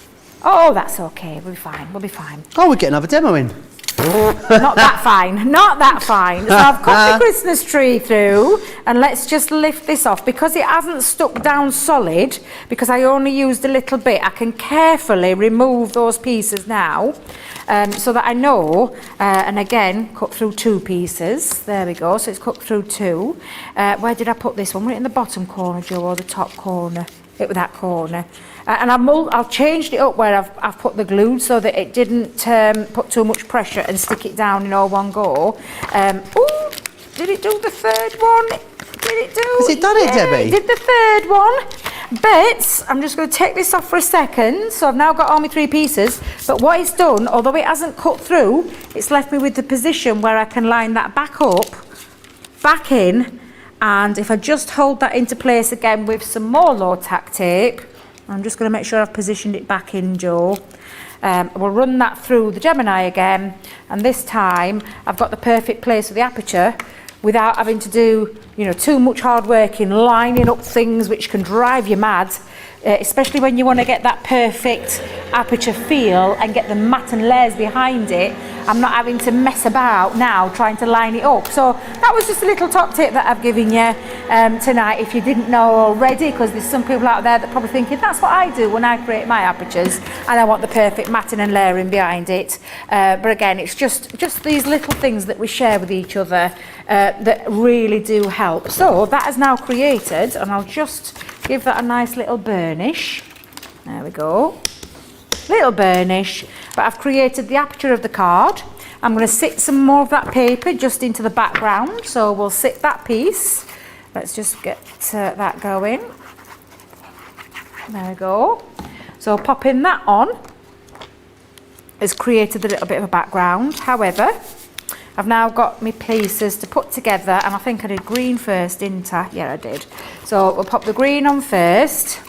Oh, that's okay, we'll be fine, we'll be fine. Oh, we'll get another demo in. Not that fine, not that fine. So I've cut the Christmas tree through, and let's just lift this off. Because it hasn't stuck down solid, because I only used a little bit, I can carefully remove those pieces now, so that I know, and again, cut through 2 pieces. There we go, so it's cut through 2. Where did I put this one? Right in the bottom corner, Joe, or the top corner? It was that corner. And I've changed it up where I've put the glue, so that it didn't put too much pressure and stick it down in all one go. Ooh, did it do the 3rd one? Did it do? Has it done it, Debbie? It did the 3rd one. But I'm just going to take this off for a second. So I've now got all my 3 pieces. But what it's done, although it hasn't cut through, it's left me with the position where I can line that back up, back in. And if I just hold that into place again with some more low tack tape, I'm just going to make sure I've positioned it back in, Joe. We'll run that through the Gemini again, and this time I've got the perfect place for the aperture without having to do, you know, too much hard work in lining up things which can drive you mad, especially when you want to get that perfect aperture feel and get the matte and layers behind it. I'm not having to mess about now trying to line it up. So that was just a little top tip that I've given you tonight, if you didn't know already, because there's some people out there that probably thinking that's what I do when I create my apertures, and I want the perfect matting and layering behind it. But again, it's just these little things that we share with each other that really do help. So that is now created, and I'll just give that a nice little burnish. There we go. Little burnish, but I've created the aperture of the card. I'm going to sit some more of that paper just into the background, so we'll sit that piece. Let's just get that going. There we go. So popping that on has created a little bit of a background. However, I've now got my pieces to put together, and I think I did green first, didn't I? Yeah, I did. So we'll pop the green on first.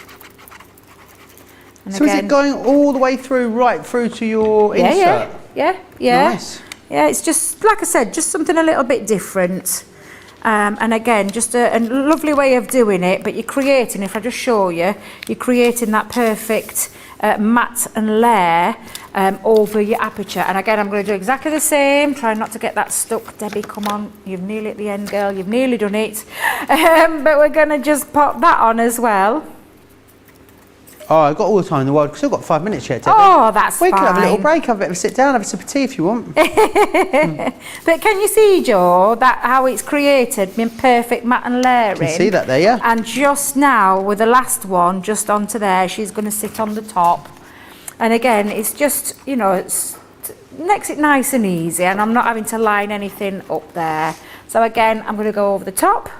And so again, is it going all the way through, right through to your insert? Yeah. Nice. Yeah, it's just, like I said, just something a little bit different. And again, just a lovely way of doing it, but you're creating, if I just show you, you're creating that perfect matte and layer over your aperture. And again, I'm going to do exactly the same, try not to get that stuck. Debbie, come on, you've nearly at the end, girl, you've nearly done it. But we're going to just pop that on as well. Oh, I've got all the time in the world. Still got 5 minutes yet, Debbie. Oh, that's We fine. can have a little break, have a bit of a sit down, have a sip of tea if you want. But can you see, Joe, that how it's created my perfect matte and layering? Can see that there, yeah. And just now, with the last one just onto there, she's going to sit on the top. And again, it's just, you know, it makes it nice and easy, and I'm not having to line anything up there. So again, I'm going to go over the top.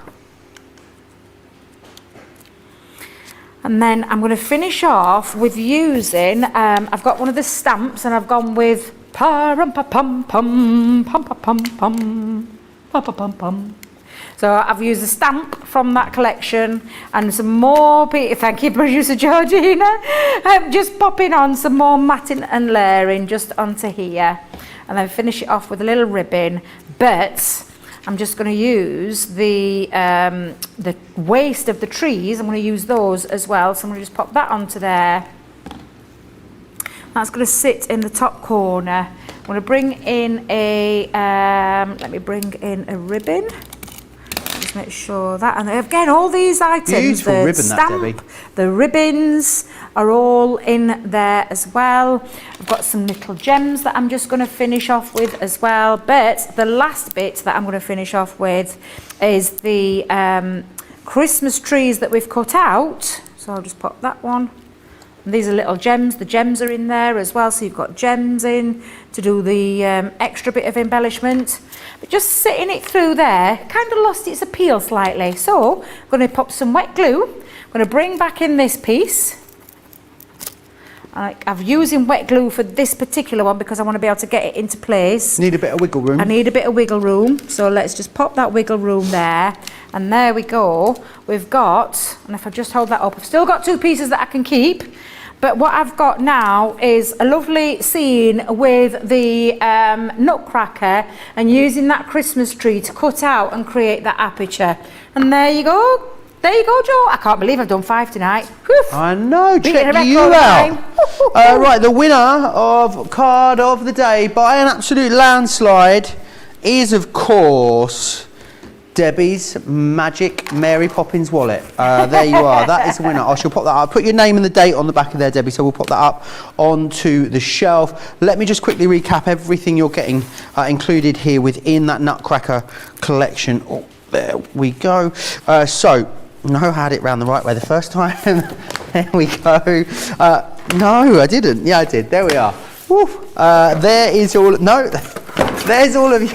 And then I'm going to finish off with using, I've got one of the stamps, and I've gone with pa-rum-pa-pum-pum, so I've used a stamp from that collection and some more, thank you producer Georgina, just popping on some more matting and layering just onto here, and then finish it off with a little ribbon. But I'm just going to use the waste of the trees. I'm going to use those as well. So I'm going to just pop that onto there. That's going to sit in the top corner. I'm going to bring in a, let me bring in a ribbon. Just make sure that, and again, all these items, Beautiful the ribbon, that, Debbie. stamp, the ribbons are all in there as well. I've got some little gems that I'm just going to finish off with as well. But the last bit that I'm going to finish off with is the Christmas trees that we've cut out. So I'll just pop that one. And these are little gems. The gems are in there as well, so you've got gems in to do the extra bit of embellishment. But just sitting it through there kind of lost its appeal slightly. So I'm going to pop some wet glue. I'm going to bring back in this piece. I'm using wet glue for this particular one because I want to be able to get it into place. Need a bit of wiggle room. I need a bit of wiggle room, so let's just pop that wiggle room there, and there we go. We've got, and if I just hold that up, I've still got two pieces that I can keep, but what I've got now is a lovely scene with the Nutcracker and using that Christmas tree to cut out and create that aperture. And there you go. There you go, Joe. I can't believe I've done 5 tonight. Whew. I know, Beating a check record you out. time. Right, the winner of card of the day by an absolute landslide is, of course, Debbie's Magic Mary Poppins wallet. There you are. That is the winner. I shall pop that up. I'll put your name and the date on the back of there, Debbie, so we'll pop that up onto the shelf. Let me just quickly recap everything you're getting included here within that Nutcracker collection. Oh, there we go. So, no, I had it round the right way the first time. There we go. No, I didn't. Yeah, I did. There we are. There is all. No, there's all of you.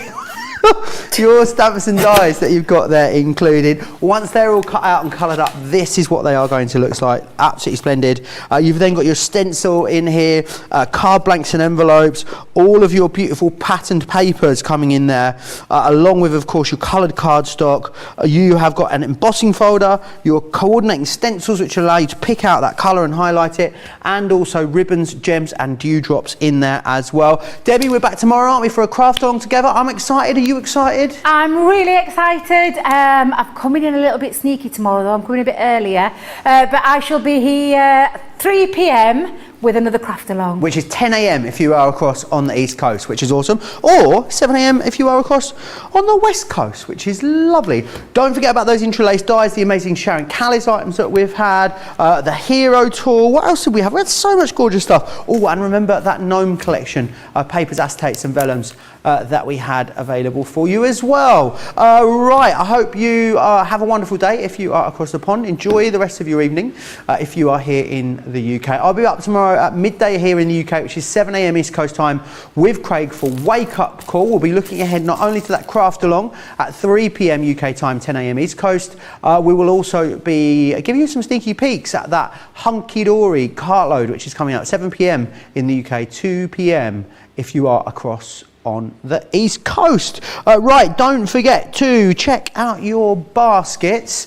Your stamps and dies that you've got there included. Once they're all cut out and coloured up, this is what they are going to look like. Absolutely splendid. You've then got your stencil in here, card blanks and envelopes, all of your beautiful patterned papers coming in there, along with, of course, your coloured cardstock. You have got an embossing folder, your coordinating stencils, which allow you to pick out that colour and highlight it, and also ribbons, gems and dewdrops in there as well. Debbie, we're back tomorrow, aren't we, for a craft along together? I'm excited. Are you excited? I'm really excited. I'm coming in a little bit sneaky tomorrow, though. I'm coming a bit earlier. But I shall be here 3 p.m. with another craft along. Which is 10 a.m. if you are across on the East Coast, which is awesome. Or 7 a.m. if you are across on the West Coast, which is lovely. Don't forget about those Intri'lace dies, the amazing Sharon Callis items that we've had, the Hero tool. What else did we have? We had so much gorgeous stuff. Oh, and remember that Gnome collection, papers, acetates and vellums that we had available for you as well. Right, I hope you have a wonderful day if you are across the pond. Enjoy the rest of your evening if you are here in the UK. I'll be up tomorrow at midday here in the UK, which is 7 a.m. East Coast time, with Craig for Wake Up Call. We'll be looking ahead not only to that craft along at 3 p.m. UK time, 10 a.m. East Coast. We will also be giving you some sneaky peeks at that Hunky Dory cartload, which is coming out at 7 p.m. in the UK, 2 p.m. if you are across on the East Coast. Right, don't forget to check out your baskets.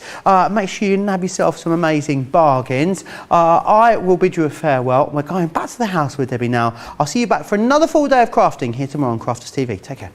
Make sure you nab yourself some amazing bargains. I will bid you a farewell. We're going back to the house with Debbie now. I'll see you back for another full day of crafting here tomorrow on Crafters TV. Take care.